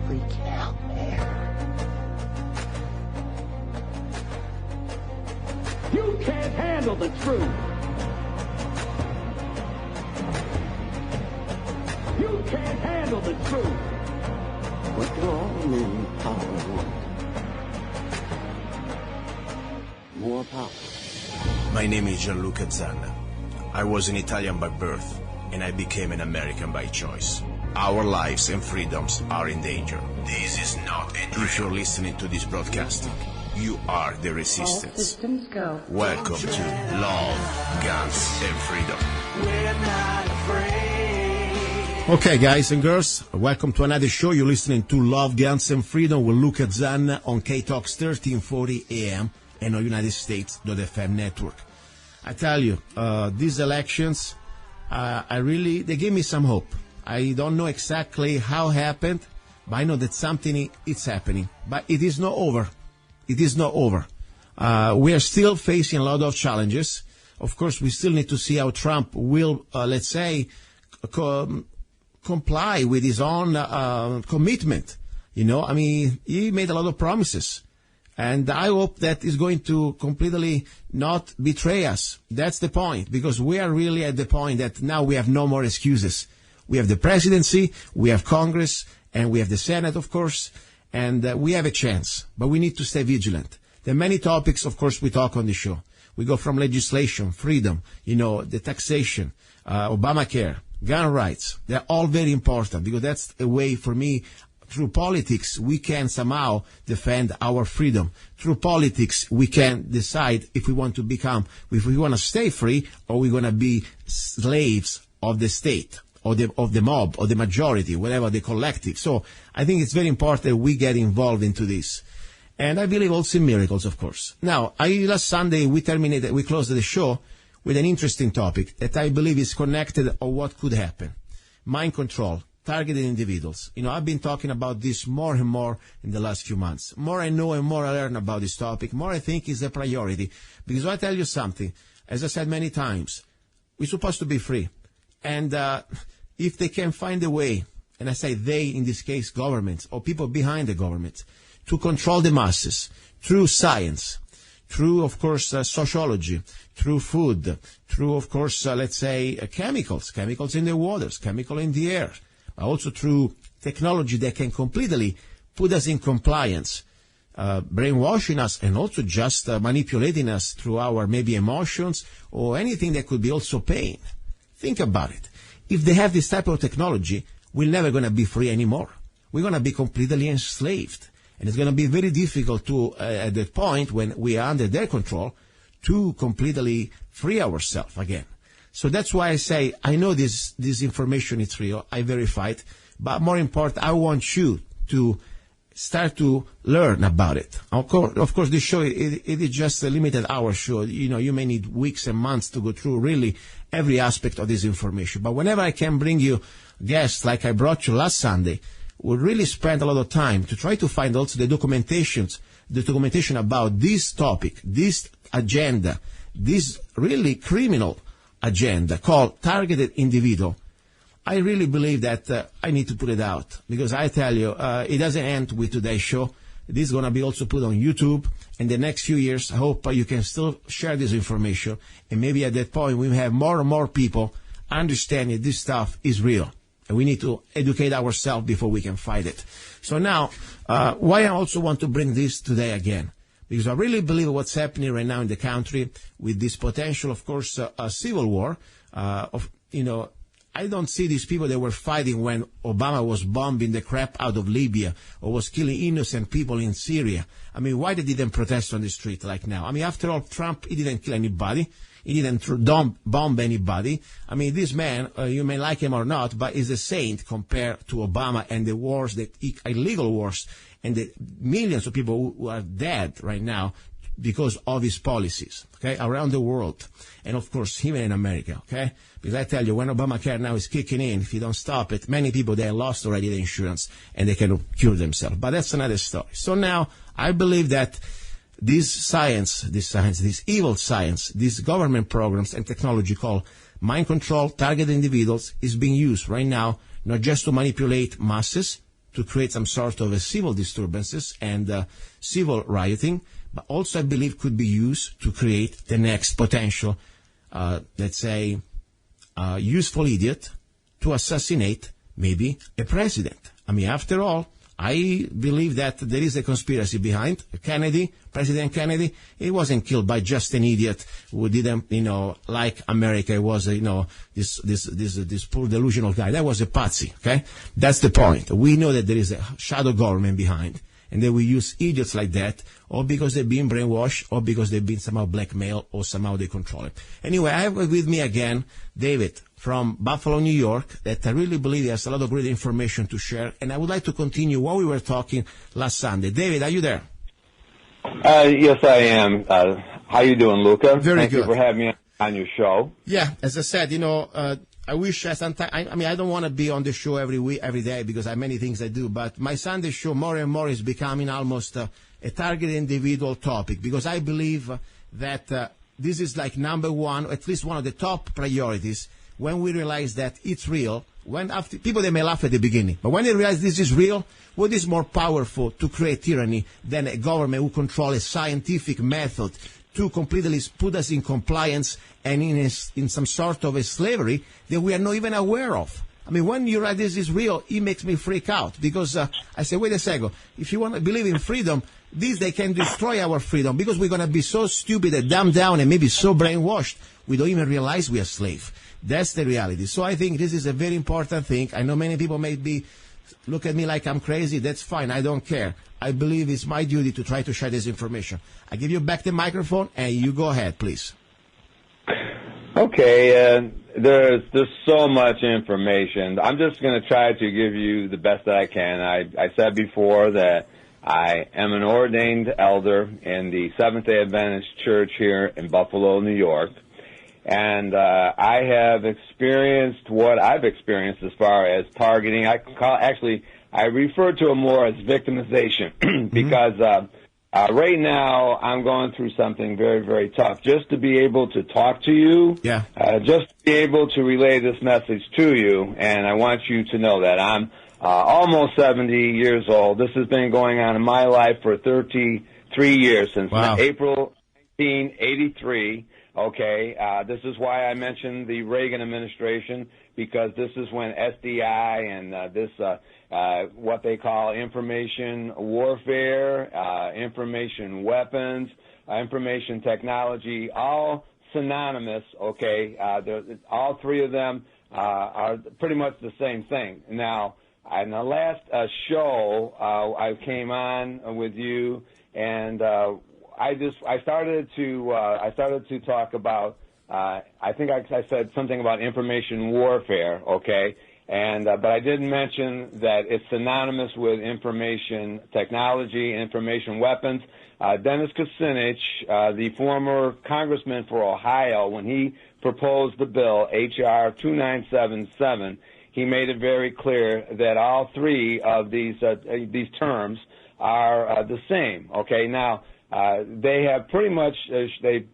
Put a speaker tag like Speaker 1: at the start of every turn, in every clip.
Speaker 1: Freaking out, man. You can't handle the truth. You can't handle the truth. What do all men power want? More power.
Speaker 2: My name is Luca-Zanna. I was an Italian by birth, and I became an American by choice. Our lives and freedoms are in danger. This is not a drill. If you're listening to this broadcasting, you are the resistance.
Speaker 3: All systems go.
Speaker 2: Welcome to Love, Guns, and Freedom. We're not afraid. Okay, guys and girls, welcome to another show. You're listening to Love, Guns, and Freedom with Luca-Zanna on KTOX 1340 AM and on United States.FM network. I tell you, these elections, they gave me some hope. I don't know exactly how it happened, but I know that something is happening. But it is not over. It is not over. We are still facing a lot of challenges. Of course, we still need to see how Trump will, let's say, comply with his own commitment. You know, I mean, he made a lot of promises. And I hope that he's going to completely not betray us. That's the point, because we are really at the point that now we have no more excuses. We have the presidency, we have Congress, and we have the Senate, of course, and we have a chance. But we need to stay vigilant. There are many topics, of course, we talk on the show. We go from legislation, freedom, the taxation, Obamacare, gun rights. They're all very important, because that's a way for me. Through politics, we can somehow defend our freedom. Through politics, we can decide if we want to stay free, or we're going to be slaves of the state, or of the mob, or the majority, whatever the collective. So I think it's very important we get involved into this. And I believe also in miracles, of course. Now, last Sunday, we closed the show with an interesting topic that I believe is connected on what could happen. Mind control. Targeted individuals. I've been talking about this more and more in the last few months. More I know and more I learn about this topic, more I think is a priority. Because I tell you something, as I said many times, we're supposed to be free. And if they can find a way, and I say they, in this case, governments or people behind the government, to control the masses through science, through, of course, sociology, through food, through, of course, let's say, chemicals in the waters, chemical in the air, also through technology that can completely put us in compliance, brainwashing us and also just manipulating us through our maybe emotions or anything that could be also pain. Think about it. If they have this type of technology, we're never going to be free anymore. We're going to be completely enslaved. And it's going to be very difficult to, at that point when we are under their control, to completely free ourselves again. So that's why I say, I know this information is real, I verify it, but more important, I want you to start to learn about it. Of course, this show, it is just a limited hour show. You may need weeks and months to go through really every aspect of this information. But whenever I can bring you guests like I brought you last Sunday, we'll really spend a lot of time to try to find also the documentation about this topic, this agenda, this really criminal agenda called Targeted Individual. I really believe that I need to put it out, because I tell you, it doesn't end with today's show. This is going to be also put on YouTube. In the next few years, I hope you can still share this information. And maybe at that point, we have more and more people understanding this stuff is real. And we need to educate ourselves before we can fight it. So now, why I also want to bring this today again? Because I really believe what's happening right now in the country with this potential, of course, civil war. I don't see these people that were fighting when Obama was bombing the crap out of Libya or was killing innocent people in Syria. I mean, why they didn't protest on the street like now? I mean, after all, Trump, he didn't kill anybody. He didn't bomb anybody. I mean, this man, you may like him or not, but is a saint compared to Obama and the wars, the illegal wars, and the millions of people who are dead right now because of his policies, okay, around the world. And, of course, even in America, okay? Because I tell you, when Obamacare now is kicking in, if you don't stop it, many people, they lost already the insurance and they can cure themselves. But that's another story. So now I believe that this evil science, these government programs and technology called mind control, targeted individuals, is being used right now, not just to manipulate masses, to create some sort of a civil disturbances and civil rioting, but also I believe could be used to create the next potential, let's say, useful idiot to assassinate maybe a president. I mean, after all, I believe that there is a conspiracy behind Kennedy, President Kennedy. He wasn't killed by just an idiot who didn't, like America. It was, this poor delusional guy. That was a patsy, okay? That's the point. We know that there is a shadow government behind, and they will use idiots like that, or because they've been brainwashed, or because they've been somehow blackmailed, or somehow they control it. Anyway, I have with me again David from Buffalo, New York, that I really believe he has a lot of great information to share, and I would like to continue what we were talking last Sunday. David, are you there?
Speaker 3: Yes, I am. How you doing, Luca?
Speaker 2: Very
Speaker 3: Thank
Speaker 2: good.
Speaker 3: you for having me on your show.
Speaker 2: Yeah, as I said, I wish I sometimes, I don't want to be on the show every day because I have many things I do, but my Sunday show more and more is becoming almost a targeted individual topic, because I believe that this is like number one, or at least one of the top priorities, when we realize that it's real. When after people, they may laugh at the beginning, but when they realize this is real, what is more powerful to create tyranny than a government who controls a scientific method to completely put us in compliance and in some sort of a slavery that we are not even aware of? I mean, when you write this is real, it makes me freak out, because I say, wait a second, if you want to believe in freedom, they can destroy our freedom, because we're going to be so stupid and dumbed down and maybe so brainwashed, we don't even realize we are slaves. That's the reality. So I think this is a very important thing. I know many people may look at me like I'm crazy. That's fine. I don't care. I believe it's my duty to try to share this information. I give you back the microphone, and you go ahead, please.
Speaker 3: Okay, there's so much information. I'm just going to try to give you the best that I can. I said before that I am an ordained elder in the Seventh-day Adventist Church here in Buffalo, New York. And I have experienced what I've experienced as far as targeting. I refer to it more as victimization because right now I'm going through something very, very tough. Just to be able to talk to you, just to be able to relay this message to you, and I want you to know that I'm almost 70 years old. This has been going on in my life for 33 years, since April 1983. Okay, this is why I mentioned the Reagan administration, because this is when SDI and what they call information warfare, information weapons, information technology, all synonymous, okay? All three of them are pretty much the same thing. Now, in the last show, I came on with you, and I started to talk about. I think I said something about information warfare, okay, but I didn't mention that it's synonymous with information technology, information weapons. Dennis Kucinich, the former congressman for Ohio, when he proposed the bill H.R. 2977, he made it very clear that all three of these terms are the same. Okay, now. They have pretty much they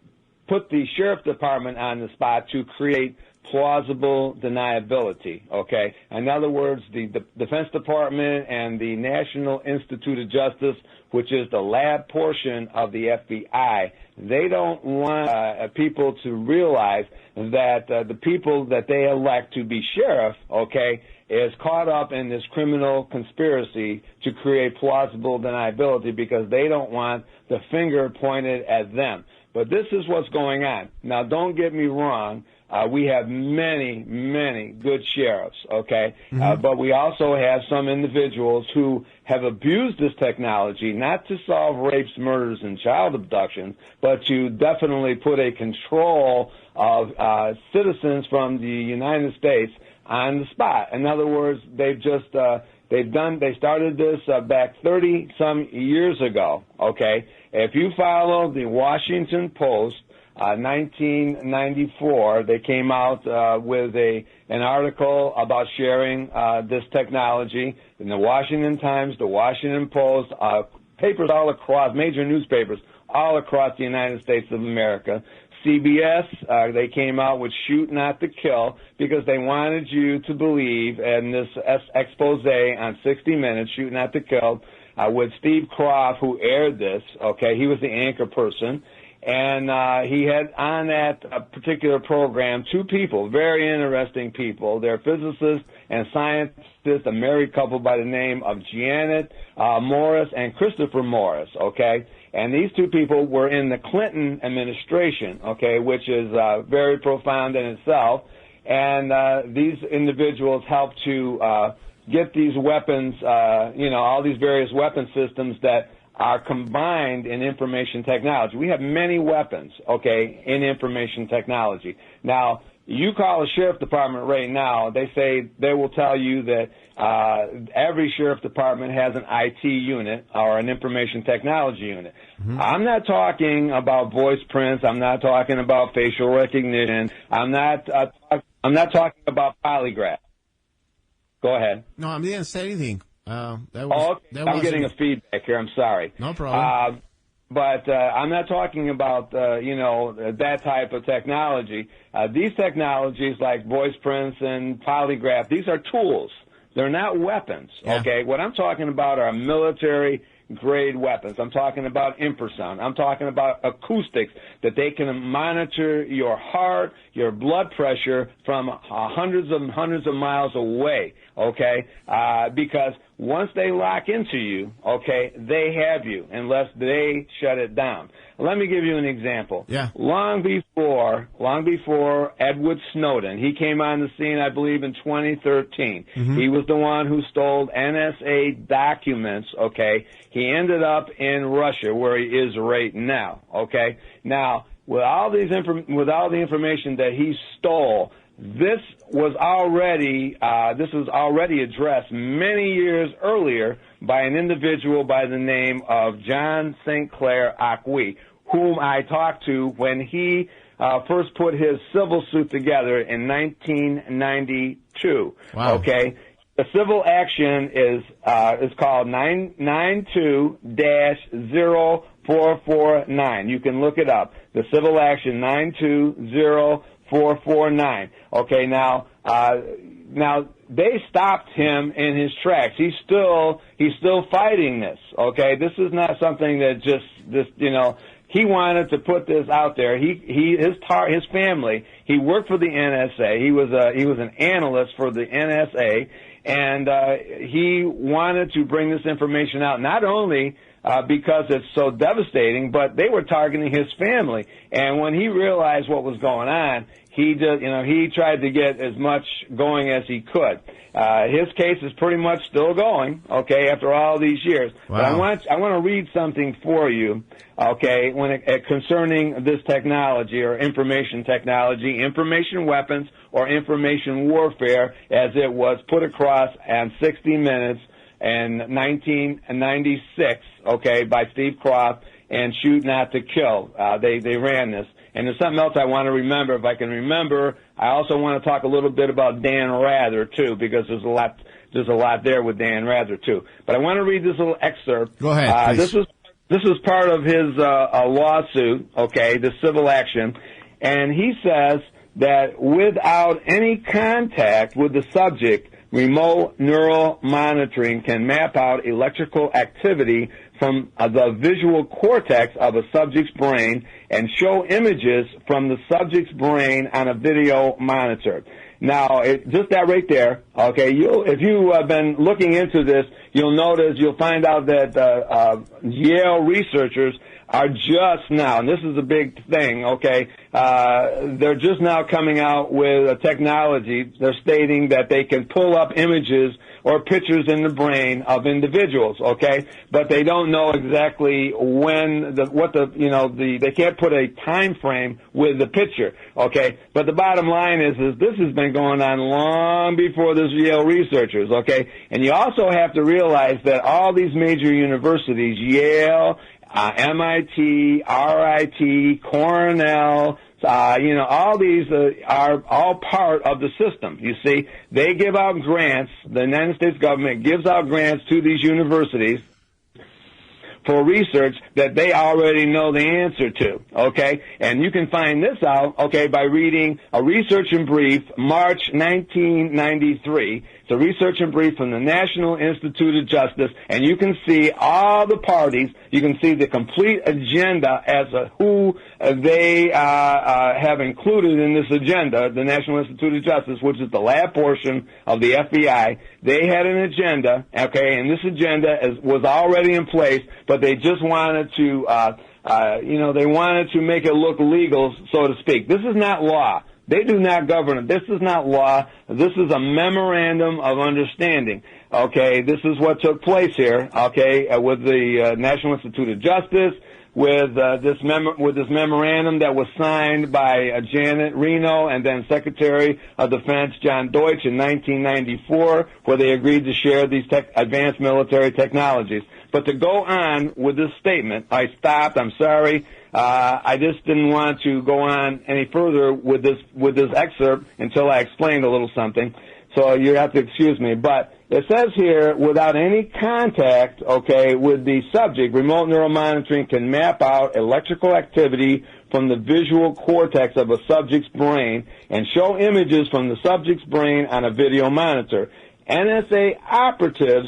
Speaker 3: put the sheriff department on the spot to create plausible deniability. Okay, in other words, the Defense Department and the National Institute of Justice, which is the lab portion of the FBI, they don't want people to realize that the people that they elect to be sheriff, okay, is caught up in this criminal conspiracy to create plausible deniability, because they don't want the finger pointed at them. But this is what's going on. Now, don't get me wrong. We have many, many good sheriffs, okay? But we also have some individuals who have abused this technology, not to solve rapes, murders, and child abductions, but to definitely put a control of citizens from the United States on the spot. In other words, they started this back 30-some years ago, okay? If you follow the Washington Post, 1994, they came out with an article about sharing this technology in the Washington Times, the Washington Post, papers all across, major newspapers all across the United States of America. CBS, they came out with Shoot Not to Kill because they wanted you to believe, and this expose on 60 Minutes, Shoot Not to Kill, with Steve Kroft, who aired this, okay, he was the anchor person, and he had on that particular program two people, very interesting people. They're physicists and scientists, a married couple by the name of Janet Morris and Christopher Morris, okay? And these two people were in the Clinton administration, okay, which is very profound in itself. And these individuals helped to get these weapons, all these various weapon systems that are combined in information technology. We have many weapons, okay, in information technology. Now, you call a sheriff department right now, they will tell you that every sheriff department has an IT unit or an information technology unit. Mm-hmm. I'm not talking about voice prints. I'm not talking about facial recognition. I'm not talking about polygraph. Go ahead.
Speaker 2: No, I didn't say anything.
Speaker 3: I'm getting a feedback here. I'm sorry.
Speaker 2: No problem.
Speaker 3: But I'm not talking about, that type of technology. These technologies like voice prints and polygraph, these are tools. They're not weapons, okay? What I'm talking about are military-grade weapons. I'm talking about infrasound. I'm talking about acoustics, that they can monitor your heart, your blood pressure from hundreds of miles away, okay? Because once they lock into you, okay, they have you unless they shut it down. Let me give you an example.
Speaker 2: Yeah.
Speaker 3: Long before Edward Snowden, he came on the scene, I believe, in 2013. Mm-hmm. He was the one who stole NSA documents, okay? He ended up in Russia, where he is right now, okay? Now, with all the information that he stole, this was already addressed many years earlier by an individual by the name of John St. Clair Acquis, whom I talked to when he first put his civil suit together in 1992.
Speaker 2: Wow.
Speaker 3: Okay, the civil action is called 992-0449. You can look it up. The civil action 920-449. Okay, now they stopped him in his tracks. He's still fighting this. Okay, this is not something that he wanted to put this out there. His family. He worked for the NSA. He was an analyst for the NSA, and he wanted to bring this information out. Not only because it's so devastating, but they were targeting his family. And when he realized what was going on, he tried to get as much going as he could. His case is pretty much still going, okay, after all these years.
Speaker 2: Wow.
Speaker 3: But I want to read something for you, okay, concerning this technology or information technology, information weapons or information warfare, as it was put across on 60 Minutes in 1996, okay, by Steve Kroft and Shoot Not to Kill. They ran this. And there's something else I want to remember. If I can remember, I also want to talk a little bit about Dan Rather, too, because there's a lot there with Dan Rather, too. But I want to read this little excerpt.
Speaker 2: Go ahead, please.
Speaker 3: This is part of his lawsuit, okay, the civil action. And he says that without any contact with the subject, remote neural monitoring can map out electrical activity from the visual cortex of a subject's brain and show images from the subject's brain on a video monitor. Now, just that right there, okay, if you have been looking into this, you'll find out that Yale researchers are just now, and this is a big thing, okay, they're just now coming out with a technology. They're stating that they can pull up images or pictures in the brain of individuals, okay, but they don't know exactly when, they can't put a time frame with the picture, okay, but the bottom line is this has been going on long before those Yale researchers, okay, and you also have to realize that all these major universities, Yale, MIT, RIT, Cornell, all these are all part of the system. You see, they give out grants. The United States government gives out grants to these universities for research that they already know the answer to, okay? And you can find this out, okay, by reading a research and brief, March 1993. It's a research and brief from the National Institute of Justice, and you can see all the parties. You can see the complete agenda as to who they have included in this agenda, the National Institute of Justice, which is the lab portion of the FBI. They had an agenda, okay, and this agenda was already in place, but they just wanted to, they wanted to make it look legal, so to speak. This is not law. They do not govern it. This is not law. This is a memorandum of understanding. Okay, this is what took place here. Okay, with the National Institute of Justice, with this memorandum that was signed by Janet Reno and then Secretary of Defense John Deutsch in 1994, where they agreed to share these advanced military technologies. But to go on with this statement, I stopped. I'm sorry. I just didn't want to go on any further with this excerpt until I explained a little something. So you have to excuse me. But it says here, without any contact, okay, with the subject, remote neuromonitoring can map out electrical activity from the visual cortex of a subject's brain and show images from the subject's brain on a video monitor. NSA operatives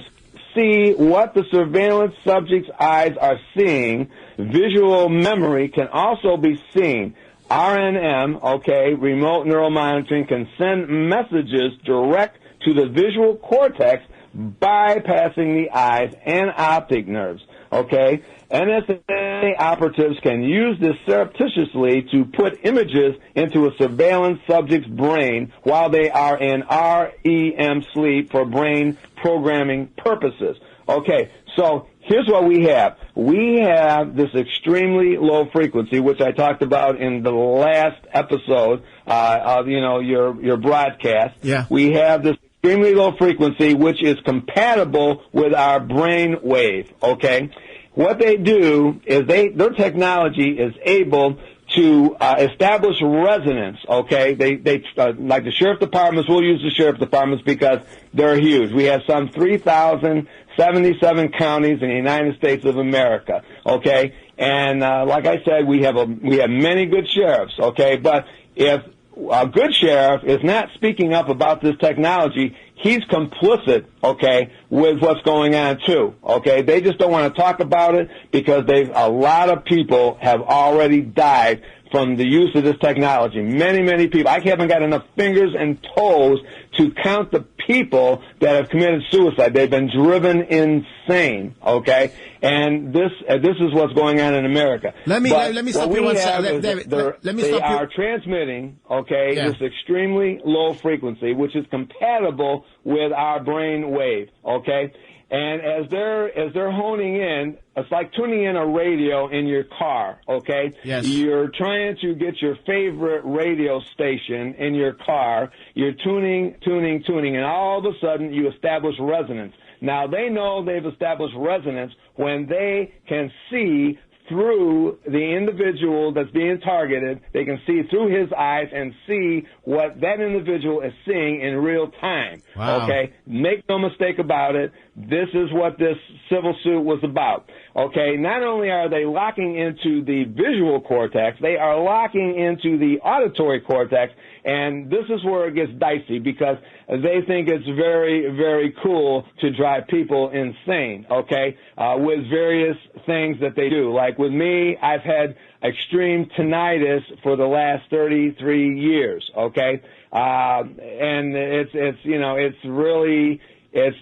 Speaker 3: see what the surveillance subject's eyes are seeing. Visual memory can also be seen. RNM, okay, remote neuromonitoring, can send messages direct to the visual cortex, bypassing the eyes and optic nerves, okay? NSA operatives can use this surreptitiously to put images into a surveillance subject's brain while they are in REM sleep for brain programming purposes. Okay, so here's what we have. We have this extremely low frequency, which I talked about in the last episode of, your broadcast.
Speaker 2: Yeah.
Speaker 3: We have this extremely low frequency, which is compatible with our brain wave, okay? What they do is their technology is able to establish resonance, okay? They like the sheriff departments, we'll use the sheriff departments because they're huge. We have some 3,077 counties in the United States of America, okay? And like I said, we have many good sheriffs, okay? But if a good sheriff is not speaking up about this technology, he's complicit, okay, with what's going on too, okay? They just don't want to talk about it because a lot of people have already died from the use of this technology. Many, many people. I haven't got enough fingers and toes to count the people that have committed suicide. They've been driven insane, okay? And this is what's going on in America.
Speaker 2: Let me stop you one second. David,
Speaker 3: they are transmitting, okay, this extremely low frequency, which is compatible with our brain wave, okay? And as they're honing in, it's like tuning in a radio in your car, okay?
Speaker 2: Yes.
Speaker 3: You're trying to get your favorite radio station in your car. You're tuning, and all of a sudden you establish resonance. Now, they know they've established resonance when they can see through the individual that's being targeted. They can see through his eyes and see what that individual is seeing in real time.
Speaker 2: Wow.
Speaker 3: Okay? Make no mistake about it. This is what this civil suit was about. Okay? Not only are they locking into the visual cortex, they are locking into the auditory cortex, and this is where it gets dicey because they think it's very, very cool to drive people insane, okay, with various things that they do. Like with me, I've had extreme tinnitus for the last 33 years, okay, and it's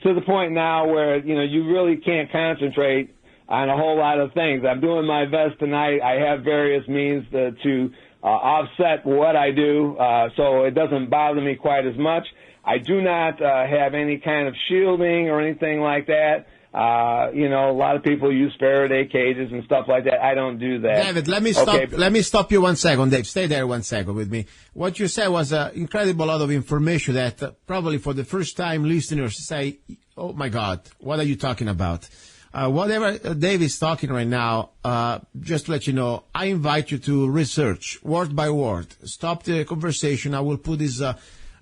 Speaker 3: to the point now where, you really can't concentrate on a whole lot of things. I'm doing my best tonight. I have various means to offset what I do, so it doesn't bother me quite as much. I do not have any kind of shielding or anything like that. A lot of people use Faraday cages and stuff like that. I don't do that.
Speaker 2: David, let me stop you 1 second, Dave. Stay there 1 second with me. What you said was an incredible lot of information that probably for the first time listeners say, oh my God, what are you talking about? Whatever Dave is talking right now, just to let you know, I invite you to research word by word. Stop the conversation. I will put this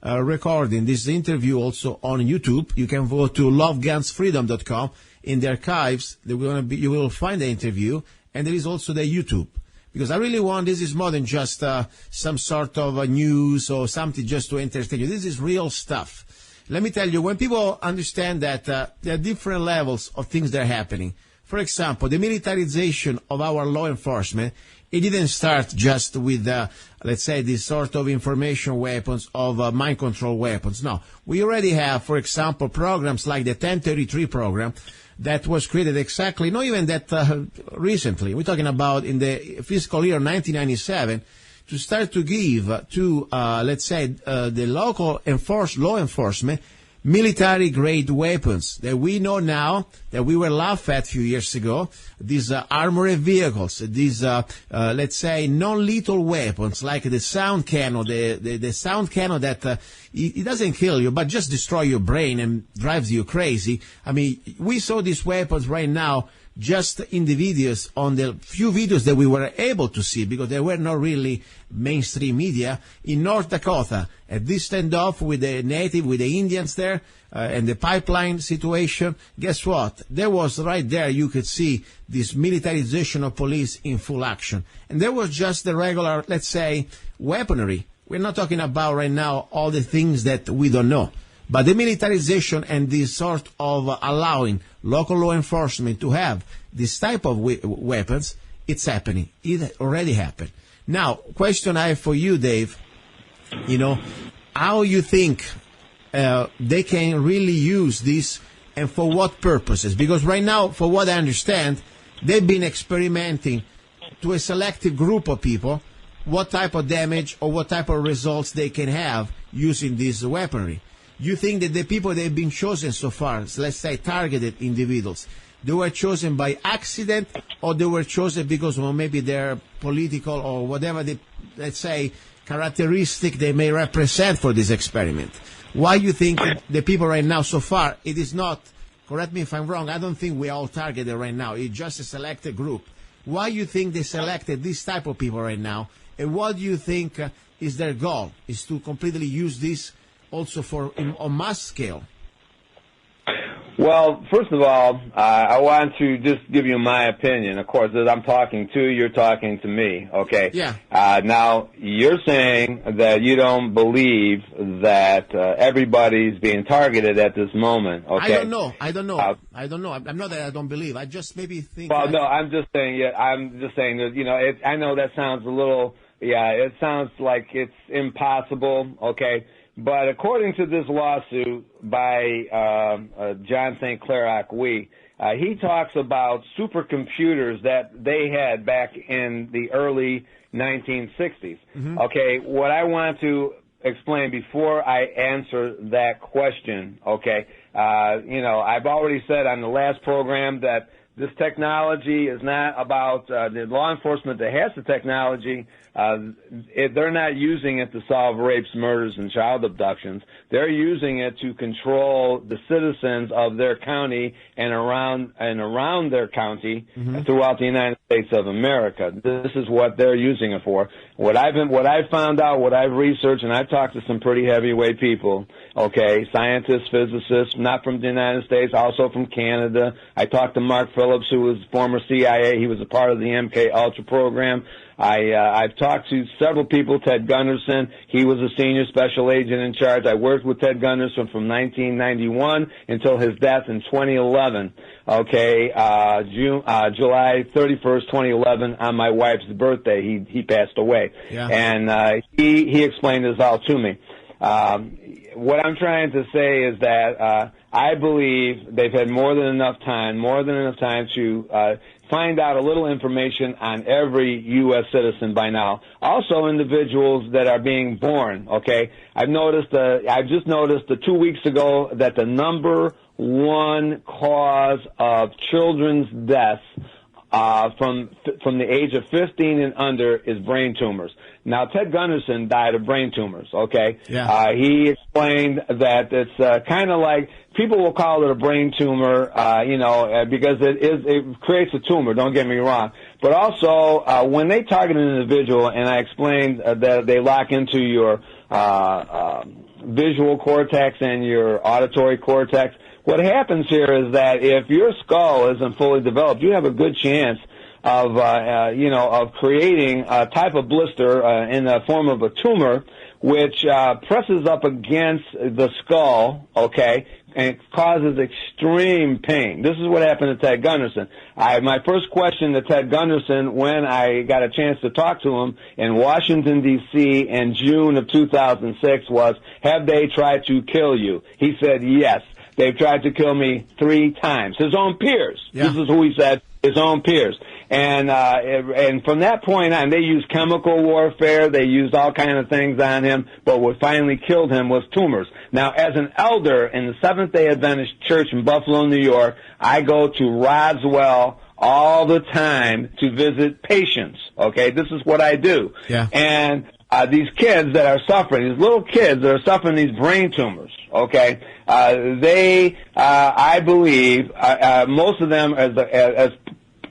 Speaker 2: recording this interview also on YouTube. You can go to lovegunsfreedom.com. In the archives, you will find the interview, and there is also the YouTube. Because I really want, this is more than just some sort of news or something just to entertain you. This is real stuff. Let me tell you, when people understand that there are different levels of things that are happening. For example, the militarization of our law enforcement, it didn't start just with, let's say, this sort of information weapons of mind control weapons. No, we already have, for example, programs like the 1033 program that was created exactly, not even that recently. We're talking about in the fiscal year 1997 to start to give to, let's say, the local law enforcement military-grade weapons that we know now that we were laughed at a few years ago. These armored vehicles, these, let's say, non-lethal weapons like the sound cannon, the sound cannon that it doesn't kill you, but just destroy your brain and drives you crazy. I mean, we saw these weapons right now just in the videos, on the few videos that we were able to see, because they were not really mainstream media, in North Dakota, at this standoff with the native, with the Indians there, and the pipeline situation. Guess what? There was right there, you could see this militarization of police in full action. And there was just the regular, let's say, weaponry. We're not talking about right now all the things that we don't know. But the militarization and this sort of allowing local law enforcement to have this type of weapons, it's happening. It already happened. Now, question I have for you, Dave, how you think they can really use this and for what purposes? Because right now, for what I understand, they've been experimenting to a selective group of people what type of damage or what type of results they can have using this weaponry. You think that the people that have been chosen so far, let's say targeted individuals, they were chosen by accident, or they were chosen because, well, maybe they're political or whatever, let's say, characteristic they may represent for this experiment? Why you think the people right now so far, it is not, correct me if I'm wrong, I don't think we are all targeted right now. It's just a selected group. Why you think they selected this type of people right now? And what do you think is their goal? Is to completely use this also on mass scale?
Speaker 3: Well, first of all, I want to just give you my opinion. Of course, as I'm talking to you, you're talking to me, okay?
Speaker 2: Yeah.
Speaker 3: Now, you're saying that you don't believe that everybody's being targeted at this moment, okay?
Speaker 2: I don't know. I'm not that I don't believe. I just maybe think...
Speaker 3: Well, no, I'm just saying that, I know that sounds a little... Yeah, it sounds like it's impossible, okay? But according to this lawsuit by John St. Clair Acquis, he talks about supercomputers that they had back in the early 1960s. Mm-hmm. Okay, what I want to explain before I answer that question, okay, I've already said on the last program that this technology is not about the law enforcement that has the technology. They're not using it to solve rapes, murders, and child abductions. They're using it to control the citizens of their county and around their county throughout the United States of America. This is what they're using it for. What I've found out, what I've researched, and I've talked to some pretty heavyweight people, okay, scientists, physicists, not from the United States, also from Canada. I talked to Mark Phillips, who was former CIA. He was a part of the MK Ultra program. I've talked to several people. Ted Gunderson, he was a senior special agent in charge. I worked with Ted Gunderson from 1991 until his death in 2011. Okay, July 31st, 2011, on my wife's birthday, he passed away. Yeah. And he explained this all to me. What I'm trying to say is that I believe they've had more than enough time to find out a little information on every U.S. citizen by now. Also, individuals that are being born. Okay, I've just noticed 2 weeks ago that the number one cause of children's deaths from the age of 15 and under is brain tumors. Now, Ted Gunderson died of brain tumors, okay? Yeah. He explained that it's kind of like, people will call it a brain tumor, because it creates a tumor, don't get me wrong. But also, when they target an individual, and I explained that they lock into your visual cortex and your auditory cortex. What happens here is that if your skull isn't fully developed, you have a good chance of of creating a type of blister in the form of a tumor, which presses up against the skull, okay, and it causes extreme pain. This is what happened to Ted Gunderson. My first question to Ted Gunderson when I got a chance to talk to him in Washington, D.C. in June of 2006 was, have they tried to kill you? He said, yes. They've tried to kill me 3 times. His own peers. Yeah. This is who he said, his own peers. And from that point on, they used chemical warfare. They used all kinds of things on him. But what finally killed him was tumors. Now, as an elder in the Seventh-day Adventist Church in Buffalo, New York, I go to Roswell all the time to visit patients. Okay, this is what I do. Yeah. And these kids that are suffering, these little kids that are suffering these brain tumors, okay, I believe, most of them as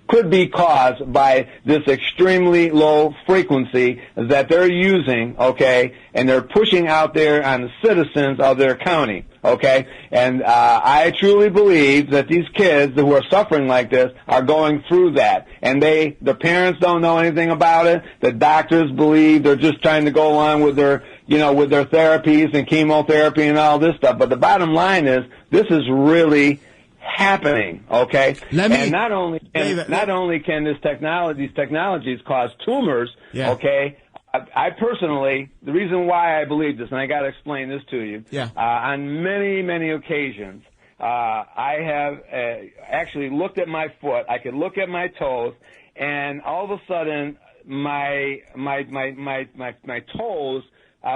Speaker 3: could be caused by this extremely low frequency that they're using, okay, and they're pushing out there on the citizens of their county, okay? And I truly believe that these kids who are suffering like this are going through that, and the parents don't know anything about it. The doctors believe they're just trying to go along with their, with their therapies and chemotherapy and all this stuff. But the bottom line is, this is really happening, okay? And not only can these technologies cause tumors, okay? I personally, the reason why I believe this, and I got to explain this to you, on many, many occasions, I have actually looked at my foot. I could look at my toes, and all of a sudden, my toes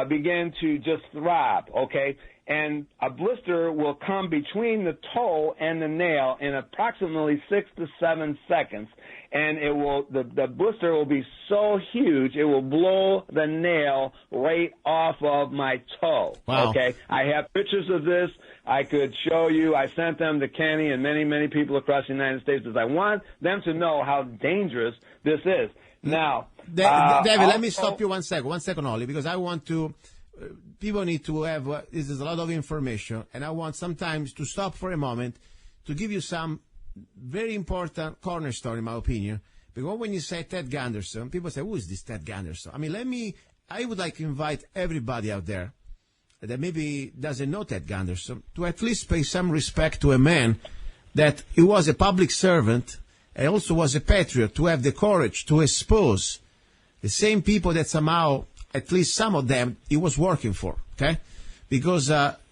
Speaker 3: begin to just throb, okay? And a blister will come between the toe and the nail in approximately 6 to 7 seconds, and the blister will be so huge it will blow the nail right off of my toe. Wow. Okay, I have pictures of this. I could show you. I sent them to Kenny and many, many people across the United States because I want them to know how dangerous this is. Now,
Speaker 2: David, let me stop you 1 second only, because I want to. People need to have, this is a lot of information, and I want sometimes to stop for a moment to give you some very important cornerstone, in my opinion. Because when you say Ted Gunderson, people say, who is this Ted Gunderson? I mean, I would like to invite everybody out there that maybe doesn't know Ted Gunderson to at least pay some respect to a man that he was a public servant and also was a patriot, to have the courage to expose the same people that somehow, at least some of them, he was working for, okay? Because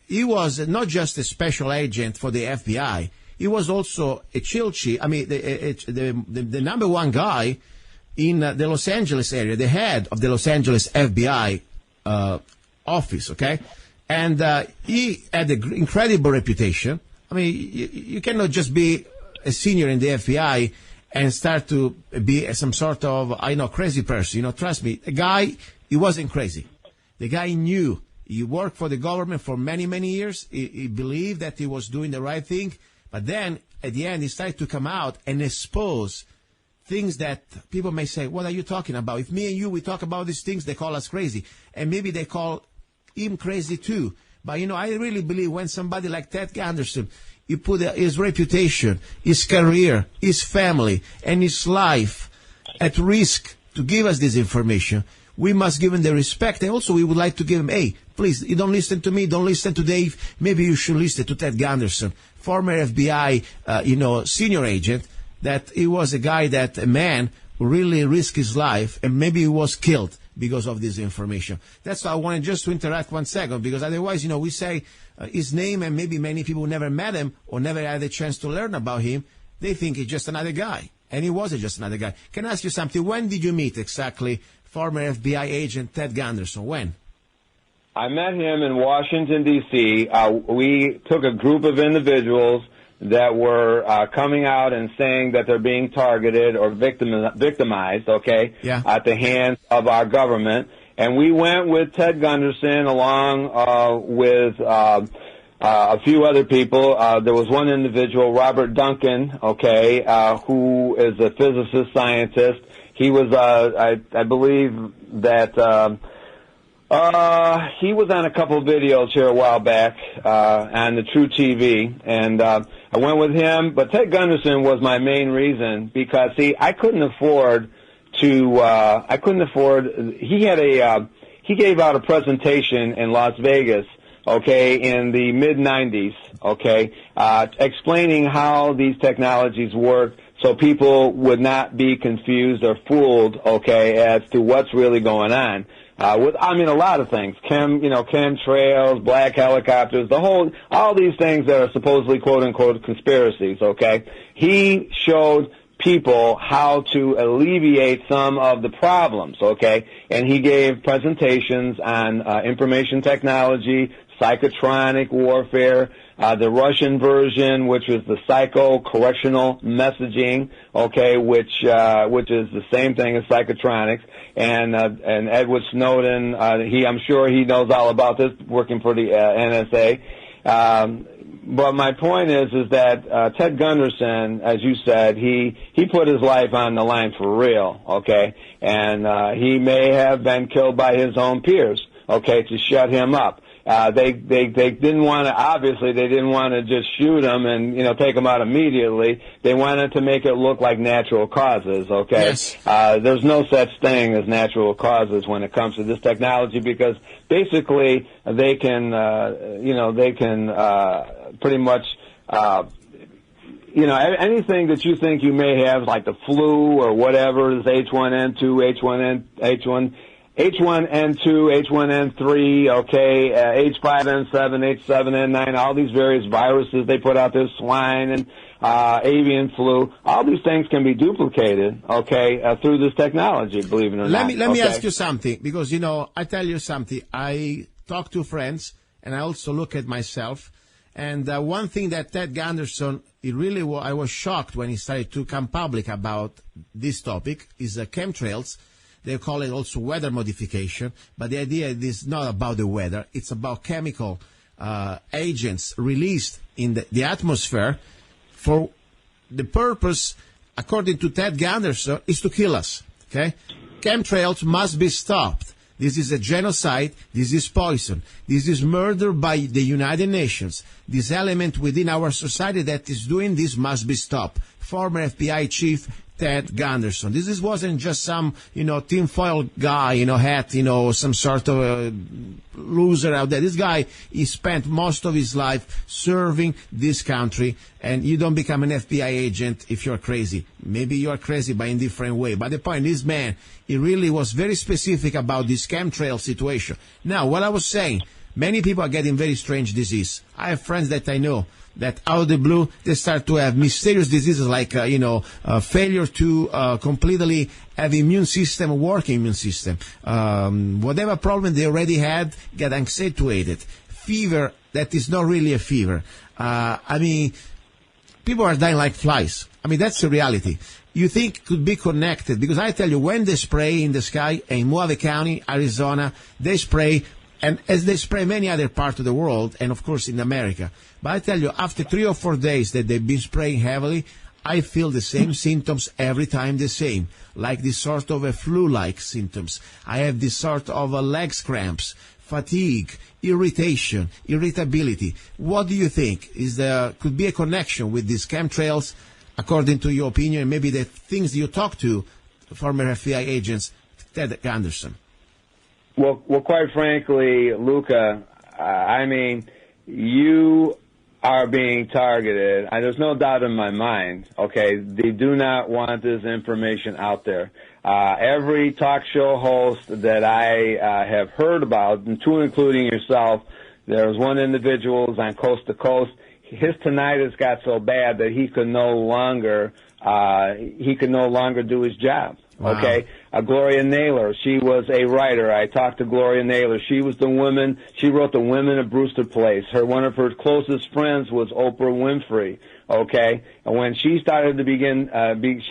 Speaker 2: he was not just a special agent for the FBI, he was also a chief, the number one guy in the Los Angeles area, the head of the Los Angeles FBI office, okay? And he had an incredible reputation. I mean, you cannot just be a senior in the FBI and start to be some sort of, crazy person. Trust me, the guy, he wasn't crazy. The guy knew. He worked for the government for many, many years. He believed that he was doing the right thing. But then, at the end, he started to come out and expose things that people may say, what are you talking about? If me and you, we talk about these things, they call us crazy. And maybe they call him crazy too. But, I really believe when somebody like Ted Gunderson, he put his reputation, his career, his family, and his life at risk to give us this information, we must give him the respect. And also we would like to give him, hey, please, you don't listen to me, don't listen to Dave. Maybe you should listen to Ted Gunderson, former FBI, senior agent, that he was a man who really risked his life, and maybe he was killed because of this information. That's why I wanted just to interact 1 second, because otherwise, we say his name, and maybe many people never met him or never had a chance to learn about him. They think he's just another guy, and he wasn't just another guy. Can I ask you something? When did you meet exactly former FBI agent Ted Gunderson? When?
Speaker 3: I met him in Washington, D.C. We took a group of individuals that were coming out and saying that they're being targeted or victimized, okay, at the hands of our government. And we went with Ted Gunderson along with a few other people. There was one individual, Robert Duncan, okay, who is a physicist, scientist. He was, I believe that He was on a couple of videos here a while back on the True TV, and I went with him. But Ted Gunderson was my main reason because, see, I couldn't afford to. He gave out a presentation in Las Vegas, okay, in the mid-'90s, okay, explaining how these technologies work, so people would not be confused or fooled, okay, as to what's really going on. A lot of things, chemtrails, black helicopters, all these things that are supposedly quote unquote conspiracies, okay. He showed people how to alleviate some of the problems, okay, and he gave presentations on information technology, psychotronic warfare, the Russian version, which was the psycho-correctional messaging, okay, which is the same thing as psychotronics, and Edward Snowden, I'm sure he knows all about this, working for the NSA. But my point is that Ted Gunderson, as you said, he put his life on the line for real, okay, and he may have been killed by his own peers, okay, to shut him up. They didn't want to, obviously they didn't want to just shoot him and, take him out immediately. They wanted to make it look like natural causes, okay?
Speaker 2: Yes.
Speaker 3: There's no such thing as natural causes when it comes to this technology, because basically they can pretty much, anything that you think you may have, like the flu or whatever, is H1N2, H1N2, H1N3, okay, H5N7, H7N9, all these various viruses they put out there, swine and avian flu, all these things can be duplicated, okay, through this technology, believe it or not.
Speaker 2: Let me ask you something, because, I tell you something. I talk to friends, and I also look at myself, and one thing that Ted Gunderson, I was shocked when he started to come public about this topic, is chemtrails. They call it also weather modification, but the idea is not about the weather. It's about chemical agents released in the atmosphere for the purpose, according to Ted Gunderson, is to kill us. Okay? Chemtrails must be stopped. This is a genocide. This is poison. This is murder by the United Nations. This element within our society that is doing this must be stopped. Former FBI chief Ted Gunderson. This wasn't just some, tinfoil guy, hat, some sort of loser out there. This guy, he spent most of his life serving this country, and you don't become an FBI agent if you're crazy. Maybe you're crazy, but in a different way. But the point, this man, he really was very specific about this chemtrail situation. Now, what I was saying, many people are getting very strange disease. I have friends that I know that out of the blue, they start to have mysterious diseases like, failure to completely have working immune system. Whatever problem they already had, get accentuated. Fever that is not really a fever. People are dying like flies. That's the reality. You think could be connected, because I tell you, when they spray in the sky in Mojave County, Arizona, they spray, and as they spray many other parts of the world, and of course in America. But I tell you, after 3 or 4 days that they've been spraying heavily, I feel the same symptoms every time the same, like this sort of a flu-like symptoms. I have this sort of leg cramps, fatigue, irritation, irritability. What do you think? Could be a connection with these chemtrails, according to your opinion, maybe the things you talk to former FBI agents, Ted Gunderson?
Speaker 3: Well, quite frankly, Luca, you are being targeted. There's no doubt in my mind, okay? They do not want this information out there. Every talk show host that I have heard about, including yourself, there was one individual who's on Coast to Coast. His tinnitus got so bad that he could no longer do his job.
Speaker 2: Wow.
Speaker 3: Okay, Gloria Naylor, she was a writer. I talked to Gloria Naylor. She was she wrote The Women of Brewster Place. One of her closest friends was Oprah Winfrey. Okay, and when she started to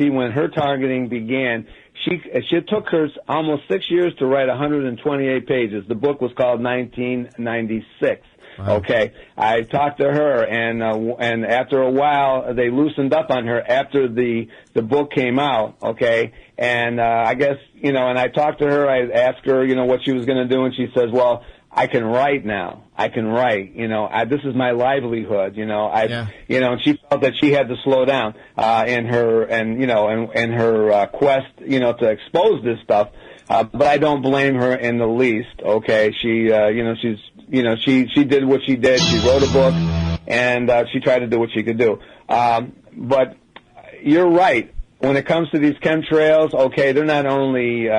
Speaker 3: when her targeting began, she took her almost 6 years to write 128 pages. The book was called 1996.
Speaker 2: Wow.
Speaker 3: Okay, I talked to her, and after a while, they loosened up on her after the book came out. Okay, and I guess and I talked to her. I asked her, what she was going to do, and she says, "Well, I can write now. I can write. This is my livelihood. And she felt that she had to slow down in her quest, to expose this stuff. But I don't blame her in the least. Okay, she did what she did. She wrote a book, and she tried to do what she could do. But you're right. When it comes to these chemtrails, okay, they're not only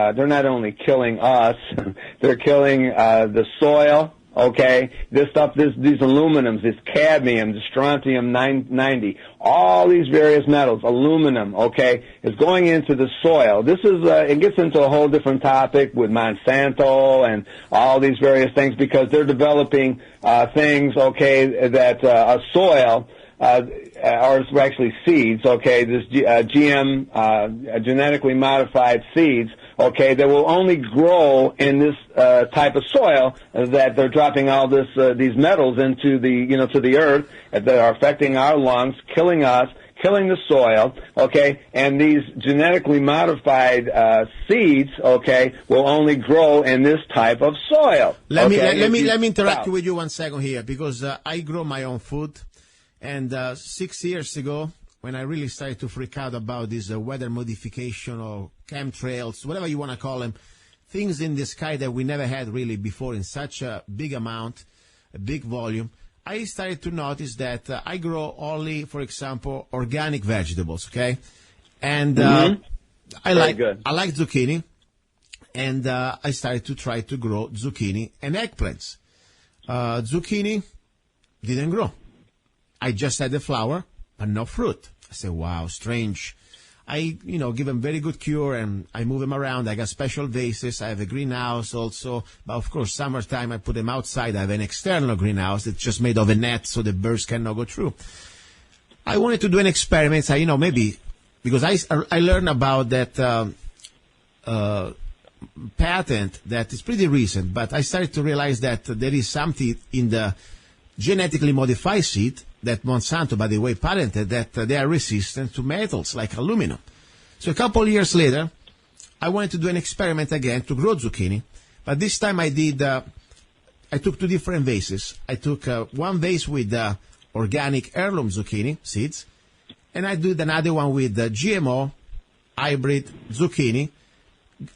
Speaker 3: killing us, they're killing the soil. Okay, these aluminums, this cadmium, this strontium 90, all these various metals, aluminum, okay, is going into the soil. This is it gets into a whole different topic with Monsanto and all these various things, because they're developing things, okay, that a soil. Or actually seeds, okay, this GM, genetically modified seeds, okay, that will only grow in this type of soil that they're dropping all these metals into to the earth that are affecting our lungs, killing us, killing the soil, okay, and these genetically modified seeds, okay, will only grow in this type of soil.
Speaker 2: Let me interact with you 1 second here, because I grow my own food. And 6 years ago, when I really started to freak out about this weather modification or chemtrails, whatever you want to call them, things in the sky that we never had really before in such a big amount, a big volume, I started to notice that I grow only, for example, organic vegetables, okay? And I like zucchini, and I started to try to grow zucchini and eggplants. Zucchini didn't grow. I just had the flower, but no fruit. I said, wow, strange. I, give them very good cure, and I move them around. I got special vases. I have a greenhouse also. But, of course, summertime, I put them outside. I have an external greenhouse that's just made of a net so the birds cannot go through. I wanted to do an experiment. Maybe, because I learned about that patent that is pretty recent, but I started to realize that there is something in the genetically modified seed that Monsanto, by the way, patented, that they are resistant to metals like aluminum. So a couple of years later, I wanted to do an experiment again to grow zucchini, but this time I took two different vases. I took one vase with organic heirloom zucchini seeds, and I did another one with GMO hybrid zucchini.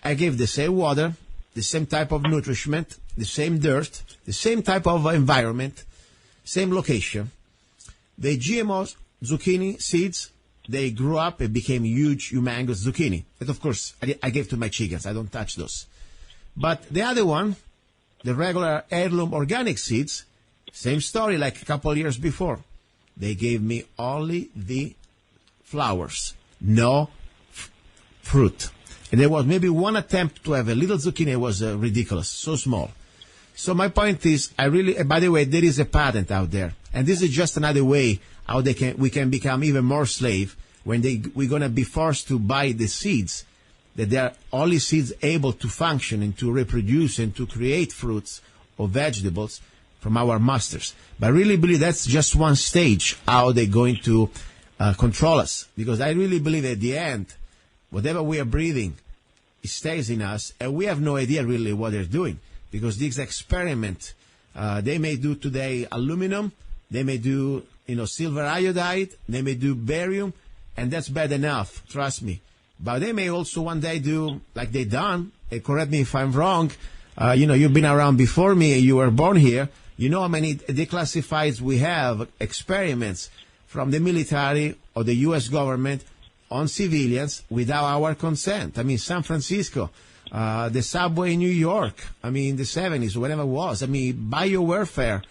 Speaker 2: I gave the same water, the same type of nourishment, the same dirt, the same type of environment, same location. The GMO zucchini seeds, they grew up and became huge, humongous zucchini. But of course, I gave to my chickens. I don't touch those. But the other one, the regular heirloom organic seeds, same story like a couple of years before. They gave me only the flowers, no fruit. And there was maybe one attempt to have a little zucchini. It was ridiculous, so small. So my point is, by the way, there is a patent out there. And this is just another way how we can become even more slave when we're going to be forced to buy the seeds, that they are only seeds able to function and to reproduce and to create fruits or vegetables from our masters. But I really believe that's just one stage how they're going to control us. Because I really believe at the end, whatever we are breathing, it stays in us, and we have no idea really what they're doing. Because this experiment, they may do today aluminum, they may do, silver iodide, they may do barium, and that's bad enough, trust me. But they may also one day do, like they done, correct me if I'm wrong, you've been around before me, you were born here, you know how many declassifieds we have, experiments from the military or the U.S. government on civilians without our consent. I mean, San Francisco, the subway in New York, the 70s, whatever it was. Biowarfare,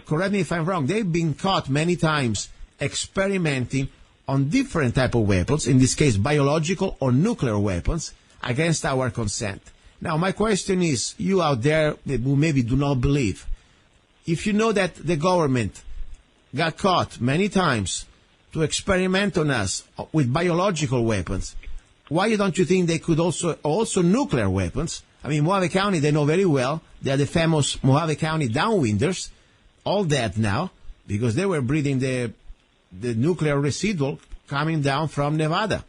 Speaker 2: correct me if I'm wrong, they've been caught many times experimenting on different type of weapons, in this case biological or nuclear weapons, against our consent. Now, my question is, you out there who maybe do not believe, if you know that the government got caught many times to experiment on us with biological weapons, why don't you think they could also nuclear weapons? Mojave County, they know very well. They are the famous Mojave County downwinders. all dead now because they were breathing the nuclear residual coming down from Nevada,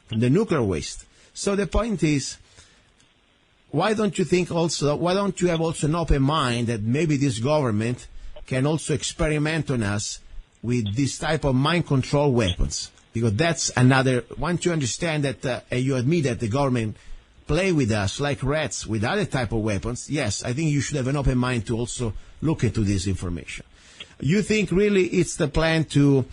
Speaker 2: from the nuclear waste. So the point is, why don't you have also an open mind that maybe this government can also experiment on us with this type of mind control weapons? Because that's another, once you understand that, and you admit that the government play with us like rats with other type of weapons, yes, I think you should have an open mind to also look into this information. You think really it's the plan to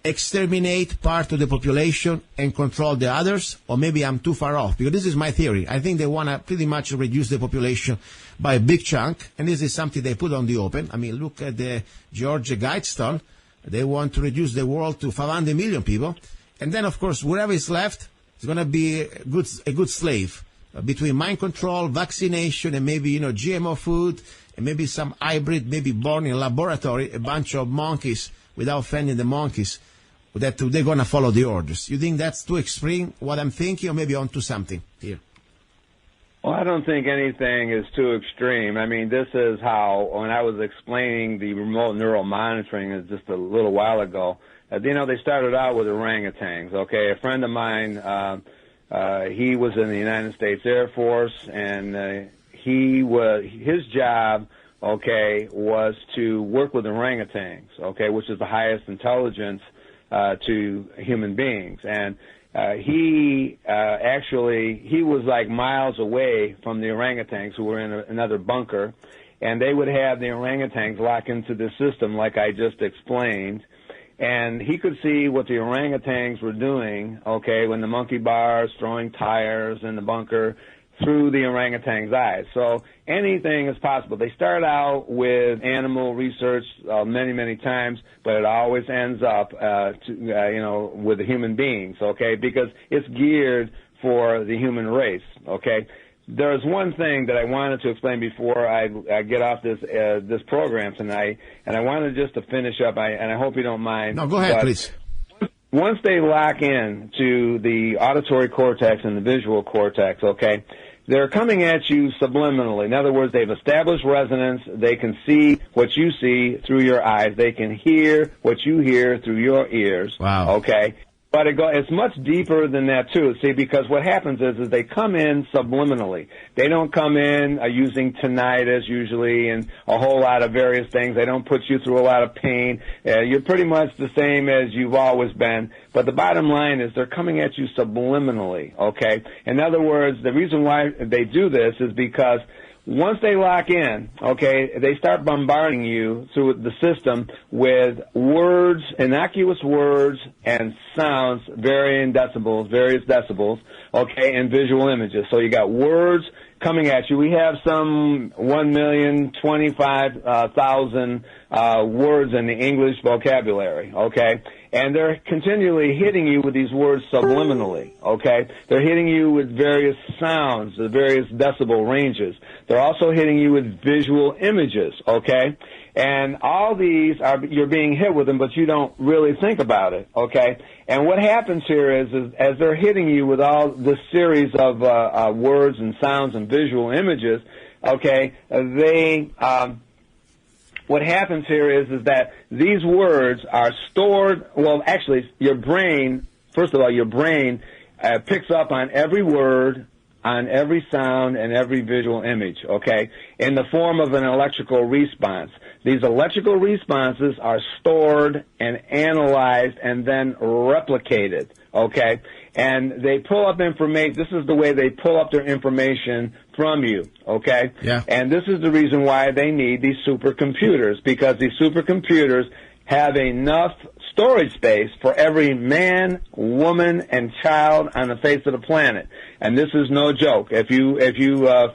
Speaker 2: exterminate part of the population and control the others? Or maybe I'm too far off, because this is my theory. I think they want to pretty much reduce the population by a big chunk, and this is something they put on the open. I mean, look at the George Guidestone. They want to reduce the world to 500 million people. And then, of course, whoever is left is going to be a good slave between mind control, vaccination, and maybe, GMO food, and maybe some hybrid, maybe born in a laboratory, a bunch of monkeys, without offending the monkeys, that they're going to follow the orders. You think that's too extreme, what I'm thinking, or maybe onto something here?
Speaker 3: Well, I don't think anything is too extreme. I mean, this is how, when I was explaining the remote neural monitoring just a little while ago, they started out with orangutans, okay? A friend of mine, he was in the United States Air Force, and his job, okay, was to work with orangutans, okay, which is the highest intelligence to human beings. And he was like miles away from the orangutans who were in another bunker, and they would have the orangutans lock into the system like I just explained, and he could see what the orangutans were doing, okay, when the monkey bars throwing tires in the bunker through the orangutan's eyes. So anything is possible. They start out with animal research many, many times, but it always ends up, with the human beings, okay, because it's geared for the human race, okay. There's one thing that I wanted to explain before I get off this program tonight, and I wanted just to finish up, and I hope you don't mind.
Speaker 2: No, go ahead, please.
Speaker 3: Once they lock in to the auditory cortex and the visual cortex, okay, they're coming at you subliminally. In other words, they've established resonance. They can see what you see through your eyes. They can hear what you hear through your ears.
Speaker 2: Wow.
Speaker 3: Okay? But it's much deeper than that, too. See, because what happens is they come in subliminally. They don't come in using tinnitus, usually, and a whole lot of various things. They don't put you through a lot of pain. You're pretty much the same as you've always been. But the bottom line is they're coming at you subliminally, okay? In other words, the reason why they do this is because once they lock in, okay, they start bombarding you through the system with words, innocuous words, and sounds, various decibels, okay, and visual images. So you got words coming at you. We have some 1,025,000 words in the English vocabulary, okay? And they're continually hitting you with these words subliminally, okay? They're hitting you with various sounds, the various decibel ranges. They're also hitting you with visual images, okay? And all these you're being hit with them, but you don't really think about it, okay? And what happens here is as they're hitting you with all this series of words and sounds and visual images, okay, what happens here is that these words are stored. Well, actually, your brain picks up on every word, on every sound, and every visual image, okay, in the form of an electrical response. These electrical responses are stored and analyzed and then replicated, okay? And they pull up information. This is the way they pull up their information from you, okay?
Speaker 2: Yeah.
Speaker 3: And this is the reason why they need these supercomputers, because these supercomputers have enough storage space for every man, woman, and child on the face of the planet. And this is no joke. If you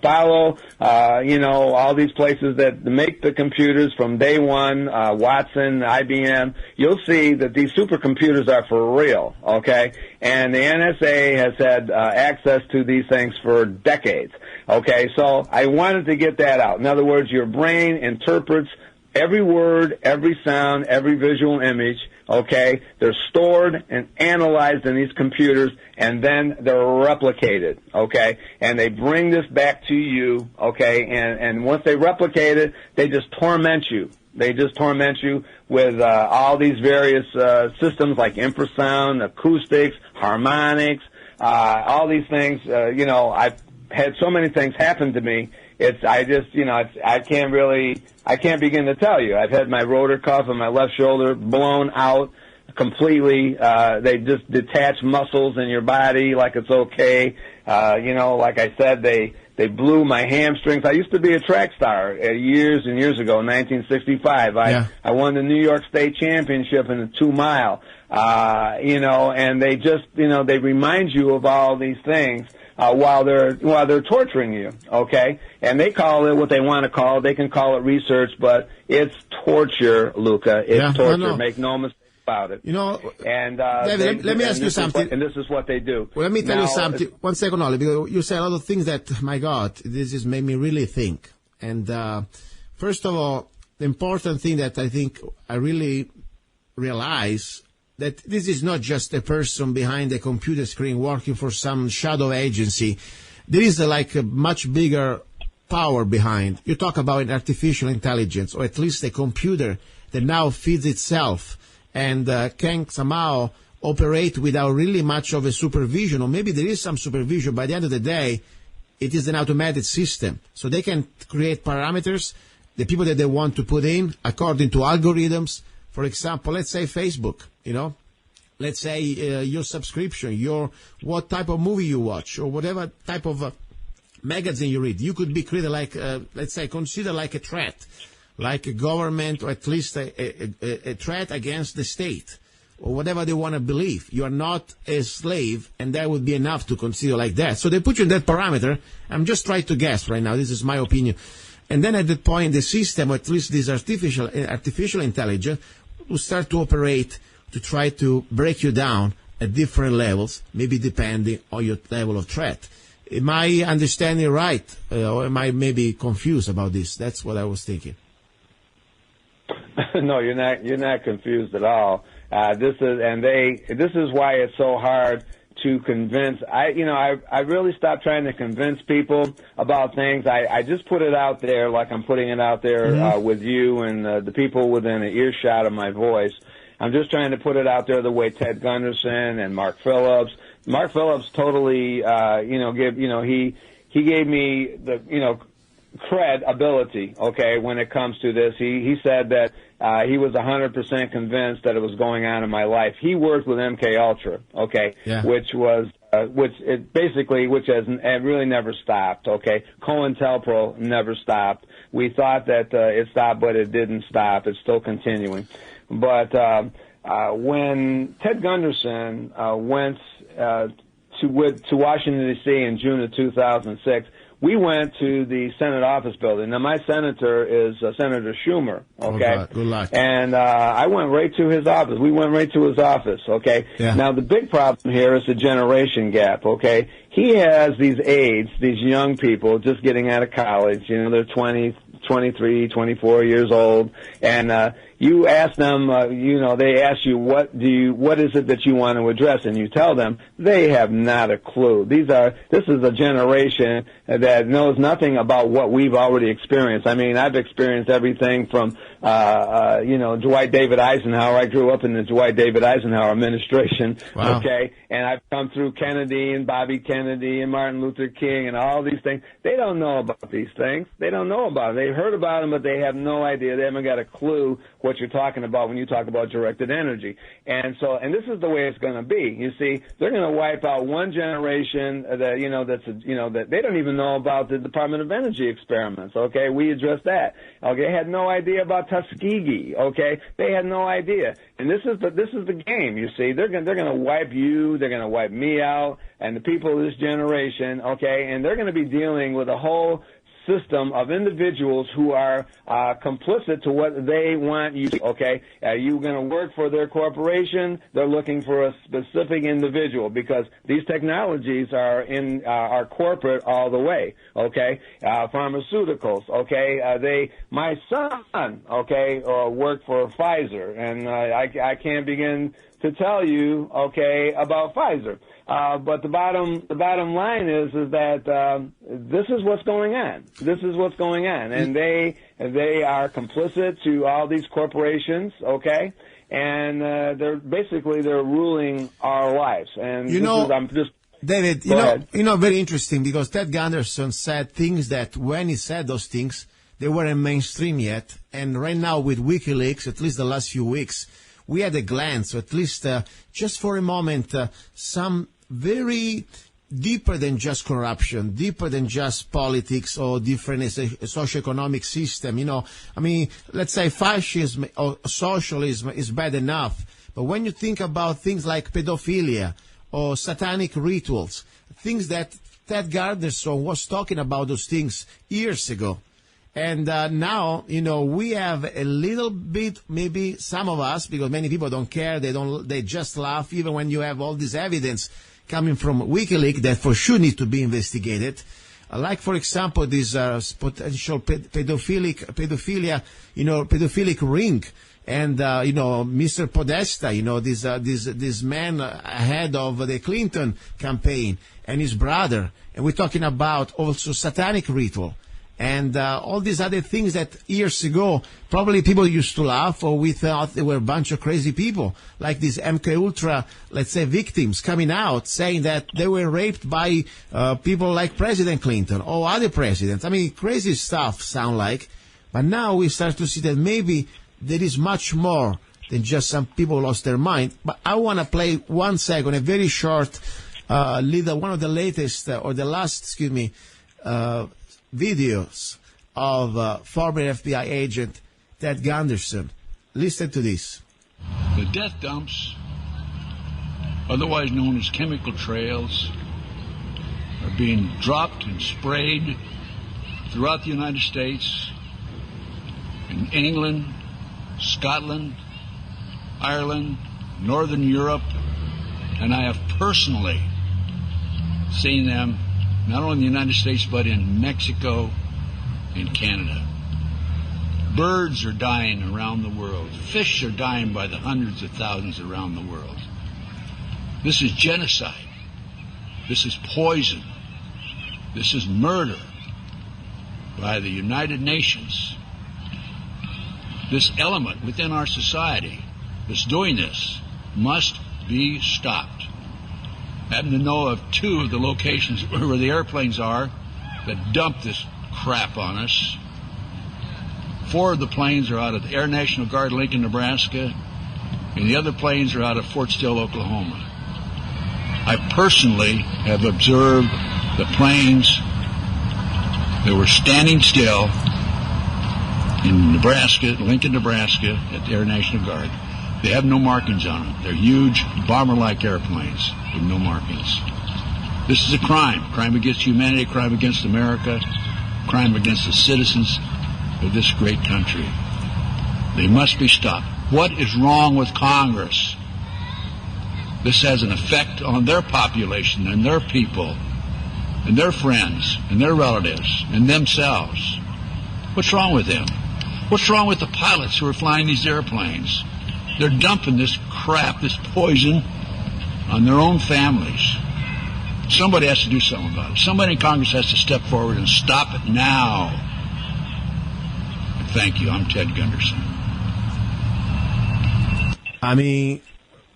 Speaker 3: follow, all these places that make the computers from day one, Watson, IBM, you'll see that these supercomputers are for real, okay? And the NSA has had access to these things for decades, okay? So I wanted to get that out. In other words, your brain interprets every word, every sound, every visual image, okay? They're stored and analyzed in these computers, and then they're replicated, okay? And they bring this back to you, okay? And once they replicate it, they just torment you, They just torment you with all these various systems like infrasound, acoustics, harmonics, all these things. I've had so many things happen to me. I can't begin to tell you. I've had my rotor cuff and my left shoulder blown out completely. They just detach muscles in your body like it's okay. Like I said, they blew my hamstrings. I used to be a track star years and years ago, 1965. I won the New York State Championship in the 2 mile. And they just, they remind you of all these things. While they're torturing you, okay? And they call it what they want to call it. They can call it research, but it's torture, Luca. It's torture. Make no mistake about it. And
Speaker 2: David, let me ask you something.
Speaker 3: And this is what they do.
Speaker 2: Well, let me tell you something. 1 second only, because you say a lot of things that, my God, this has made me really think. And first of all, the important thing that I think I really realize that this is not just a person behind a computer screen working for some shadow agency. There is a much bigger power behind. You talk about an artificial intelligence, or at least a computer that now feeds itself and can somehow operate without really much of a supervision, or maybe there is some supervision. By the end of the day, it is an automated system. So they can create parameters, the people that they want to put in, according to algorithms. For example, let's say Facebook, let's say your subscription, what type of movie you watch, or whatever type of magazine you read. You could be treated considered like a threat, like a government, or at least a threat against the state, or whatever they want to believe. You are not a slave, and that would be enough to consider like that. So they put you in that parameter. I'm just trying to guess right now. This is my opinion. And then at that point, the system, or at least this artificial intelligence, will start to operate to try to break you down at different levels, maybe depending on your level of threat. Am I understanding right, or am I maybe confused about this? That's what I was thinking.
Speaker 3: No, you're not. You're not confused at all. This is why it's so hard to convince. I really stopped trying to convince people about things. I just put it out there like I'm putting it out there with you and the people within an earshot of my voice. I'm just trying to put it out there the way Ted Gunderson and Mark Phillips totally, he gave me the, credibility, okay, when it comes to this. He said that he was 100% convinced that it was going on in my life. He worked with MK Ultra, okay, which has really never stopped, okay. COINTELPRO never stopped. We thought that it stopped, but it didn't stop. It's still continuing. But when Ted Gunderson went to Washington, D.C. in June of 2006, we went to the Senate office building. Now, my senator is Senator Schumer, okay?
Speaker 2: Good luck.
Speaker 3: And I went right to his office. We went right to his office, okay? Yeah. Now, the big problem here is the generation gap, okay? He has these aides, these young people just getting out of college. They're 20, 23, 24 years old, and you ask them, they ask you, what is it that you want to address, and you tell them, they have not a clue. This is a generation that knows nothing about what we've already experienced. I mean, I've experienced everything from, Dwight David Eisenhower. I grew up in the Dwight David Eisenhower administration, wow. Okay, and I've come through Kennedy and Bobby Kennedy and Martin Luther King and all these things. They don't know about these things. They don't know about them. They've heard about them, but they have no idea. They haven't got a clue what you're talking about when you talk about directed energy. And this is the way it's going to be. You see, they're going to wipe out one generation that they don't even know about the Department of Energy experiments. Okay, we addressed that. Okay, they had no idea about Tuskegee. Okay, they had no idea. And this is the game. You see, they're going to wipe you. They're going to wipe me out and the people of this generation. Okay, and they're going to be dealing with a whole system of individuals who are complicit to what they want you to, okay? You're going to work for their corporation. They're looking for a specific individual because these technologies are corporate all the way, okay? Pharmaceuticals, okay? My son, okay, worked for Pfizer, and I can't begin to tell you, okay, about Pfizer. But the bottom line is that this is what's going on. This is what's going on, and they they are complicit to all these corporations, okay? And they're ruling our lives. And
Speaker 2: David, very interesting, because Ted Gunderson said things that when he said those things, they weren't mainstream yet. And right now with WikiLeaks, at least the last few weeks, we had a glance, or at least just for a moment, some very deeper than just corruption, deeper than just politics or different socioeconomic system. Let's say fascism or socialism is bad enough. But when you think about things like pedophilia or satanic rituals, things that Ted Gunderson was talking about those things years ago. And now, we have a little bit, maybe some of us, because many people don't care, they just laugh, even when you have all this evidence coming from WikiLeaks that for sure need to be investigated. Like, for example, this potential pedophilic ring. And, Mr. Podesta, this man ahead of the Clinton campaign, and his brother. And we're talking about also satanic ritual. And all these other things that years ago probably people used to laugh, or we thought they were a bunch of crazy people, like these MK Ultra, let's say, victims coming out saying that they were raped by people like President Clinton or other presidents. I mean, crazy stuff sound like. But now we start to see that maybe there is much more than just some people lost their mind. But I want to play 1 second, a very short, one of the latest, or the last, videos of former FBI agent Ted Gunderson. Listen to this.
Speaker 4: The death dumps, otherwise known as chemical trails, are being dropped and sprayed throughout the United States, in England, Scotland, Ireland, Northern Europe, and I have personally seen them not only in the United States, but in Mexico and Canada. Birds are dying around the world. Fish are dying by the hundreds of thousands around the world. This is genocide. This is poison. This is murder by the United Nations. This element within our society that's doing this must be stopped. I happen to know of 2 of the locations where the airplanes are that dump this crap on us. 4 of the planes are out of the Air National Guard, Lincoln, Nebraska, and the other planes are out of Fort Still, Oklahoma. I personally have observed the planes that were standing still in Nebraska, Lincoln, Nebraska, at the Air National Guard. They have no markings on them. They're huge, bomber-like airplanes with no markings. This is a crime. Crime against humanity, crime against America, crime against the citizens of this great country. They must be stopped. What is wrong with Congress? This has an effect on their population and their people and their friends and their relatives and themselves. What's wrong with them? What's wrong with the pilots who are flying these airplanes? They're dumping this crap, this poison, on their own families. Somebody has to do something about it. Somebody in Congress has to step forward and stop it now. Thank you. I'm Ted Gunderson.
Speaker 2: I mean,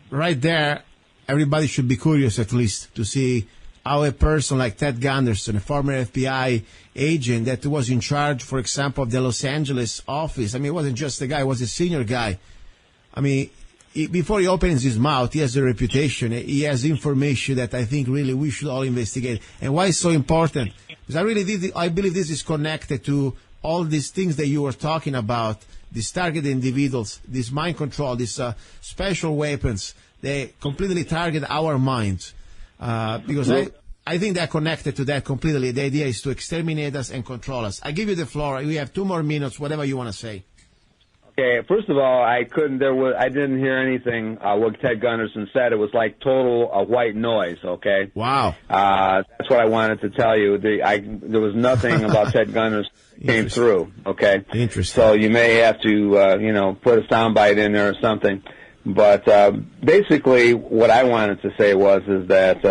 Speaker 2: right there, everybody should be curious at least to see how a person like Ted Gunderson, a former FBI agent that was in charge, for example, of the Los Angeles office. I mean, it wasn't just a guy, he was a senior guy. I mean, before he opens his mouth, he has a reputation. He has information that I think really we should all investigate. And why it's so important? Because I believe this is connected to all these things that you were talking about, these targeted individuals, this mind control, these special weapons. They completely target our minds. Because I think they're connected to that completely. The idea is to exterminate us and control us. I give you the floor. We have 2 more minutes, whatever you want to say.
Speaker 3: Okay, first of all, I didn't hear anything what Ted Gunderson said. It was like total white noise, okay?
Speaker 2: Wow.
Speaker 3: That's what I wanted to tell you. There was nothing about Ted Gunderson came through, okay?
Speaker 2: Interesting.
Speaker 3: So you may have to, put a soundbite in there or something. But basically what I wanted to say is that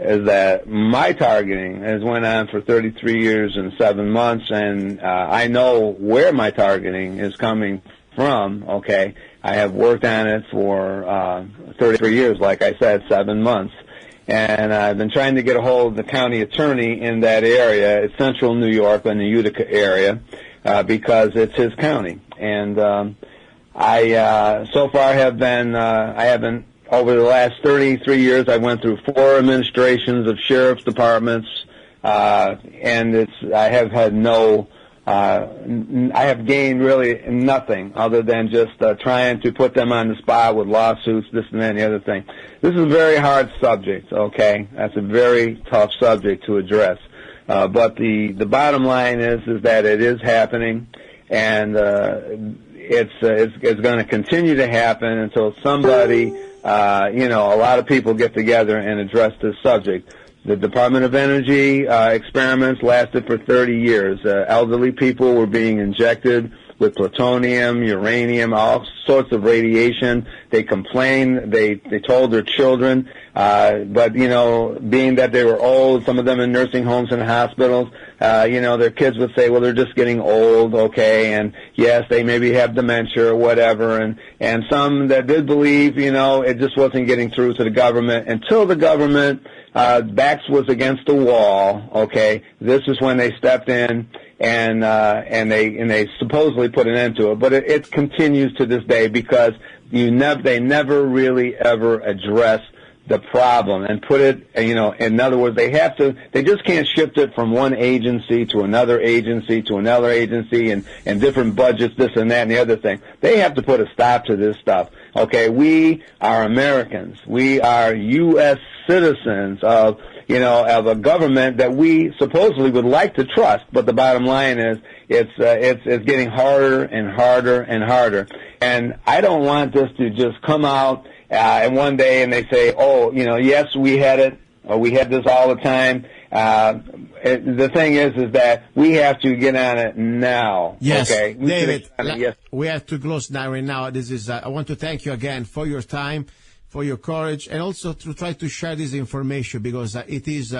Speaker 3: is that my targeting has went on for 33 years and 7 months, and I know where my targeting is coming from, okay? I have worked on it for 33 years, like I said, 7 months. And I've been trying to get a hold of the county attorney in that area. It's central New York in the Utica area because it's his county. And I so far have been, I haven't, over the last 33 years, I went through 4 administrations of sheriff's departments, and I have had no, I have gained really nothing other than just trying to put them on the spot with lawsuits, this and that and the other thing. This is a very hard subject, okay? That's a very tough subject to address. But the bottom line is that it is happening, and it's going to continue to happen until somebody, a lot of people get together and address this subject. The Department of Energy experiments lasted for 30 years. Elderly people were being injected with plutonium, uranium, all sorts of radiation. They complained. They told their children. But, being that they were old, some of them in nursing homes and hospitals, their kids would say, well, they're just getting old, okay, and yes, they maybe have dementia or whatever, and some that did believe, it just wasn't getting through to the government until the government backs was against the wall, okay. This is when they stepped in and they supposedly put an end to it, but it continues to this day because they never really ever address the problem and put it, in other words, they just can't shift it from one agency to another agency to another agency and different budgets, this and that and the other thing. They have to put a stop to this stuff. Okay, we are Americans. We are U.S. citizens of a government that we supposedly would like to trust, but the bottom line is it's getting harder and harder and harder. And I don't want this to just come out and one day and they say, yes, we had it, or we had this all the time. The thing is that we have to get on it now.
Speaker 2: Yes,
Speaker 3: okay?
Speaker 2: David,
Speaker 3: yes.
Speaker 2: We have to close now right now. This is, I want to thank you again for your time, for your courage, and also to try to share this information because it is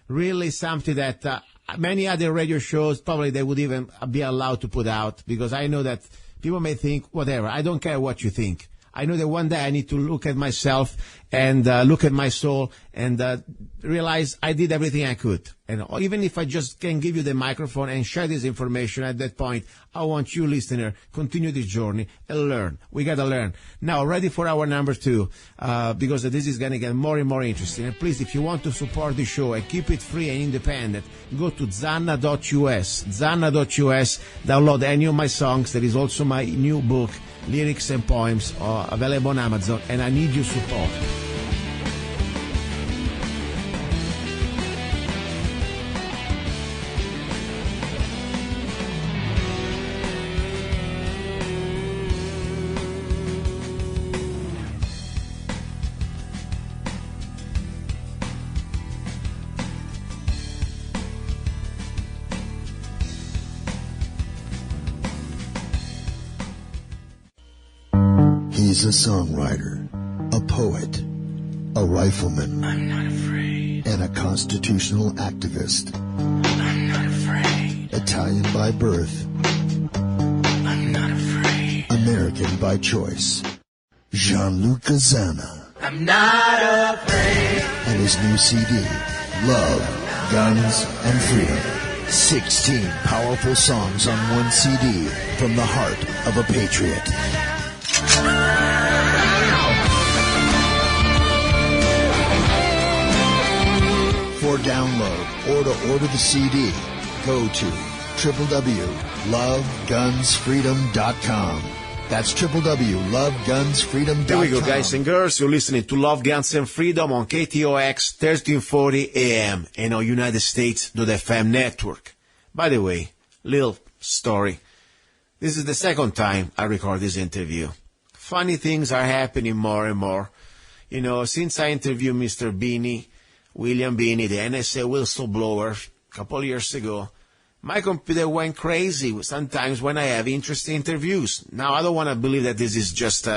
Speaker 2: really something that many other radio shows probably they would even be allowed to put out because I know that people may think, whatever, I don't care what you think. I know that one day I need to look at myself and look at my soul and realize I did everything I could. And even if I just can give you the microphone and share this information at that point, I want you, listener, continue this journey and learn. We got to learn. Now, ready for our number 2, because this is going to get more and more interesting. And please, if you want to support the show and keep it free and independent, go to zanna.us. Zanna.us. Download any of my songs. There is also my new book, Lyrics and Poems, available on Amazon, and I need your support.
Speaker 5: He's a songwriter, a poet, a rifleman,
Speaker 6: I'm not afraid,
Speaker 5: and a constitutional activist.
Speaker 6: I'm not afraid,
Speaker 5: Italian by birth,
Speaker 6: I'm not afraid,
Speaker 5: American by choice. Luca-Zanna.
Speaker 6: I'm not afraid.
Speaker 5: And his new CD, Love, Guns, and Freedom. 16 powerful songs on one CD from the heart of a patriot. For download or to order the CD, go to www.lovegunsfreedom.com. That's www.lovegunsfreedom.com.
Speaker 2: Here we go, guys and girls. You're listening to Love, Guns, and Freedom on KTOX 1340 AM and on United States.FM network. By the way, little story. This is the second time I record this interview. Funny things are happening more and more. Since I interviewed Mr. Beanie, William Beanie, the NSA whistleblower, a couple of years ago, my computer went crazy sometimes when I have interesting interviews. Now, I don't want to believe that this is just,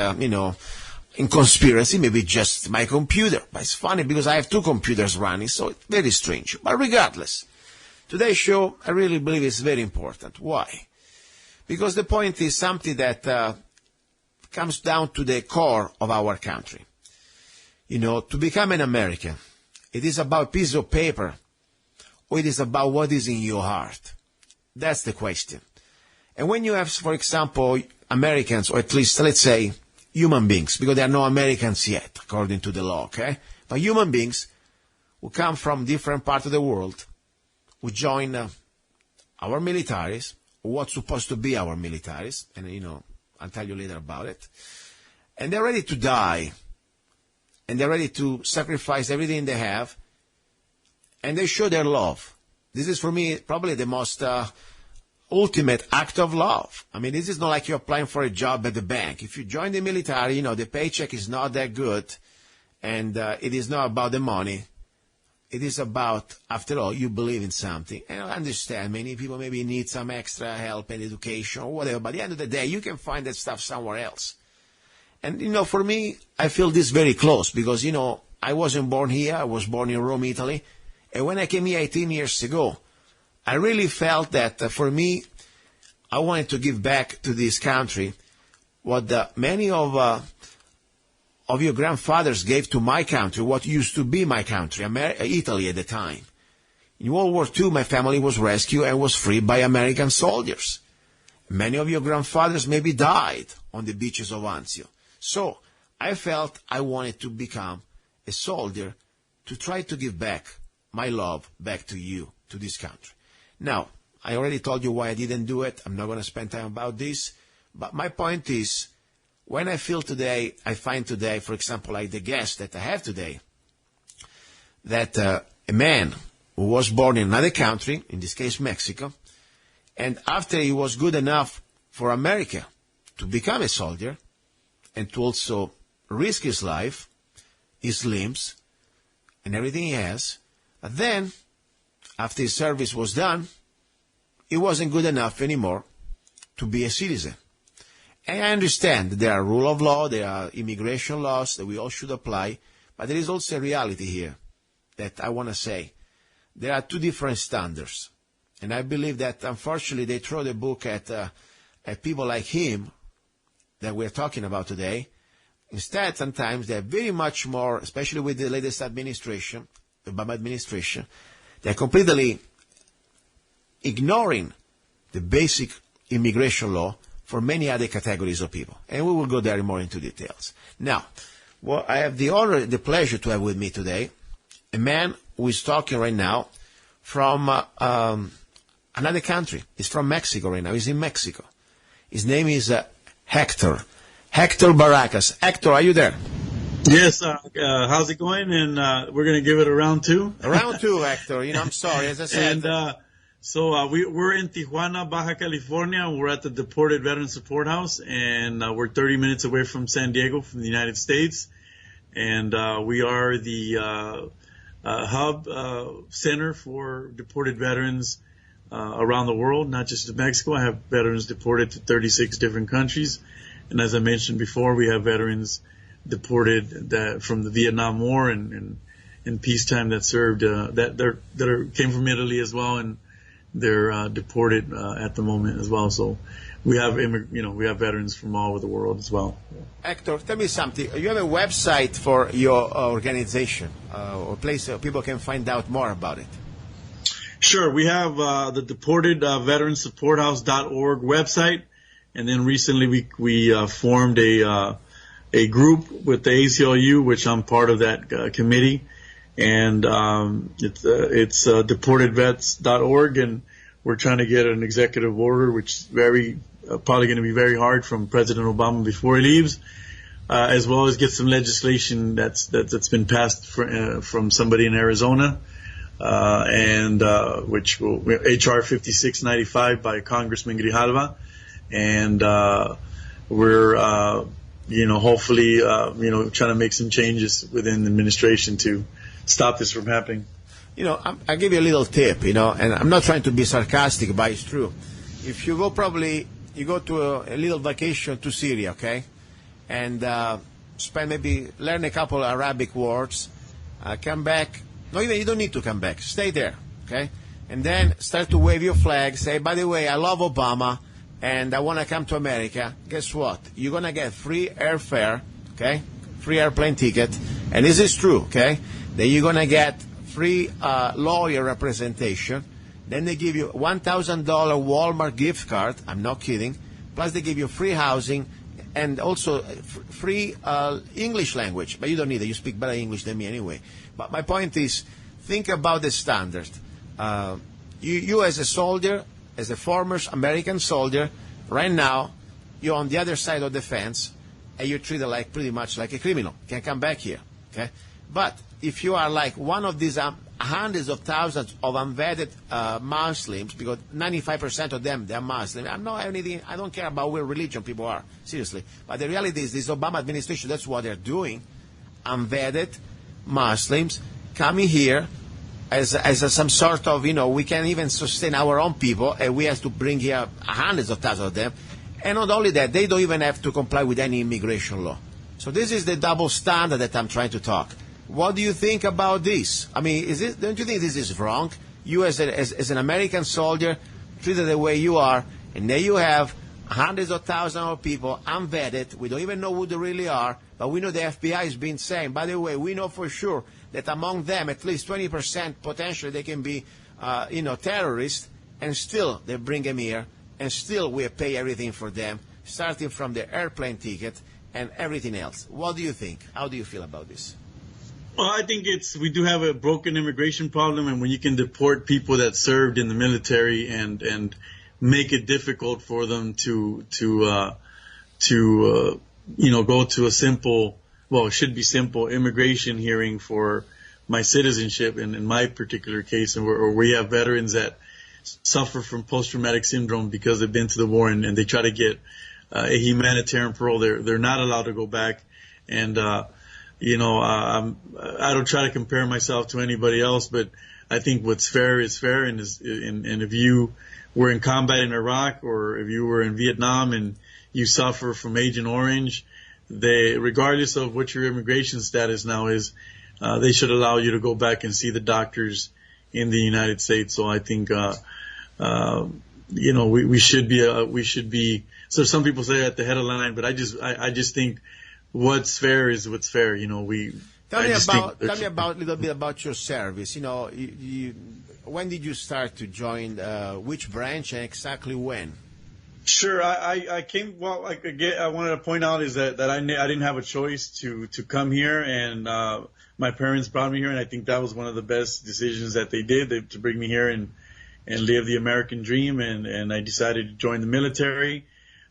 Speaker 2: in conspiracy, maybe just my computer. But it's funny because I have two computers running, so it's very strange. But regardless, today's show, I really believe is very important. Why? Because the point is something that comes down to the core of our country. You know, to become an American, it is about a piece of paper, or it is about what is in your heart. That's the question. And when you have, for example, Americans, or at least, let's say, human beings, because there are no Americans yet, according to the law, okay? But human beings who come from different parts of the world, who join our militaries, or what's supposed to be our militaries, and, you know, I'll tell you later about it. And they're ready to die. And they're ready to sacrifice everything they have. And they show their love. This is, for me, probably the most ultimate act of love. I mean, this is not like you're applying for a job at the bank. If you join the military, you know, the paycheck is not that good. And it is not about the money. It is about, after all, you believe in something. And I understand many people maybe need some extra help and education or whatever. But at the end of the day, you can find that stuff somewhere else. And, you know, for me, I feel this very close because, you know, I wasn't born here. I was born in Rome, Italy. And when I came here 18 years ago, I really felt that for me, I wanted to give back to this country what many of your grandfathers gave to my country, what used to be my country, Italy at the time. In World War II, my family was rescued and was freed by American soldiers. Many of your grandfathers maybe died on the beaches of Anzio. So I felt I wanted to become a soldier to try to give back my love back to you, to this country. Now, I already told you why I didn't do it. I'm not going to spend time about this. But my point is, when I find today, for example, like the guest that I have today, that a man who was born in another country, in this case Mexico, and after he was good enough for America to become a soldier and to also risk his life, his limbs, and everything he has, but then, after his service was done, he wasn't good enough anymore to be a citizen. And I understand that there are rule of law, there are immigration laws that we all should apply, but there is also a reality here that I want to say. There are two different standards. And I believe that, unfortunately, they throw the book at people like him that we're talking about today. Instead, sometimes they're very much more, especially with the latest administration, the Obama administration, they're completely ignoring the basic immigration law for many other categories of people. And we will go there more into details. Now, well, I have the honor, the pleasure to have with me today a man who is talking right now from another country. He's from Mexico right now. He's in Mexico. His name is hector-barajas. Hector, are you there?
Speaker 7: Yes. How's it going? And we're going to give it a round two.
Speaker 2: Round two, Hector. You know, I'm sorry, as I said.
Speaker 7: And we're in Tijuana, Baja California. We're at the Deported Veteran Support House, and we're 30 minutes away from San Diego, from the United States. And we are the hub center for deported veterans around the world, not just in Mexico. I have veterans deported to 36 different countries. And as I mentioned before, we have veterans deported from the Vietnam War and peacetime that served came from Italy as well, and they're deported at the moment as well. So we have we have veterans from all over the world as well.
Speaker 2: Hector, tell me something. You have a website for your organization, or place where people can find out more about it.
Speaker 7: Sure, we have the Deported Veteranssupporthouse.org website, and then recently we formed a group with the ACLU, which I'm part of that committee, and it's deportedvets.org, and we're trying to get an executive order, which is probably going to be very hard, from President Obama before he leaves, as well as get some legislation that's been passed from somebody in Arizona, which will HR 5695 by Congressman Grijalva, and we're hopefully, trying to make some changes within the administration to stop this from happening.
Speaker 2: I'll give you a little tip, and I'm not trying to be sarcastic, but it's true. If you go to a little vacation to Syria, okay? And spend maybe learn a couple of Arabic words, come back. No, even you don't need to come back. Stay there, okay? And then start to wave your flag. Say, by the way, I love Obama, and I want to come to America. Guess what? You're gonna get free airfare, okay? Free airplane ticket, and this is true, okay? Then you're gonna get free lawyer representation. Then they give you $1,000 Walmart gift card. I'm not kidding. Plus they give you free housing and also free English language. But you don't need it. You speak better English than me anyway. But my point is, think about the standard. You as a soldier, as a former American soldier, right now, you're on the other side of the fence, and you're treated like pretty much like a criminal. You can come back here, okay? But if you are like one of these hundreds of thousands of unvetted Muslims, because 95% of them, they're Muslim. I don't care about what religion people are, seriously. But the reality is this Obama administration, that's what they're doing. Unvetted Muslims coming here as some sort of, we can even sustain our own people, and we have to bring here hundreds of thousands of them. And not only that, they don't even have to comply with any immigration law. So this is the double standard that I'm trying to talk. What do you think about this? I mean, don't you think this is wrong? You as an American soldier, treated the way you are, and there you have hundreds of thousands of people unvetted. We don't even know who they really are, but we know the FBI has been saying, by the way, we know for sure that among them, at least 20% potentially they can be, terrorists, and still they bring them here, and still we pay everything for them, starting from their airplane ticket and everything else. What do you think? How do you feel about this?
Speaker 7: Well, I think we do have a broken immigration problem, and when you can deport people that served in the military and make it difficult for them to go to a simple, well, it should be simple immigration hearing for my citizenship, in my particular case, and where we have veterans that suffer from post-traumatic syndrome because they've been to the war and they try to get a humanitarian parole. They're not allowed to go back, and I don't try to compare myself to anybody else, but I think what's fair is fair, and if you were in combat in Iraq, or if you were in Vietnam and you suffer from Agent Orange, regardless of what your immigration status now is, they should allow you to go back and see the doctors in the United States. So I think, we should be. So some people say at the head of the line, but I just think what's fair is what's fair. Tell me about
Speaker 2: a little bit about your service. When did you start to join? Which branch and exactly when?
Speaker 7: Sure, I came. Well, I wanted to point out is that I didn't have a choice to come here, and my parents brought me here, and I think that was one of the best decisions that they did, to bring me here and live the American dream. And I decided to join the military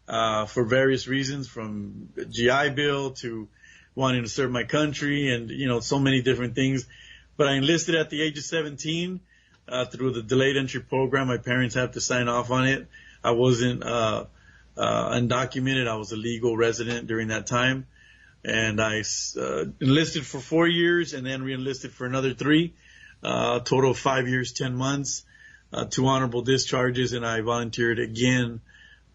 Speaker 7: for various reasons, from GI Bill to wanting to serve my country, and so many different things. But I enlisted at the age of 17 through the delayed entry program. My parents had to sign off on it. I wasn't undocumented. I was a legal resident during that time. And I enlisted for 4 years and then re-enlisted for another 3, total of 5 years, 10 months, 2 honorable discharges. And I volunteered again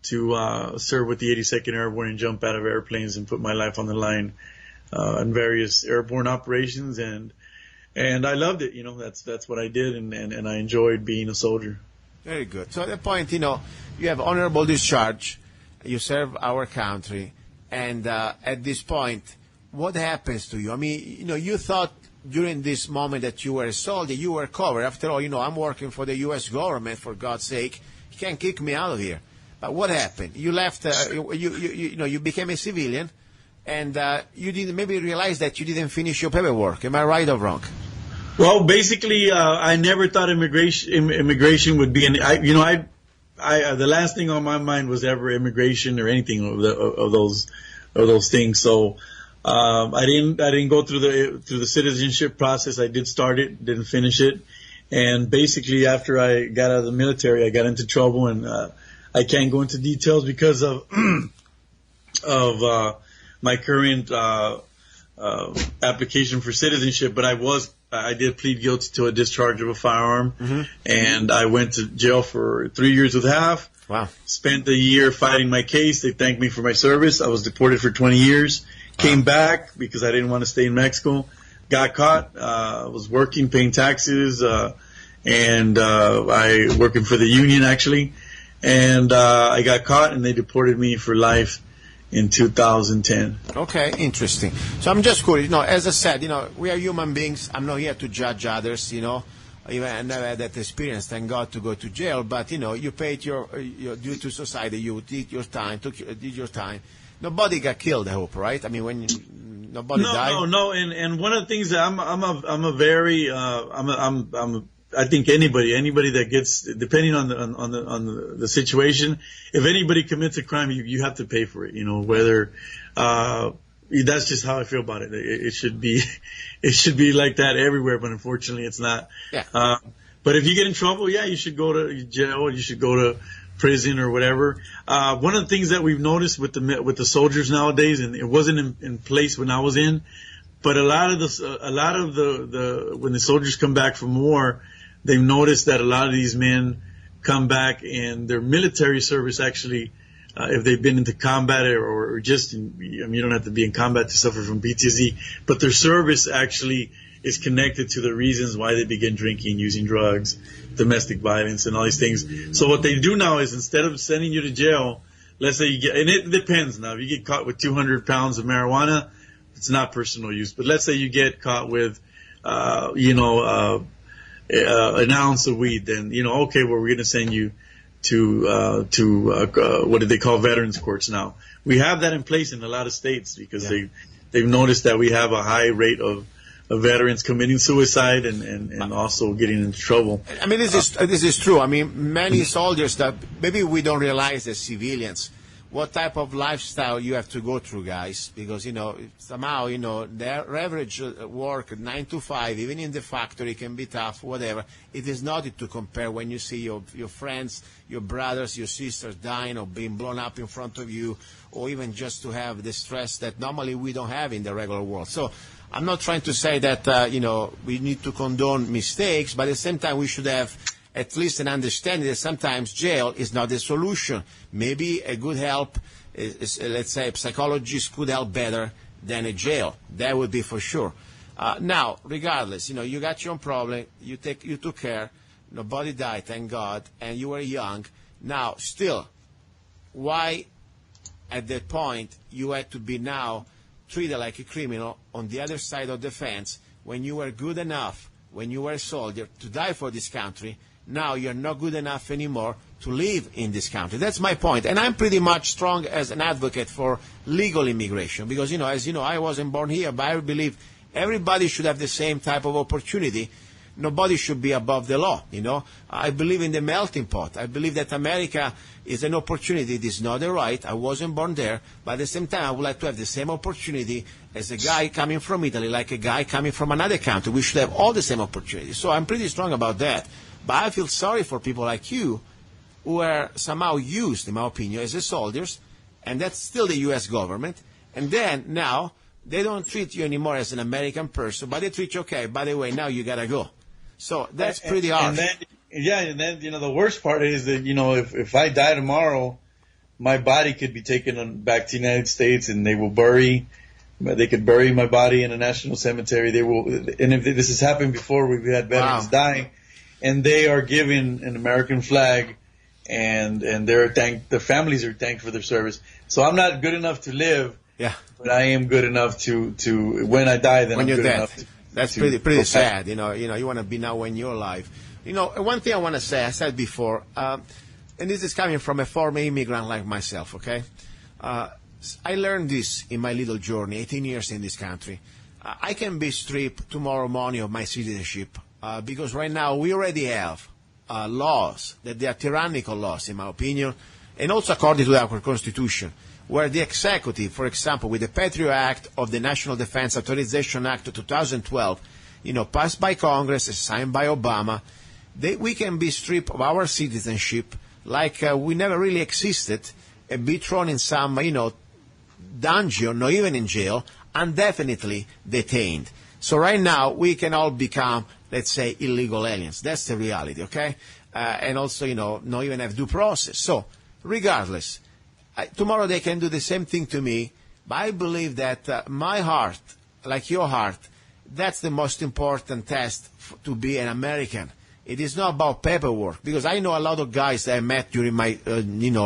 Speaker 7: to serve with the 82nd Airborne and jump out of airplanes and put my life on the line in various airborne operations. And I loved it. That's what I did. And I enjoyed being a soldier.
Speaker 2: Very good. So at that point, you have honorable discharge, you serve our country, and at this point, what happens to you? I mean, you thought during this moment that you were a soldier, you were covered. After all, I'm working for the U.S. government, for God's sake. You can't kick me out of here. But what happened? You left, you became a civilian, and you didn't maybe realize that you didn't finish your paperwork. Am I right or wrong?
Speaker 7: Well, basically, I never thought immigration would be the last thing on my mind was ever immigration or anything of those things. So I didn't go through the citizenship process. I did start it, didn't finish it, and basically after I got out of the military, I got into trouble, and I can't go into details because of my current application for citizenship, but I did plead guilty to a discharge of a firearm, and I went to jail for 3 years and a half.
Speaker 2: Wow.
Speaker 7: Spent a year fighting my case. They thanked me for my service. I was deported for 20 years, Came back because I didn't want to stay in Mexico. Got caught. Was working, paying taxes, and I working for the union actually. And I got caught, and they deported me for life in 2010.
Speaker 2: Okay, interesting. So I'm just curious. As I said, we are human beings. I'm not here to judge others. Even I never had that experience. Thank God to go to jail. But you paid your due to society. You did your time. Did your time. Nobody got killed. I hope, right? I mean, when nobody died.
Speaker 7: No. And one of the things that I think anybody that gets, depending on the situation, if anybody commits a crime, you have to pay for it. Whether that's just how I feel about it. It should be like that everywhere, but unfortunately, it's not.
Speaker 2: Yeah.
Speaker 7: But if you get in trouble, you should go to jail. You should go to prison or whatever. One of the things that we've noticed with the soldiers nowadays, and it wasn't in place when I was in, but a lot of the when the soldiers come back from war, they've noticed that a lot of these men come back and their military service actually, if they've been into combat or just, you don't have to be in combat to suffer from PTSD, but their service actually is connected to the reasons why they begin drinking, using drugs, domestic violence, and all these things. So what they do now is, instead of sending you to jail, let's say you get, and it depends now, if you get caught with 200 pounds of marijuana, it's not personal use, but let's say you get caught with, an ounce of weed, then, okay, well, we're going to send you to what do they call veterans courts now. We have that in place in a lot of states because they've noticed that we have a high rate of veterans committing suicide and also getting into trouble.
Speaker 2: I mean, this is true. I mean, many soldiers that maybe we don't realize as civilians what type of lifestyle you have to go through, guys, because, somehow, their average work 9 to 5, even in the factory, can be tough, whatever. It is not to compare when you see your friends, your brothers, your sisters dying or being blown up in front of you, or even just to have the stress that normally we don't have in the regular world. So I'm not trying to say that, we need to condone mistakes, but at the same time we should have at least an understanding that sometimes jail is not the solution. Maybe a good help is let's say, psychologists could help better than a jail. That would be for sure. Now, regardless, you got your own problem. You took care. Nobody died, thank God, and you were young. Now, still, why at that point you had to be now treated like a criminal on the other side of the fence when you were good enough, when you were a soldier, to die for this country? Now you're not good enough anymore to live in this country. That's my point. And I'm pretty much strong as an advocate for legal immigration because, as you know, I wasn't born here, but I believe everybody should have the same type of opportunity. Nobody should be above the law, I believe in the melting pot. I believe that America is an opportunity. It is not a right. I wasn't born there. But at the same time, I would like to have the same opportunity as a guy coming from Italy, like a guy coming from another country. We should have all the same opportunities. So I'm pretty strong about that. But I feel sorry for people like you who were somehow used, in my opinion, as soldiers, and that's still the U.S. government. And then now they don't treat you anymore as an American person, but they treat you, okay, by the way, now you got to go. So that's pretty harsh.
Speaker 7: And then, the worst part is that, if I die tomorrow, my body could be taken back to the United States and they could bury my body in a national cemetery. And if this has happened before, we've had veterans dying. And they are given an American flag, and the families are thanked for their service. So I'm not good enough to live, but I am good enough to when I die, then
Speaker 2: when
Speaker 7: I'm
Speaker 2: you're
Speaker 7: good
Speaker 2: dead.
Speaker 7: enough.
Speaker 2: That's pretty sad. You want to be now when you're alive. One thing I want to say, I said before, and this is coming from a former immigrant like myself. Okay, I learned this in my little journey, 18 years in this country. I can be stripped tomorrow morning of my citizenship. Because right now we already have laws that they are tyrannical laws, in my opinion, and also according to our Constitution, where the executive, for example, with the Patriot Act of the National Defense Authorization Act of 2012, passed by Congress, signed by Obama, we can be stripped of our citizenship like we never really existed and be thrown in some, dungeon, not even in jail, and definitely detained. So right now we can all become, let's say, illegal aliens. That's the reality, okay? And also, not even have due process. So regardless, tomorrow they can do the same thing to me, But I believe that my heart, like your heart, that's the most important test to be an American. It is not about paperwork, because I know a lot of guys that I met during my,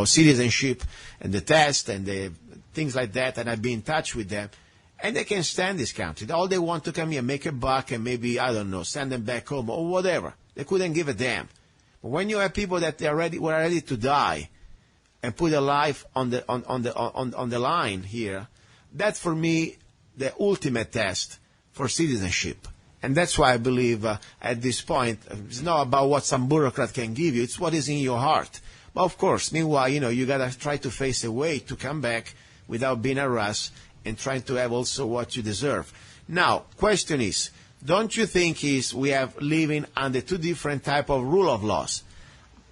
Speaker 2: citizenship and the test and the things like that, and I've been in touch with them, and they can stand this country. All they want to come here, make a buck, and maybe, I don't know, send them back home or whatever. They couldn't give a damn. But when you have people that were ready to die and put their life on the line here, that's for me the ultimate test for citizenship. And that's why I believe at this point, it's not about what some bureaucrat can give you, it's what is in your heart. But of course, meanwhile, you got to try to face a way to come back without being harassed and trying to have also what you deserve. Now, question is, don't you think we have living under two different type of rule of laws?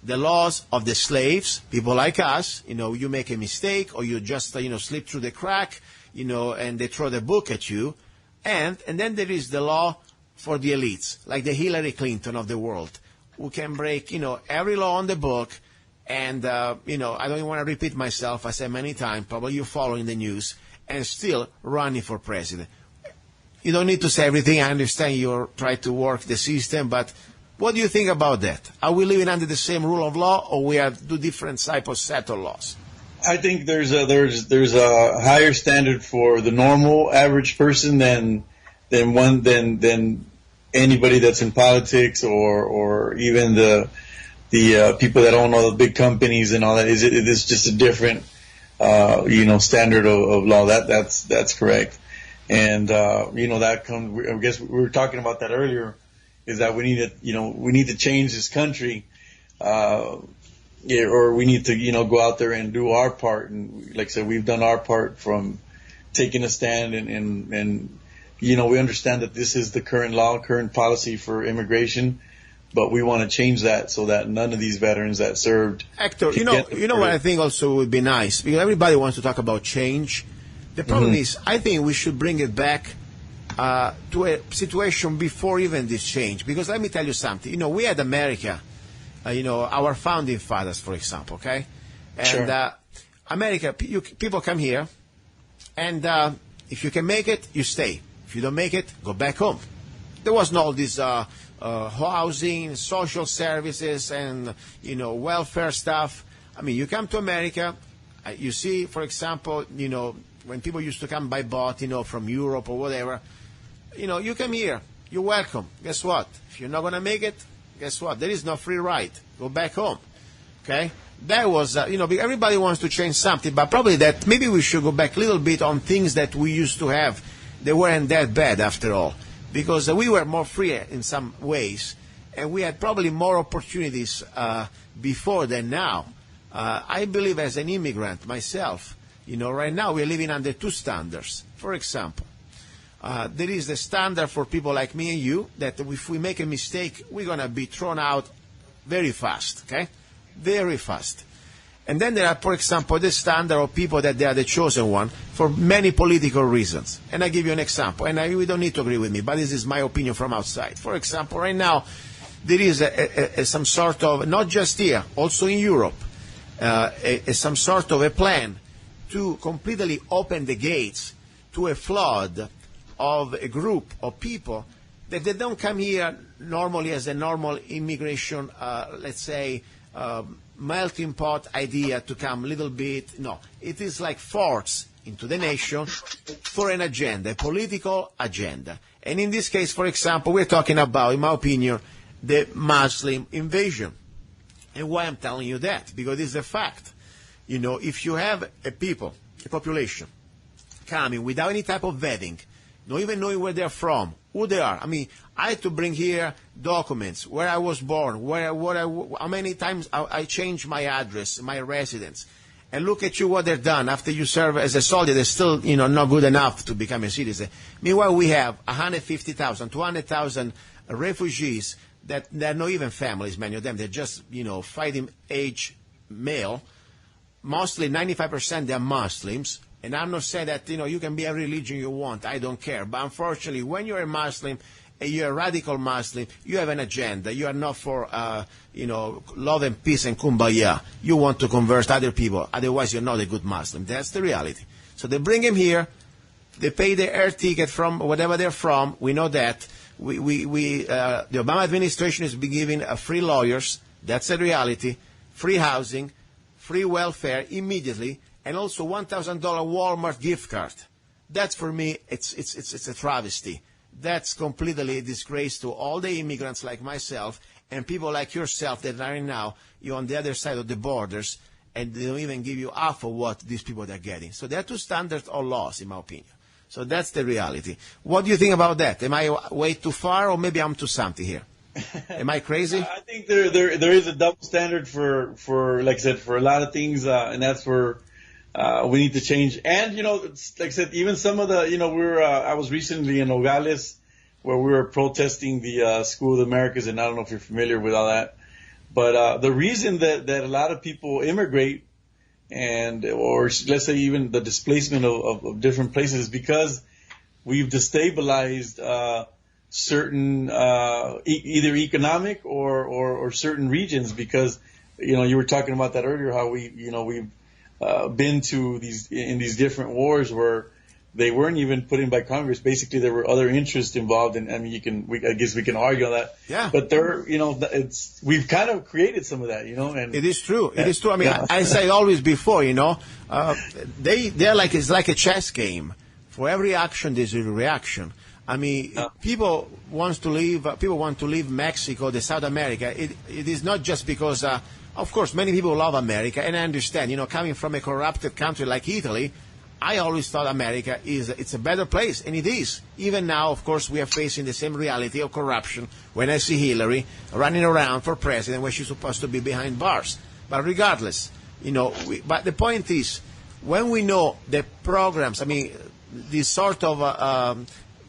Speaker 2: The laws of the slaves, people like us, you make a mistake or you just, slip through the crack, and they throw the book at you. And then there is the law for the elites, like the Hillary Clinton of the world, who can break, every law on the book. And, I don't even want to repeat myself. I said many times, probably you're following the news, and still running for president. You don't need to say everything. I understand you're trying to work the system, but what do you think about that? Are we living under the same rule of law, or we have two different types of set of laws?
Speaker 7: I think there's a higher standard for the normal average person than anybody that's in politics or even the people that own all the big companies and all that. It is just a different standard of law. That's correct. And that comes. I guess we were talking about that earlier. Is that we need to change this country, or we need to go out there and do our part. And like I said, we've done our part from taking a stand and we understand that this is the current law, current policy for immigration, but we want to change that so that none of these veterans that served.
Speaker 2: Hector, you know what I think also would be nice, because everybody wants to talk about change. The problem is, I think we should bring it back to a situation before even this change. Because let me tell you something. We had America, our founding fathers, for example, okay? And
Speaker 7: Sure.
Speaker 2: America, people come here, and if you can make it, you stay. If you don't make it, go back home. There was not all this housing, social services, and, welfare stuff. I mean, you come to America, you see, for example, when people used to come by boat, from Europe or whatever, you come here, you're welcome. Guess what? If you're not going to make it, guess what? There is no free ride. Go back home. Okay? That was, everybody wants to change something, but probably that maybe we should go back a little bit on things that we used to have. They weren't that bad after all, because we were more free in some ways, and we had probably more opportunities before than now. I believe as an immigrant myself, right now we're living under two standards. For example, there is the standard for people like me and you that if we make a mistake, we're going to be thrown out very fast, okay? Very fast. And then there are, for example, the standard of people that they are the chosen one for many political reasons. And I give you an example, and we don't need to agree with me, but this is my opinion from outside. For example, right now, there is some sort of, not just here, also in Europe, some sort of a plan to completely open the gates to a flood of a group of people that they don't come here normally as a normal immigration, let's say, melting pot idea to come a little bit. No, it is like forced into the nation for an agenda, a political agenda. And in this case, for example, we're talking about, in my opinion, the Muslim invasion. And why I'm telling you that? Because it's a fact. If you have a population coming without any type of vetting, not even knowing where they're from, who they are. I mean, I had to bring here documents, where I was born, how many times I changed my address, my residence. And look at what they've done. After you serve as a soldier, they're still, not good enough to become a citizen. Meanwhile, we have 150,000, 200,000 refugees that they're not even families, many of them. They're just, fighting age male. Mostly 95% they're Muslims. And I'm not saying that, you can be a religion you want. I don't care. But unfortunately, when you're a Muslim and you're a radical Muslim, you have an agenda. You are not for, love and peace and kumbaya. You want to convert other people. Otherwise, you're not a good Muslim. That's the reality. So they bring them here. They pay their air ticket from whatever they're from. We know that. The Obama administration has been giving free lawyers. That's a reality. Free housing, free welfare immediately, and also $1,000 Walmart gift card. That's, for me, it's a travesty. That's completely a disgrace to all the immigrants like myself and people like yourself that are now you're on the other side of the borders, and they don't even give you half of what these people are getting. So there are two standards or laws, in my opinion. So that's the reality. What do you think about that? Am I way too far, or maybe I'm too something here? Am I crazy?
Speaker 7: I think there is a double standard for like I said, for a lot of things, and that's where we need to change. And like I said, even some of the I was recently in Nogales where we were protesting the School of the Americas, and I don't know if you're familiar with all that, but the reason that a lot of people immigrate or let's say even the displacement of different places is because we've destabilized certain either economic or certain regions, because you were talking about that earlier, how we've been to these different wars where they weren't even put in by Congress. Basically, there were other interests involved, and I mean, I guess we can argue on that.
Speaker 2: Yeah.
Speaker 7: But we've kind of created some of that, and
Speaker 2: it is true. It is true. I mean, I say always before, they're like, it's like a chess game. For every action, there's a reaction. I mean, people want to leave Mexico, the South America. It is not just because, of course, many people love America, and I understand. Coming from a corrupted country like Italy, I always thought America it's a better place, and it is. Even now, of course, we are facing the same reality of corruption. When I see Hillary running around for president, when she's supposed to be behind bars. But regardless, but the point is, when we know the programs, I mean, these sort of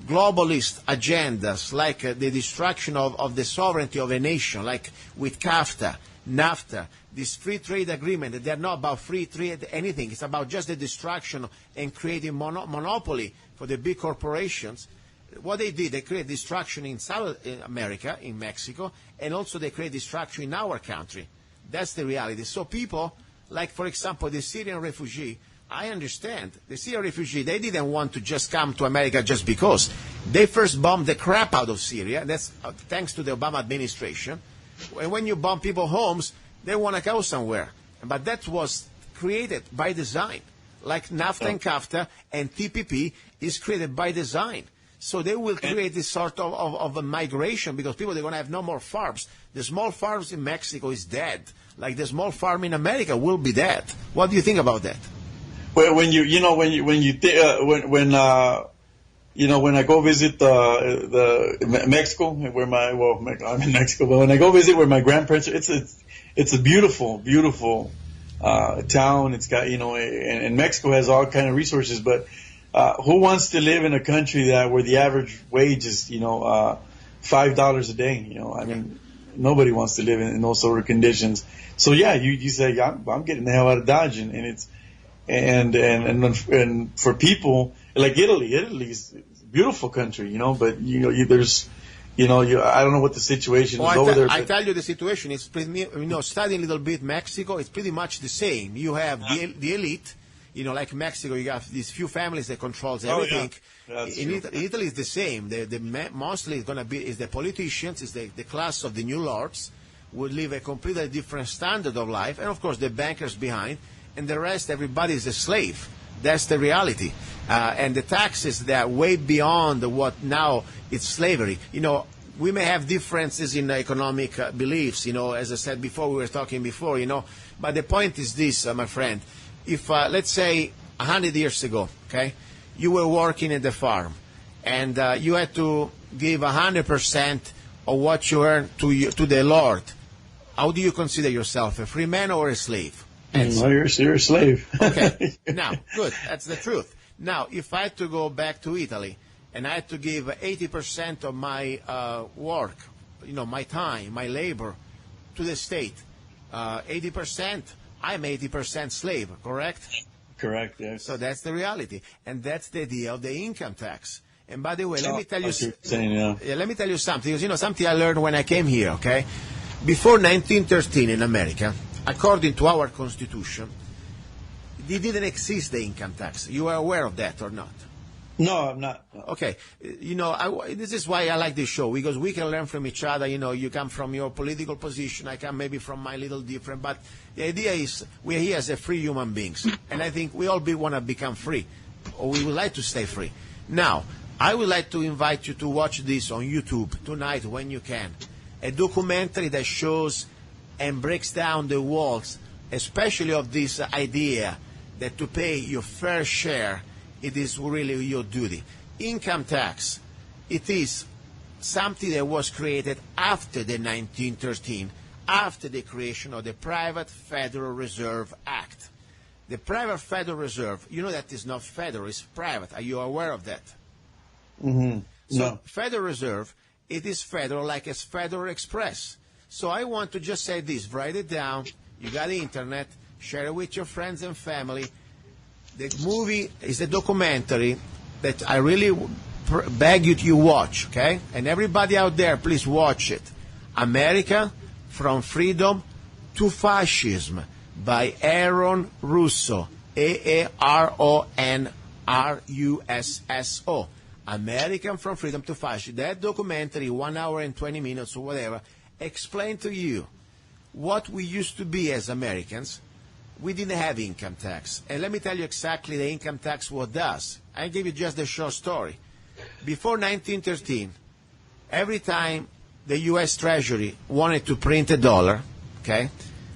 Speaker 2: globalist agendas, like the destruction of the sovereignty of a nation, like with NAFTA, this free trade agreement, they're not about free trade anything. It's about just the destruction and creating monopoly for the big corporations. What they did, they created destruction in South America, in Mexico, and also they create destruction in our country. That's the reality. So people, like, for example, the Syrian refugee, I understand. The Syrian refugee, they didn't want to just come to America just because. They first bombed the crap out of Syria. That's thanks to the Obama administration. And when you bomb people's homes, they want to go somewhere. But that was created by design. Like NAFTA and CAFTA and TPP is created by design. So they will create this sort of a migration, because people, they're going to have no more farms. The small farms in Mexico is dead. Like the small farm in America will be dead. What do you think about that?
Speaker 7: Well, when I go visit Mexico, I'm in Mexico, but when I go visit where my grandparents, it's a beautiful town. It's got and Mexico has all kind of resources, but who wants to live in a country where the average wage is $5 a day? I mean, nobody wants to live in those sort of conditions. So yeah, you say I'm getting the hell out of Dodge, and it's and for people like Italy's a beautiful country, but there's I don't know what the situation is over there.
Speaker 2: I tell you the situation. It's pretty, studying a little bit Mexico, it's pretty much the same. You have the elite, like Mexico, you have these few families that controls everything.
Speaker 7: Oh, yeah.
Speaker 2: In Italy, it's the same. Mostly it's going to be the politicians, is the class of the new lords, would live a completely different standard of life, and of course the bankers behind, and the rest, everybody is a slave. That's the reality. And the taxes, they are way beyond what now it's slavery. We may have differences in economic beliefs, as I said before, we were talking before, but the point is this, my friend. If, let's say, 100 years ago, okay, you were working at the farm, and you had to give 100% of what you earn to the Lord, how do you consider yourself, a free man or a slave?
Speaker 7: Well, you're a slave.
Speaker 2: Okay. Now, good. That's the truth. Now, if I had to go back to Italy and I had to give 80% of my work, my time, my labor, to the state, 80%, I'm 80% slave, correct?
Speaker 7: Correct, yes.
Speaker 2: So that's the reality. And that's the idea of the income tax. And by the way, let me tell you let me tell you something. Because, something I learned when I came here, okay? Before 1913 in America, according to our Constitution, it didn't exist, the income tax. You are aware of that or not?
Speaker 7: No, I'm not.
Speaker 2: Okay. This is why I like this show, because we can learn from each other. You come from your political position, I come maybe from my little different, but the idea is we're here as a free human beings, and I think we all want to become free, or we would like to stay free. Now, I would like to invite you to watch this on YouTube tonight when you can, a documentary that shows and breaks down the walls, especially of this idea that to pay your fair share, it is really your duty. Income tax, it is something that was created after the 1913, after the creation of the Private Federal Reserve Act. The Private Federal Reserve, you know that is not federal, it's private. Are you aware of that?
Speaker 7: Mm-hmm.
Speaker 2: So
Speaker 7: No.
Speaker 2: Federal Reserve, it is federal like as Federal Express. So I want to just say this, write it down, you got the internet, share it with your friends and family. The movie is a documentary that I really beg you to watch, okay? And everybody out there, please watch it. America, From Freedom to Fascism by Aaron Russo, Aaronrusso. American From Freedom to Fascism. That documentary, 1 hour and 20 minutes or whatever, explain to you what we used to be as Americans. We didn't have income tax. And let me tell you exactly the income tax what does. I give you just a short story. Before 1913, every time the U.S. Treasury wanted to print a dollar, okay,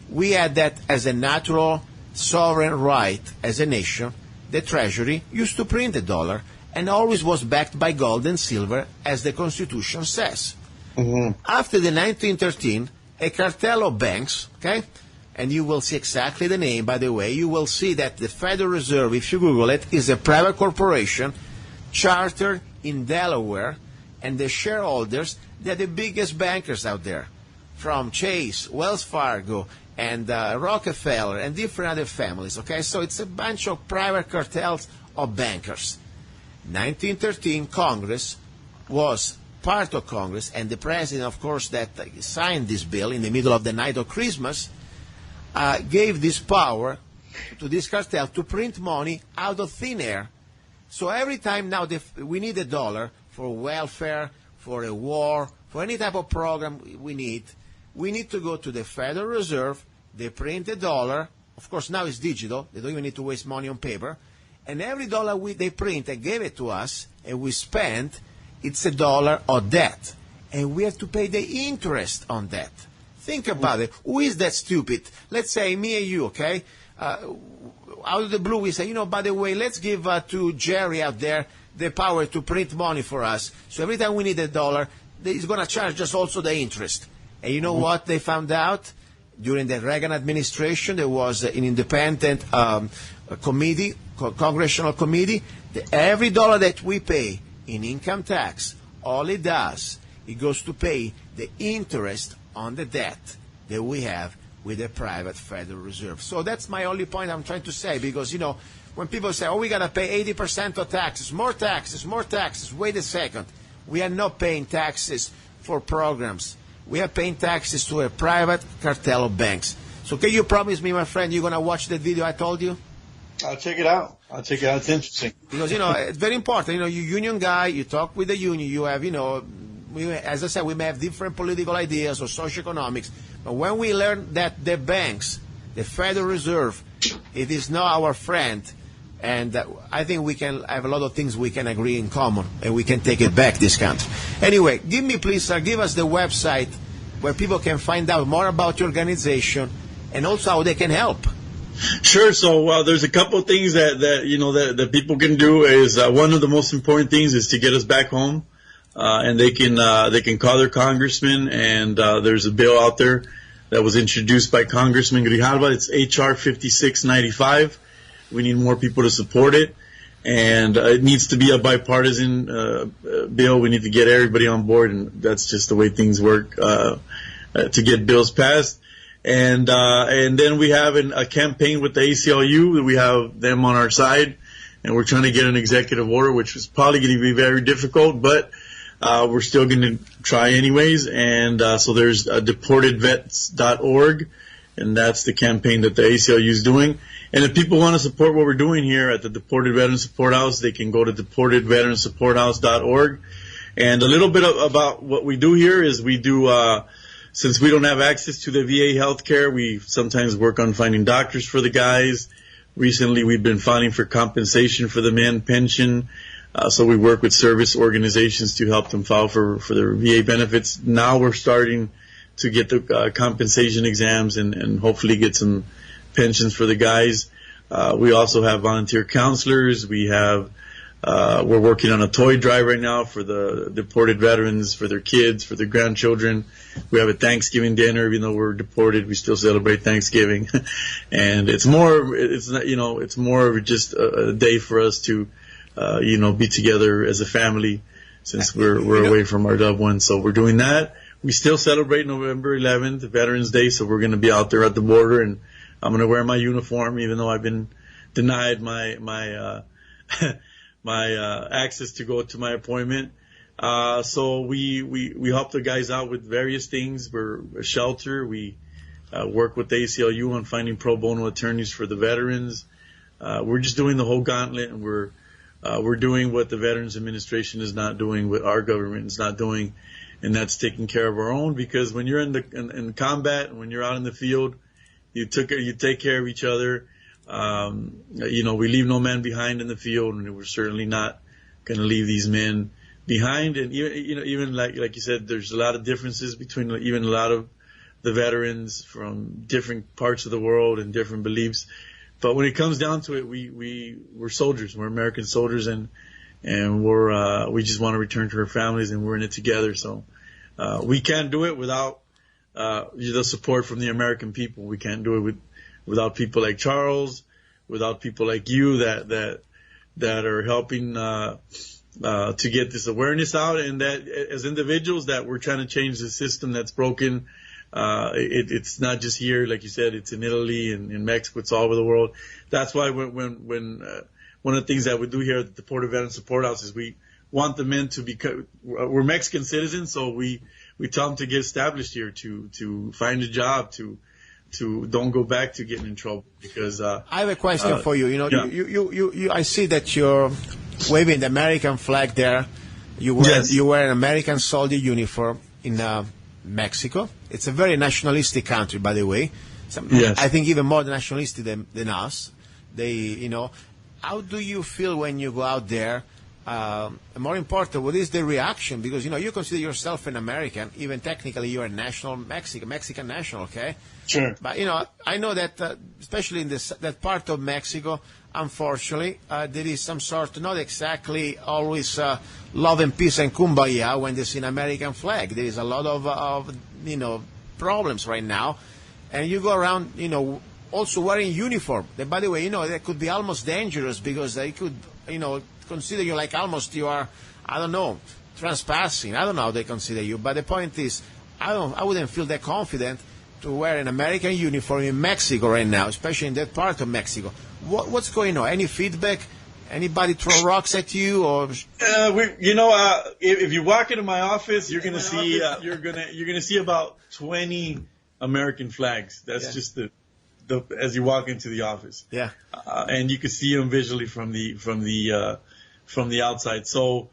Speaker 2: we had that as a natural sovereign right as a nation. The Treasury used to print a dollar and always was backed by gold and silver, as the Constitution says.
Speaker 7: Mm-hmm.
Speaker 2: After the 1913, a cartel of banks, okay, and you will see exactly the name, by the way. You will see that the Federal Reserve, if you Google it, is a private corporation chartered in Delaware, and the shareholders, they're the biggest bankers out there, from Chase, Wells Fargo, and Rockefeller, and different other families, okay? So it's a bunch of private cartels of bankers. 1913, Congress was part of Congress, and the president, of course, that signed this bill in the middle of the night of Christmas, gave this power to this cartel to print money out of thin air. So every time now we need a dollar for welfare, for a war, for any type of program we need to go to the Federal Reserve. They print a dollar. Of course, now it's digital. They don't even need to waste money on paper. And every dollar they print and gave it to us, and we spend, it's a dollar of debt. And we have to pay the interest on that. Think about it. Who is that stupid? Let's say me and you, okay? Out of the blue, we say, by the way, let's give to Jerry out there the power to print money for us. So every time we need a dollar, he's going to charge us also the interest. And you know what they found out? During the Reagan administration, there was an independent committee, congressional committee. Every dollar that we pay in income tax, all it does, it goes to pay the interest on the debt that we have with the private Federal Reserve. So that's my only point I'm trying to say, because, when people say, we got to pay 80% of taxes, more taxes, wait a second. We are not paying taxes for programs. We are paying taxes to a private cartel of banks. So can you promise me, my friend, you're going to watch the video I told you?
Speaker 7: I'll check it out. It's interesting.
Speaker 2: Because, it's very important. You're a union guy, you talk with the union, you have, as I said, we may have different political ideas or socioeconomics, but when we learn that the banks, the Federal Reserve, it is not our friend, and I think we can have a lot of things we can agree in common, and we can take it back, this country. Anyway, give us the website where people can find out more about your organization and also how they can help.
Speaker 7: Sure. So there's a couple of things that people can do. Is one of the most important things is to get us back home, and they can call their congressman. And there's a bill out there that was introduced by Congressman Grijalva. It's HR 5695. We need more people to support it, and it needs to be a bipartisan bill. We need to get everybody on board, and that's just the way things work to get bills passed. And then we have a campaign with the ACLU. We have them on our side, and we're trying to get an executive order, which is probably going to be very difficult, but we're still going to try anyways. And so there's deportedvets.org, and that's the campaign that the ACLU is doing. And if people want to support what we're doing here at the Deported Veteran Support House, they can go to deportedveteransupporthouse.org. And a little bit about what we do here is we do, since we don't have access to the VA healthcare, we sometimes work on finding doctors for the guys. Recently, we've been filing for compensation for the men, pension. So we work with service organizations to help them file for their VA benefits. Now we're starting to get the compensation exams and hopefully get some pensions for the guys. We also have volunteer counselors. We're working on a toy drive right now for the deported veterans, for their kids, for their grandchildren. We have a Thanksgiving dinner. Even though we're deported, we still celebrate Thanksgiving. And it's more of just a day for us to, be together as a family since we're away from our loved ones. So we're doing that. We still celebrate November 11th, Veterans Day. So we're going to be out there at the border, and I'm going to wear my uniform, even though I've been denied my access to go to my appointment. So we help the guys out with various things. We're a shelter. We work with the ACLU on finding pro bono attorneys for the veterans. We're just doing the whole gauntlet, and we're doing what the Veterans Administration is not doing, what our government is not doing, and that's taking care of our own. Because when you're in combat, when you're out in the field, you take care of each other. We leave no man behind in the field, and we're certainly not going to leave these men behind. And even like you said, there's a lot of differences between even a lot of the veterans from different parts of the world and different beliefs. But when it comes down to it, we're soldiers. We're American soldiers, and we just want to return to our families, and we're in it together. So we can't do it without the support from the American people. We can't do it without people like Charles, without people like you that are helping to get this awareness out, and that as individuals that we're trying to change the system that's broken. It's not just here, like you said. It's in Italy and in Mexico. It's all over the world. That's why when one of the things that we do here at the Deported Veteran Support House is we want the men to we're Mexican citizens, so we tell them to get established here, to find a job, to don't go back to getting in trouble. Because
Speaker 2: I have a question for you.
Speaker 7: Yeah.
Speaker 2: I see that you're waving the American flag there. You wear an American soldier uniform in Mexico. It's a very nationalistic country, by the way.
Speaker 7: Yes.
Speaker 2: I think even more nationalistic than us. How do you feel when you go out there? More important, what is the reaction? Because, you consider yourself an American, even technically you're a Mexican national, okay?
Speaker 7: Sure.
Speaker 2: But, I know that, especially in that part of Mexico, unfortunately, there is some sort, not exactly always love and peace and kumbaya when they see an American flag. There is a lot of problems right now. And you go around, also wearing uniform. That, by the way, that could be almost dangerous because they could, consider you like almost you are, I don't know, trespassing. I don't know how they consider you. But the point is, I wouldn't feel that confident to wear an American uniform in Mexico right now, especially in that part of Mexico. What's going on? Any feedback? Anybody throw rocks at you? Or
Speaker 7: if you walk into my office, you're gonna see about 20 American flags. That's just the as you walk into the office.
Speaker 2: Yeah.
Speaker 7: And you can see them visually from the outside. So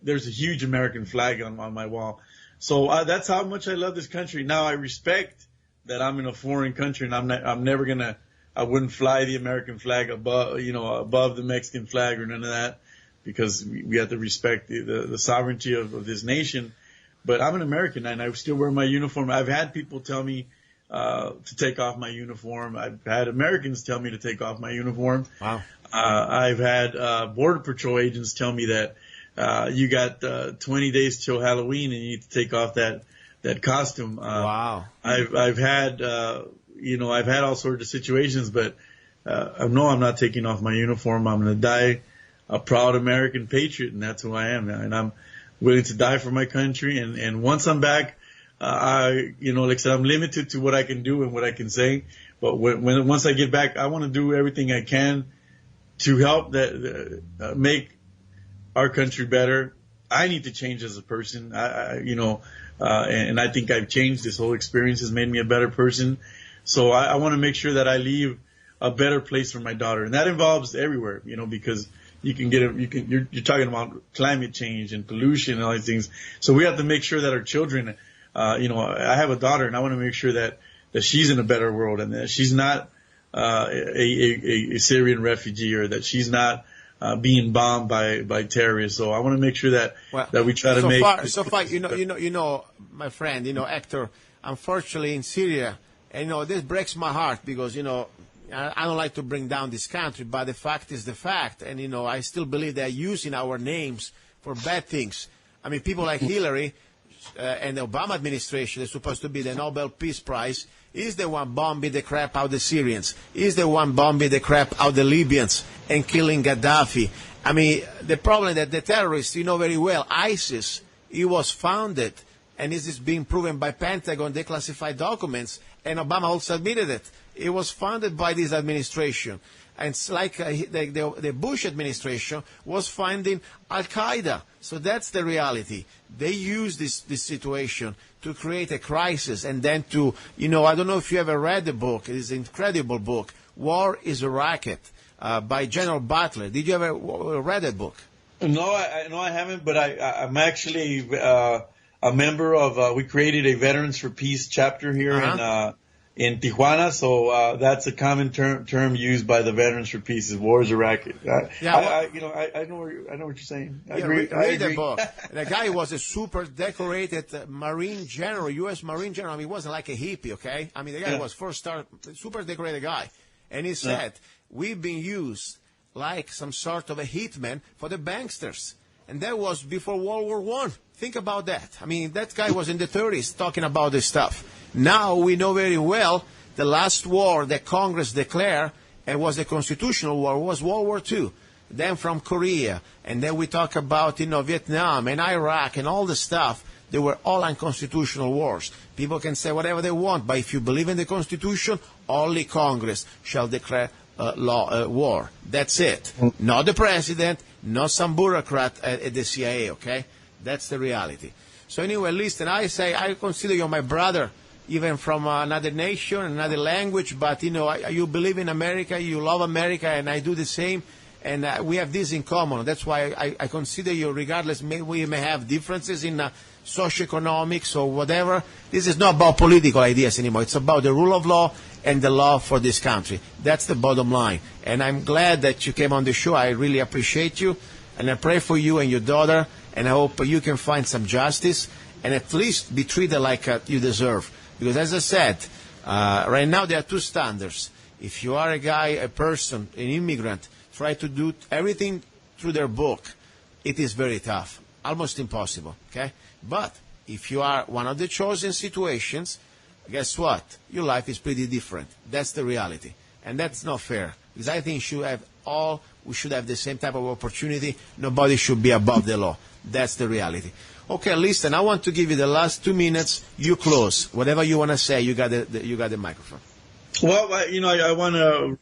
Speaker 7: there's a huge American flag on my wall. So that's how much I love this country. Now I respect that I'm in a foreign country, and I wouldn't fly the American flag above the Mexican flag or none of that, because we have to respect the sovereignty of this nation. But I'm an American, and I still wear my uniform. I've had people tell me to take off my uniform. I've had Americans tell me to take off my uniform.
Speaker 2: Wow.
Speaker 7: I've had Border Patrol agents tell me that you got 20 days till Halloween and you need to take off that costume.
Speaker 2: Wow.
Speaker 7: I've had all sorts of situations, but no, I'm not taking off my uniform. I'm going to die a proud American patriot, and that's who I am now. And I'm willing to die for my country. And once I'm back, like I said, I'm limited to what I can do and what I can say. But once I get back, I want to do everything I can to help make our country better. I need to change as a person. and I think I've changed. This whole experience has made me a better person. So I want to make sure that I leave a better place for my daughter, and that involves everywhere, because you're talking about climate change and pollution and all these things. So we have to make sure that our children, I have a daughter, and I want to make sure that she's in a better world, and that she's not a Syrian refugee, or that she's not being bombed by terrorists. So I want to make sure that we try to make.
Speaker 2: So far, my friend, Hector, unfortunately in Syria, and this breaks my heart because I don't like to bring down this country, but the fact is the fact, and I still believe they're using our names for bad things. I mean, people like Hillary and the Obama administration is supposed to be the Nobel Peace Prize. Is the one bombing the crap out the Syrians? Is the one bombing the crap out the Libyans and killing Gaddafi? I mean, the problem that the terrorists, very well, ISIS, it was founded, and this is being proven by Pentagon declassified documents, and Obama also admitted it. It was founded by this administration. And it's like the Bush administration was funding Al-Qaeda. So that's the reality. They use this situation to create a crisis, and then to, I don't know if you ever read the book. It is an incredible book, War is a Racket, by General Butler. Did you ever read that book?
Speaker 7: No, I haven't, but I'm actually a member of, we created a Veterans for Peace chapter here in Tijuana, so that's a common term used by the Veterans for Peace. Is War is a Racket. I know what you're saying. I agree.
Speaker 2: Read the book. The guy was a super decorated Marine general, U.S. Marine general. I mean, he wasn't like a hippie, okay? I mean, the guy was first-star, super decorated guy, and he said, "We've been used like some sort of a hitman for the banksters," and that was before World War I. Think about that. I mean, that guy was in the 30s talking about this stuff. Now we know very well the last war that Congress declared, and was a constitutional war, was World War II. Then from Korea, and then we talk about Vietnam and Iraq and all the stuff. They were all unconstitutional wars. People can say whatever they want, but if you believe in the Constitution, only Congress shall declare war. That's it. Not the president, not some bureaucrat at the CIA, okay? That's the reality. So anyway, listen, I consider you my brother, even from another nation, another language, but you believe in America, you love America, and I do the same, and we have this in common. That's why I consider you, regardless, we may have differences in socioeconomics or whatever. This is not about political ideas anymore. It's about the rule of law and the law for this country. That's the bottom line. And I'm glad that you came on the show. I really appreciate you, and I pray for you and your daughter, and I hope you can find some justice and at least be treated like you deserve. Because as I said, right now there are two standards. If you are a guy, a person, an immigrant, try to do everything through their book, it is very tough, almost impossible, okay? But if you are one of the chosen situations, guess what? Your life is pretty different. That's the reality. And that's not fair. Because I think we should have the same type of opportunity. Nobody should be above the law. That's the reality. Okay, listen, I want to give you the last 2 minutes. You close. Whatever you want to say, you got the microphone.
Speaker 7: Well, I want to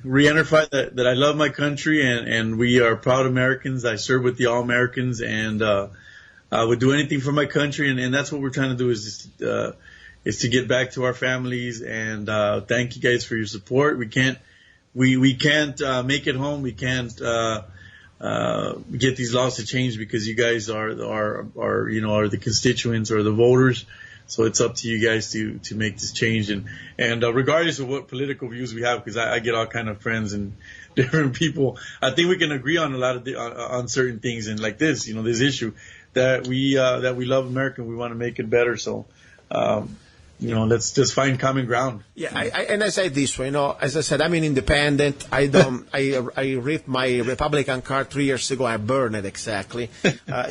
Speaker 7: reiterate that I love my country, and we are proud Americans. I serve with the All-Americans, and I would do anything for my country, and that's what we're trying to do is to get back to our families. And thank you guys for your support. We can't make it home. We can't get these laws to change because you guys are the constituents or the voters. So it's up to you guys to make this change. And regardless of what political views we have, because I get all kind of friends and different people, I think we can agree on a lot of on certain things. And like this, this issue that we love America and we want to make it better. So, let's just find common ground.
Speaker 2: Yeah, and I say this way, as I said, I'm an independent. I ripped my Republican card 3 years ago. I burned it exactly.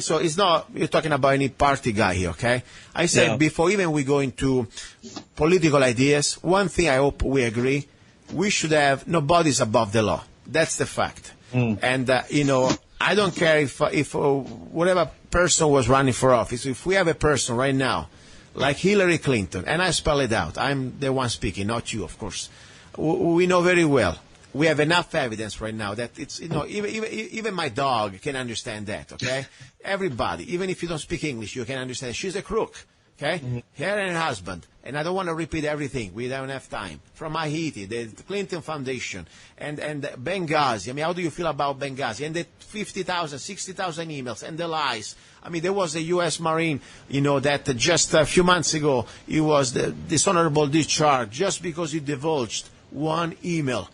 Speaker 2: So it's not, you're talking about any party guy here, okay? I said before even we go into political ideas, one thing I hope we agree, we should have, nobody's above the law. That's the fact. And, I don't care if whatever person was running for office, if we have a person right now, like Hillary Clinton, and I spell it out. I'm the one speaking, not you, of course. We know very well. We have enough evidence right now that it's, even my dog can understand that, okay? Everybody, even if you don't speak English, you can understand she's a crook. Okay? Her and her husband. And I don't want to repeat everything. We don't have time. From Haiti, the Clinton Foundation, and Benghazi. I mean, how do you feel about Benghazi? And the 50,000, 60,000 emails, and the lies. I mean, there was a U.S. Marine, that just a few months ago, he was the dishonorable discharge just because he divulged one email.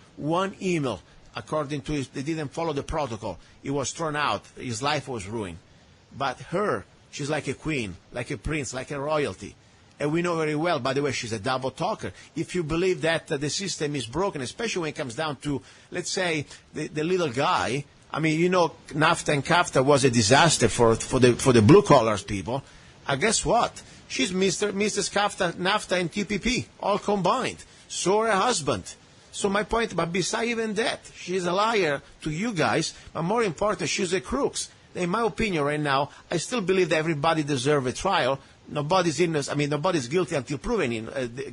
Speaker 2: According to they didn't follow the protocol. He was thrown out. His life was ruined. But her, she's like a queen, like a prince, like a royalty. And we know very well, by the way, she's a double talker. If you believe that the system is broken, especially when it comes down to, let's say, the little guy. I mean, NAFTA and CAFTA was a disaster for the blue collars people. Guess what? She's Mrs. CAFTA, NAFTA, and TPP all combined. So her husband. So my point, but besides even that, she's a liar to you guys. But more important, she's a crooks. In my opinion, right now, I still believe that everybody deserves a trial. Nobody's innocent. I mean, nobody's guilty until proven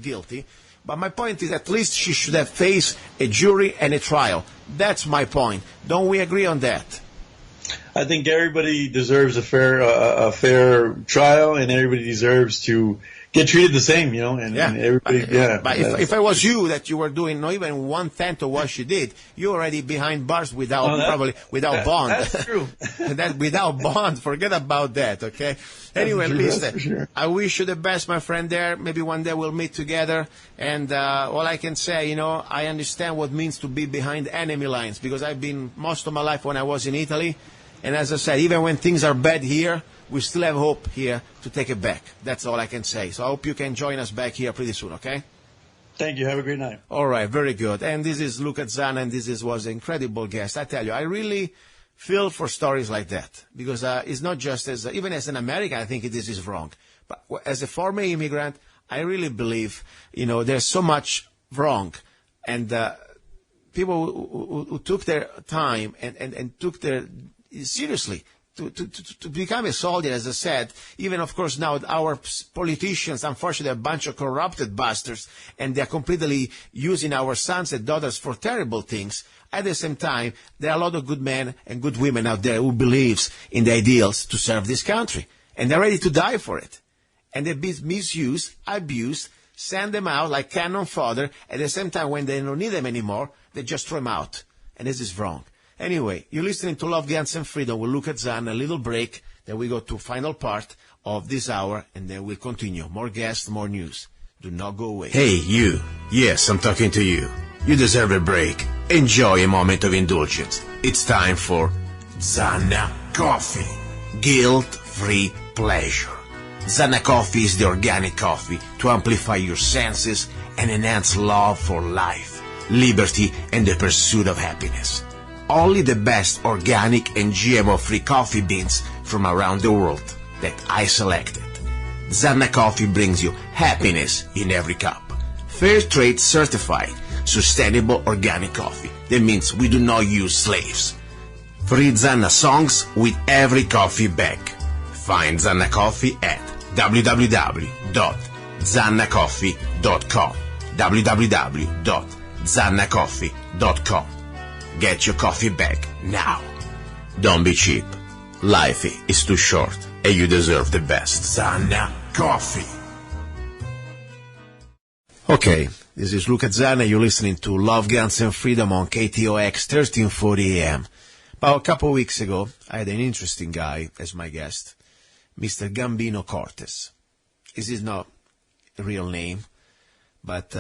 Speaker 2: guilty. But my point is, at least she should have faced a jury and a trial. That's my point. Don't we agree on that?
Speaker 7: I think everybody deserves a fair trial, and everybody deserves to get treated the same, and everybody,
Speaker 2: But if I was you, that you were doing not even 1/10 of what she did, you're already behind bars without bond.
Speaker 7: That's true.
Speaker 2: Without bond, forget about that, okay? Anyway, listen, sure. I wish you the best, my friend there. Maybe one day we'll meet together. And all I can say, I understand what it means to be behind enemy lines, because I've been most of my life when I was in Italy. And as I said, even when things are bad here, we still have hope here to take it back. That's all I can say. So I hope you can join us back here pretty soon, okay?
Speaker 7: Thank you. Have a great night.
Speaker 2: All right, very good. And this is luca-zanna, and was an incredible guest. I tell you, I really feel for stories like that, because it's not just even as an American, I think this is wrong. But as a former immigrant, I really believe, there's so much wrong. And people who took their time and took their seriously to become a soldier, as I said, even of course now our politicians, unfortunately, are a bunch of corrupted bastards, and they're completely using our sons and daughters for terrible things. At the same time, there are a lot of good men and good women out there who believes in the ideals to serve this country, and they're ready to die for it. And they misuse, abuse, send them out like cannon fodder. At the same time, when they don't need them anymore, they just throw them out. And this is wrong. Anyway, you're listening to Love, Guns, and Freedom with luca-zanna. A little break, then we go to final part of this hour, and then we'll continue. More guests, more news. Do not go away. Hey, you. Yes, I'm talking to you. You deserve a break. Enjoy a moment of indulgence. It's time for Zanna Coffee. Guilt-free pleasure. Zanna Coffee is the organic coffee to amplify your senses and enhance love for life, liberty, and the pursuit of happiness. Only the best organic and GMO-free coffee beans from around the world that I selected. Zanna Coffee brings you happiness in every cup. Fair trade certified, sustainable organic coffee. That means we do not use slaves. Free Zanna songs with every coffee bag. Find Zanna Coffee at www.zannacoffee.com. www.zannacoffee.com. Get your coffee bag now. Don't be cheap. Life is too short, and you deserve the best. Zanna Coffee. Okay, this is luca-zanna. You're listening to Love, Guns, and Freedom on KTOX 1340 AM. About a couple of weeks ago, I had an interesting guy as my guest, Mr. Gambino Cortez. This is not a real name, but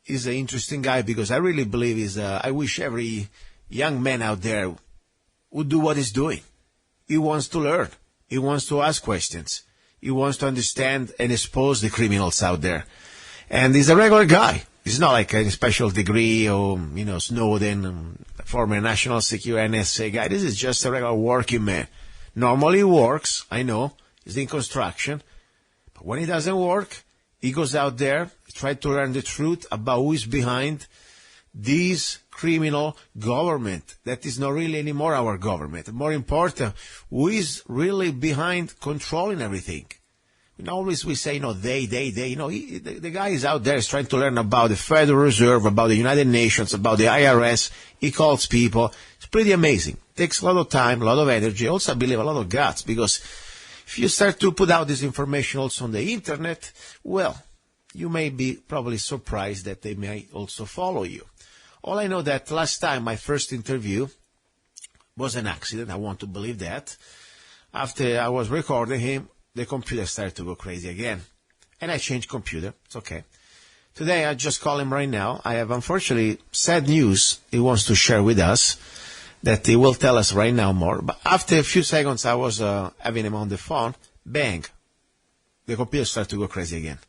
Speaker 2: he's an interesting guy because I really believe I wish every young man out there would do what he's doing. He wants to learn. He wants to ask questions. He wants to understand and expose the criminals out there. And he's a regular guy. He's not like a special degree or, Snowden, former national security NSA guy. This is just a regular working man. Normally he works, I know. He's in construction. But when he doesn't work, he goes out there, tries to learn the truth about who is behind this criminal government that is not really anymore our government. More important, who is really behind controlling everything. Always we say, they. The guy is out there is trying to learn about the Federal Reserve, about the United Nations, about the IRS. He calls people. It's pretty amazing. Takes a lot of time, a lot of energy. Also, I believe a lot of guts, because if you start to put out this information also on the internet, well, you may be probably surprised that they may also follow you. All I know that last time, my first interview was an accident. I want to believe that. After I was recording him, the computer started to go crazy again. And I changed computer. It's okay. Today, I just call him right now. I have, unfortunately, sad news he wants to share with us that he will tell us right now more. But after a few seconds, I was having him on the phone. Bang. The computer started to go crazy again.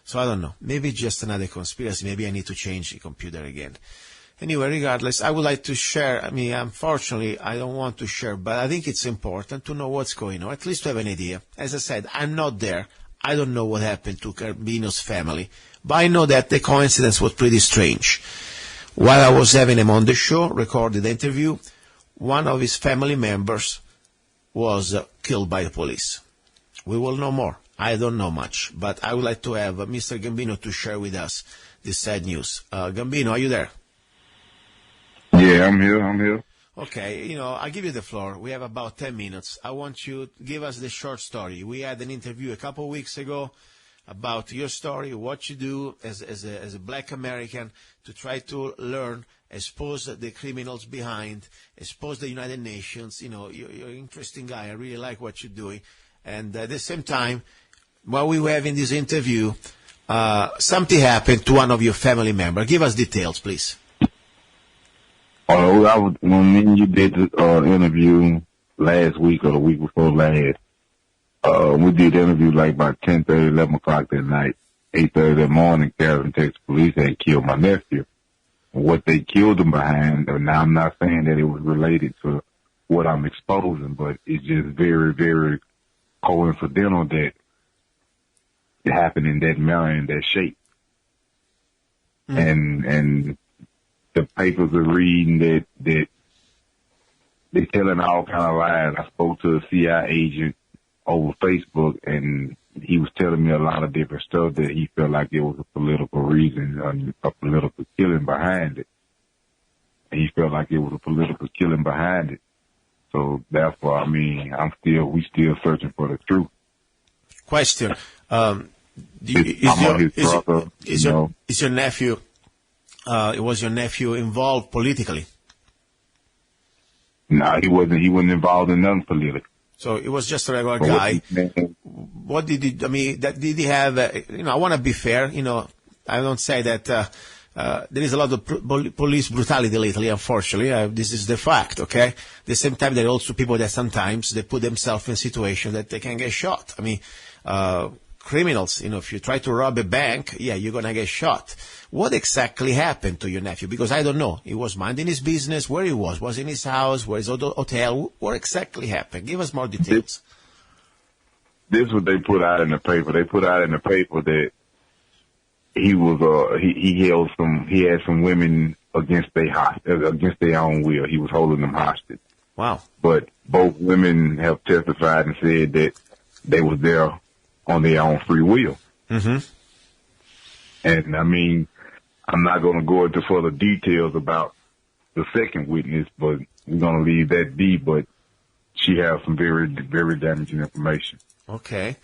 Speaker 2: So I don't know. Maybe just another conspiracy. Maybe I need to change the computer again. Anyway, regardless, I would like to share. I mean, unfortunately, I don't want to share, but I think it's important to know what's going on, at least to have an idea. As I said, I'm not there. I don't know what happened to Gambino's family, but I know that the coincidence was pretty strange. While I was having him on the show, recorded the interview, one of his family members was killed by the police. We will know more. I don't know much, but I would like to have Mr. Gambino to share with us this sad news. Gambino, are you there?
Speaker 8: Yeah, I'm here.
Speaker 2: Okay, I'll give you the floor. We have about 10 minutes. I want you to give us the short story. We had an interview a couple of weeks ago about your story, what you do as a black American to try to learn, expose the criminals behind, expose the United Nations. You're an interesting guy. I really like what you're doing. And at the same time, while we were having this interview, something happened to one of your family members. Give us details, please.
Speaker 8: When me and you did the interview last week or the week before last, we did the interview like about 10:30, 11 o'clock that night. 8:30 that morning, Carrollton, Texas police had killed my nephew. What they killed him behind, and now I'm not saying that it was related to what I'm exposing, but it's just very, very coincidental that it happened in that manner, in that shape. And the papers are reading that they're telling all kind of lies. I spoke to a CIA agent over Facebook, and he was telling me a lot of different stuff that he felt like it was a political reason, a political killing behind it. And he felt like it was a political killing behind it. So therefore, I mean, we still searching for the truth.
Speaker 2: Question: Is your nephew? Was your nephew involved politically?
Speaker 8: No, he wasn't. He wasn't involved in nothing political.
Speaker 2: So it was just a regular guy. What did he? I mean, did he have? I want to be fair. I don't say that there is a lot of police brutality lately. Unfortunately, this is the fact. Okay. At the same time, there are also people that sometimes they put themselves in a situation that they can get shot. I mean, criminals. If you try to rob a bank, you're gonna get shot. What exactly happened to your nephew? Because I don't know. He was minding his business. Where he was in his house, where his hotel. What exactly happened? Give us more details.
Speaker 8: This is what they put out in the paper. They put out in the paper that he was he had some women against their own will. He was holding them hostage.
Speaker 2: Wow.
Speaker 8: But both women have testified and said that they was there on their own free will.
Speaker 2: Mm-hmm.
Speaker 8: And I mean, I'm not going to go into further details about the second witness, but we're going to leave that be. But she has some very, very damaging information.
Speaker 2: Okay.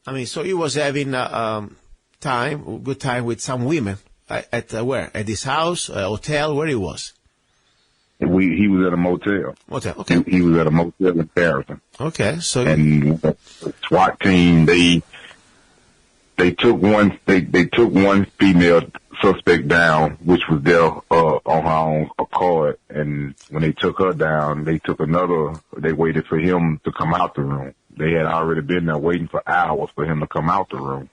Speaker 2: I mean, so he was having good time with some women at where? At his house, a hotel, where he was?
Speaker 8: He was at a motel.
Speaker 2: Motel, okay.
Speaker 8: He was at a motel in Carrollton.
Speaker 2: Okay, so
Speaker 8: and the SWAT team they took one female suspect down, which was there on her own accord. And when they took her down, they took another. They waited for him to come out the room. They had already been there waiting for hours for him to come out the room.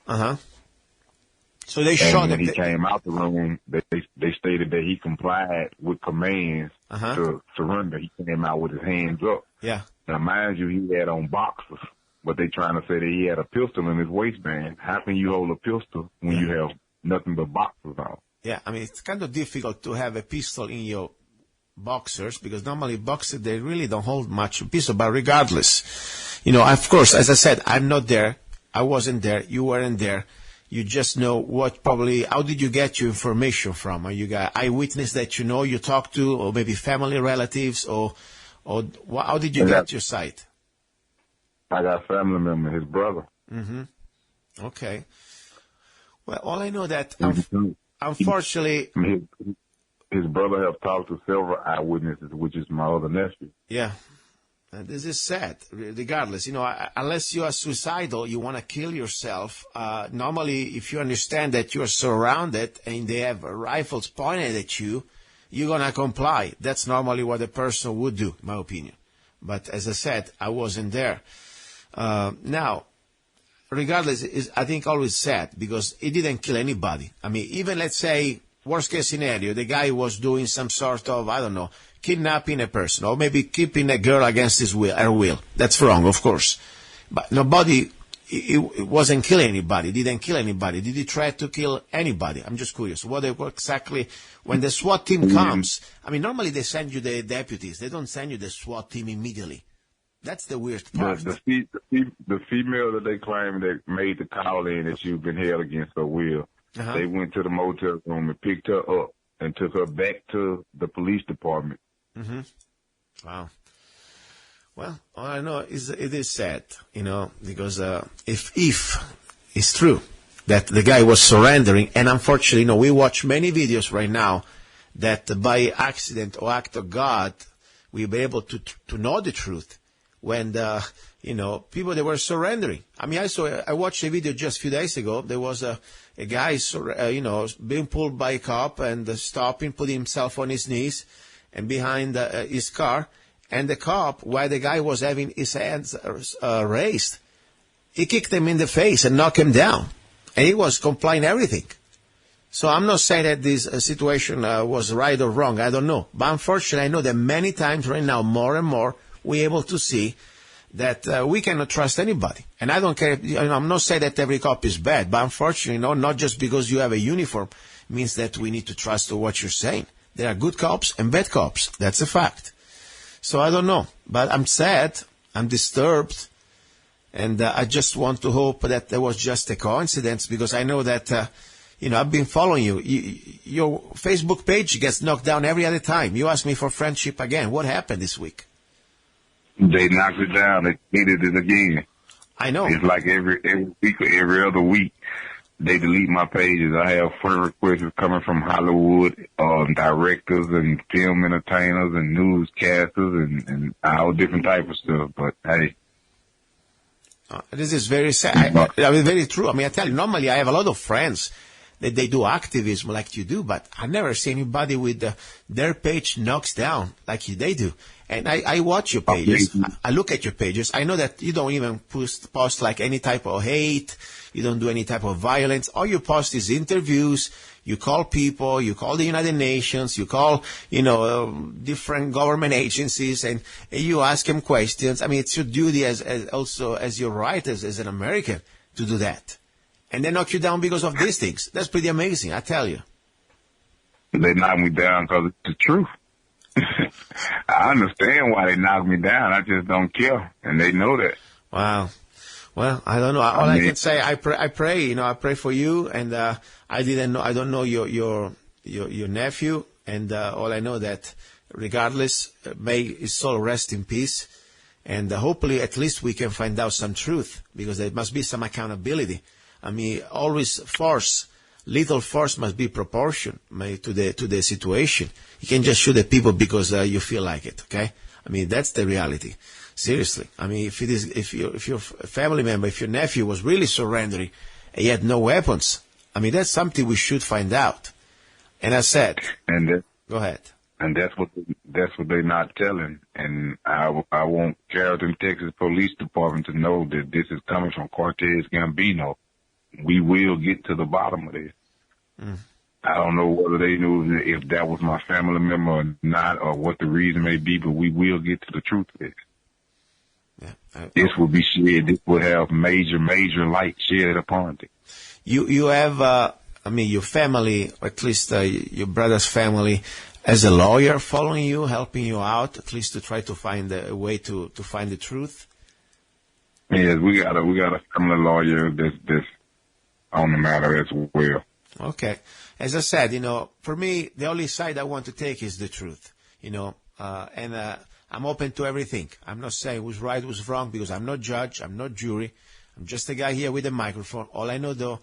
Speaker 2: So they shot him.
Speaker 8: When he came out the room, they stated that he complied with commands to surrender. He came out with his hands up.
Speaker 2: Yeah.
Speaker 8: Now, mind you, he had on boxers, but they trying to say that he had a pistol in his waistband. How can you hold a pistol when you have nothing but boxers on?
Speaker 2: Yeah, I mean, it's kind of difficult to have a pistol in your boxers because normally boxers, they really don't hold much pistol, but regardless, of course, as I said, I'm not there. I wasn't there. You weren't there. You just know how did you get your information from? Are you got eyewitness that you talked to, or maybe family relatives, or how did you get your site?
Speaker 8: I got a family member, his brother.
Speaker 2: Mm-hmm. Okay. Well, all I know that,
Speaker 8: Mhm.
Speaker 2: unfortunately,
Speaker 8: His brother have talked to several eyewitnesses, which is my other nephew.
Speaker 2: yeah, this is sad. Regardless, unless you are suicidal, you want to kill yourself. Normally, if you understand that you are surrounded and they have rifles pointed at you, you're gonna comply. That's normally what a person would do, in my opinion. But as I said, I wasn't there. Now, regardless, I think always sad because it didn't kill anybody. I mean, even let's say, worst case scenario, the guy was doing some sort of, I don't know, kidnapping a person or maybe keeping a girl against her will. That's wrong, of course. But nobody, it wasn't killing anybody, didn't kill anybody. Did he try to kill anybody? I'm just curious. What exactly, when the SWAT team comes, I mean, normally they send you the deputies. They don't send you the SWAT team immediately. That's the weird part.
Speaker 8: The female that they claim that made the call in that you've been held against her will, they went to the motel room and picked her up and took her back to the police department.
Speaker 2: Mm-hmm. Wow. Well, all I know is it is sad, because if it's true that the guy was surrendering, and unfortunately, we watch many videos right now that by accident or act of God, we'll be able to know the truth when people they were surrendering. I mean, I watched a video just a few days ago. There was a guy, being pulled by a cop and stopping, putting himself on his knees and behind his car. And the cop, while the guy was having his hands raised, he kicked him in the face and knocked him down. And he was complying everything. So I'm not saying that this situation was right or wrong. I don't know. But unfortunately, I know that many times right now, more and more, we're able to see that we cannot trust anybody. And I don't care. I'm not saying that every cop is bad. But unfortunately, not just because you have a uniform means that we need to trust what you're saying. There are good cops and bad cops. That's a fact. So I don't know, but I'm sad, I'm disturbed, and I just want to hope that there was just a coincidence because I know that, I've been following you. Your Facebook page gets knocked down every other time. You ask me for friendship again. What happened this week?
Speaker 8: They knocked it down. They deleted it again.
Speaker 2: I know.
Speaker 8: It's like every week or every other week. They delete my pages. I have friend requests coming from Hollywood, directors and film entertainers and newscasters and all different types of stuff. But hey.
Speaker 2: This is very sad. Very true. I mean, I tell you, normally I have a lot of friends that they do activism like you do, but I never see anybody with their page knocks down like they do. And I watch your pages. I look at your pages. I know that you don't even post like any type of hate. You don't do any type of violence. All you post is interviews. You call people. You call the United Nations. You call, different government agencies, and you ask them questions. I mean, it's your duty as your right as an American to do that. And they knock you down because of these things. That's pretty amazing, I tell you.
Speaker 8: They knock me down because it's the truth. I understand why they knock me down. I just don't care, and they know that.
Speaker 2: Wow. Well, I don't know. All I can say, I pray. I pray for you, and I don't know your nephew, and all I know that, regardless, may his soul rest in peace, and hopefully, at least we can find out some truth, because there must be some accountability. I mean, always little force must be proportion to the situation. You can't just shoot at people because you feel like it. Okay, I mean that's the reality. Seriously, I mean if your family member, if your nephew was really surrendering and he had no weapons, I mean that's something we should find out. And I said, go ahead.
Speaker 8: And that's what they're not telling. And I want Carrollton, Texas Police Department to know that this is coming from Cortez Gambino. We will get to the bottom of this. I don't know whether they knew if that was my family member or not, or what the reason may be, but we will get to the truth of this.
Speaker 2: Yeah,
Speaker 8: this will be shared. This will have major light shed upon it.
Speaker 2: You have, your family, or at least your brother's family, as a lawyer following you, helping you out, at least to try to find a way to find the truth.
Speaker 8: Yes, we got a family lawyer that's on the matter as well.
Speaker 2: Okay. As I said, for me, the only side I want to take is the truth, and I'm open to everything. I'm not saying who's right, who's wrong, because I'm not judge, I'm not jury. I'm just a guy here with a microphone. All I know, though,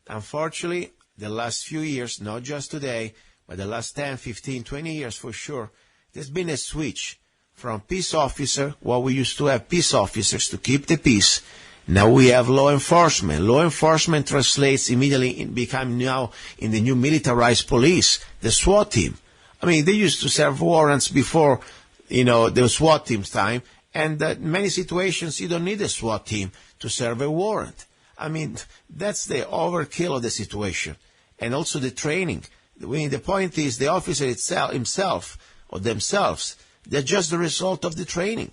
Speaker 2: unfortunately, the last few years, not just today, but the last 10, 15, 20 years for sure, there's been a switch from peace officer, what we used to have peace officers to keep the peace. Now we have law enforcement. Law enforcement translates immediately in become now in the new militarized police, the SWAT team. I mean, they used to serve warrants before, the SWAT team's time, and in many situations you don't need a SWAT team to serve a warrant. I mean, that's the overkill of the situation. And also the training. The point is the officer himself or themselves, they're just the result of the training.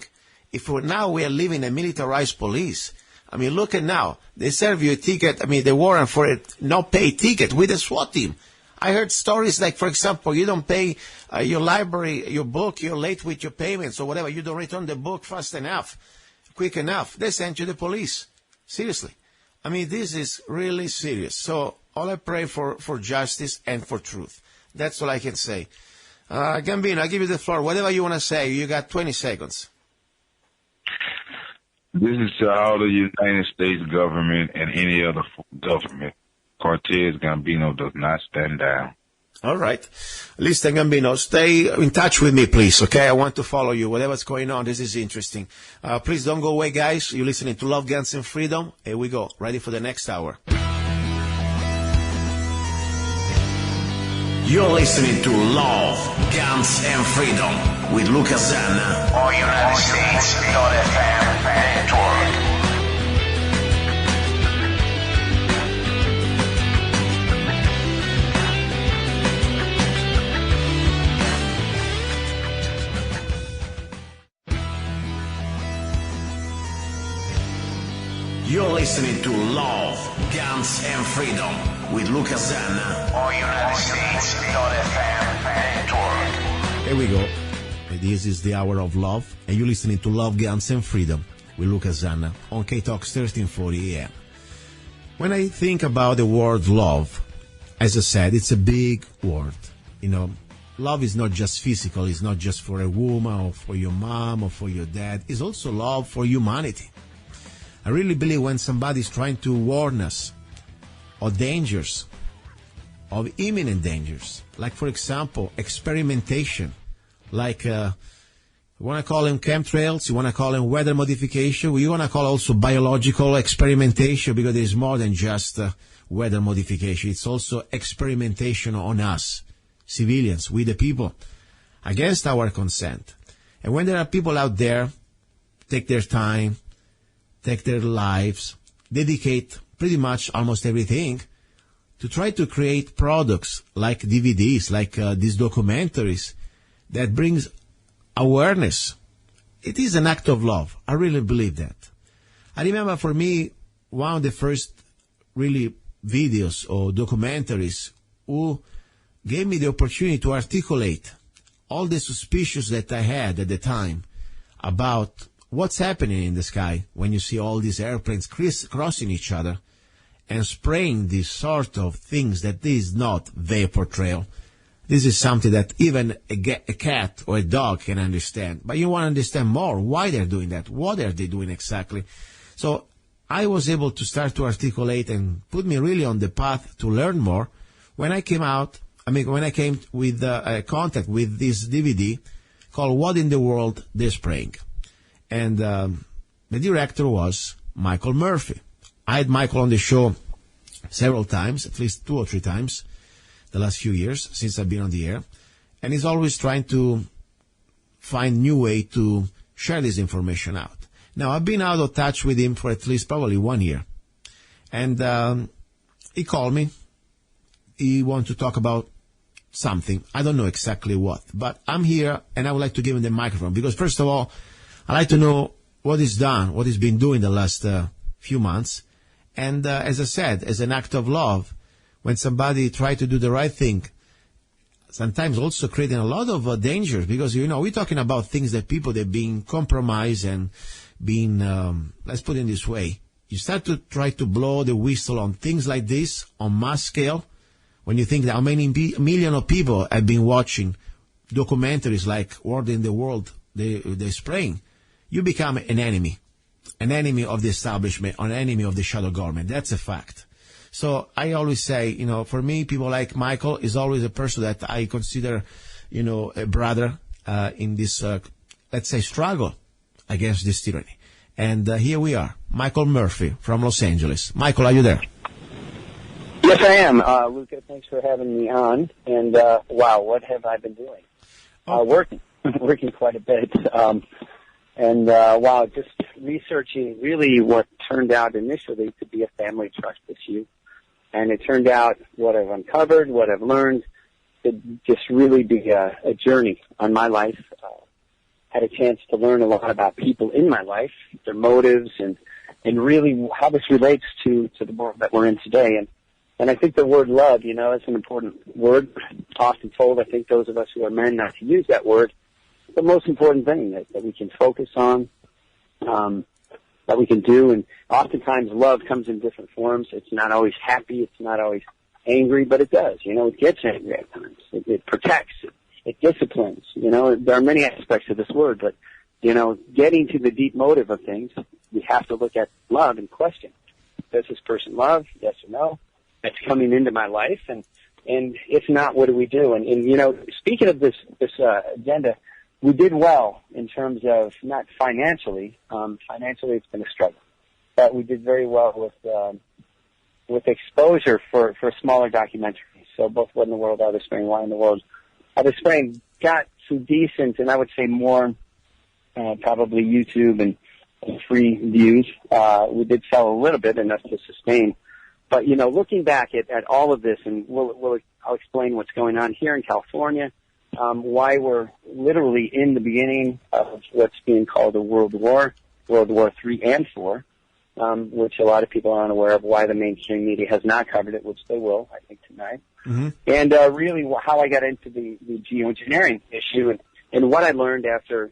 Speaker 2: If now we are living a militarized police, I mean, look at now. They serve you a ticket, the warrant for a no-pay ticket with a SWAT team. I heard stories like, for example, you don't pay your library, your book, you're late with your payments or whatever. You don't return the book fast enough, quick enough. They send you the police. Seriously. I mean, this is really serious. So all I pray for justice and for truth. That's all I can say. Gambino, I give you the floor. Whatever you want to say, you got 20 seconds.
Speaker 8: This is to all the United States government and any other government. Cortez Gambino does not stand down.
Speaker 2: All right. Listen, Gambino, stay in touch with me, please, okay? I want to follow you. Whatever's going on, this is interesting. Please don't go away, guys. You're listening to Love, Guns, and Freedom. Here we go. Ready for the next hour.
Speaker 9: You're listening to Love, Guns, and Freedom with luca-zanna on United States.fm network. You're listening to Love, Guns, and Freedom with luca-zanna on United States.fm network.
Speaker 2: Here we go. This is the hour of love, and you're listening to Love, Guns, and Freedom with luca-zanna on KTOX 1340 AM. When I think about the word love, as I said, it's a big word. Love is not just physical. It's not just for a woman or for your mom or for your dad. It's also love for humanity. I really believe when somebody is trying to warn us of dangers, of imminent dangers, like, for example, experimentation, like you want to call them chemtrails, you want to call them weather modification, you want to call also biological experimentation, because there is more than just weather modification. It's also experimentation on us, civilians, we the people, against our consent. And when there are people out there, take their time, take their lives, dedicate pretty much almost everything to try to create products like DVDs, like these documentaries that brings awareness. It is an act of love. I really believe that. I remember for me, one of the first really videos or documentaries who gave me the opportunity to articulate all the suspicions that I had at the time about what's happening in the sky when you see all these airplanes crossing each other and spraying these sort of things that is not vapor trail. This is something that even a cat or a dog can understand. But you want to understand more why they're doing that. What are they doing exactly? So I was able to start to articulate and put me really on the path to learn more when I came with contact with this DVD called What in the World They're Spraying. And the director was Michael Murphy. I had Michael on the show several times, at least 2 or 3 times, the last few years since I've been on the air. And he's always trying to find new way to share this information out. Now, I've been out of touch with him for at least probably 1 year. And he called me. He wanted to talk about something. I don't know exactly what. But I'm here, and I would like to give him the microphone. Because, first of all, I'd like to know what he's done, what he's been doing the last few months. And as I said, as an act of love, when somebody tries to do the right thing, sometimes also creating a lot of dangers, because, we're talking about things that people, they're being compromised and being, let's put it this way, you start to try to blow the whistle on things like this on mass scale, when you think that how many million of people have been watching documentaries like What in the World the spraying, you become an enemy of the establishment, an enemy of the shadow government. That's a fact. So I always say, for me, people like Michael is always a person that I consider, a brother in this, let's say, struggle against this tyranny. And here we are, Michael Murphy from Los Angeles. Michael, are you there?
Speaker 10: Yes, I am. Luca, thanks for having me on. And, wow, what have I been doing? Working quite a bit. Wow, just researching really what turned out initially to be a family trust issue. And it turned out what I've uncovered, what I've learned, to just really be a journey on my life. Had a chance to learn a lot about people in my life, their motives, and really how this relates to the world that we're in today. And I think the word love, is an important word. Often told, I think, those of us who are men not to use that word. The most important thing that we can focus on, that we can do. And oftentimes love comes in different forms. It's not always happy. It's not always angry, but it does. It gets angry at times. It protects. It disciplines. There are many aspects of this word, but, getting to the deep motive of things, we have to look at love and question. Does this person love? Yes or no? That's coming into my life. And if not, what do we do? And speaking of this agenda, we did well in terms of not financially. Financially, it's been a struggle, but we did very well with exposure for smaller documentaries. So both What in the World, Are They Spraying? Why in the World Are They Spraying? Got some decent, and I would say more, probably YouTube and free views. We did sell a little bit, enough to sustain. But looking back at all of this, and I'll explain what's going on here in California. Why we're literally in the beginning of what's being called a World War III and IV, which a lot of people are unaware of, why the mainstream media has not covered it, which they will, I think, tonight. Mm-hmm. And really how I got into the geoengineering issue and what I learned after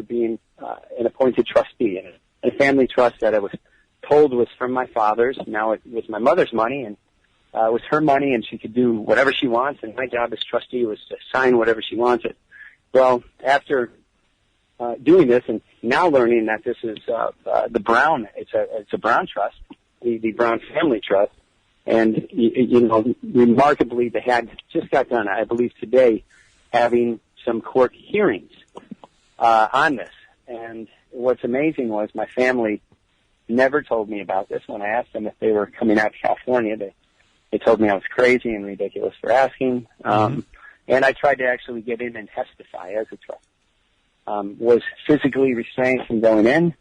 Speaker 10: being an appointed trustee in a family trust that I was told was from my father's. Now it was my mother's money, and it was her money, and she could do whatever she wants, and my job as trustee was to sign whatever she wanted. Well, after doing this, and now learning that this is the Brown, it's a Brown trust, the Brown family trust, and remarkably, they had just got done, I believe today, having some court hearings on this. And what's amazing was my family never told me about this. When I asked them if they were coming out to California, they told me I was crazy and ridiculous for asking. And I tried to actually get in and testify as a trust. Was physically restrained from going in,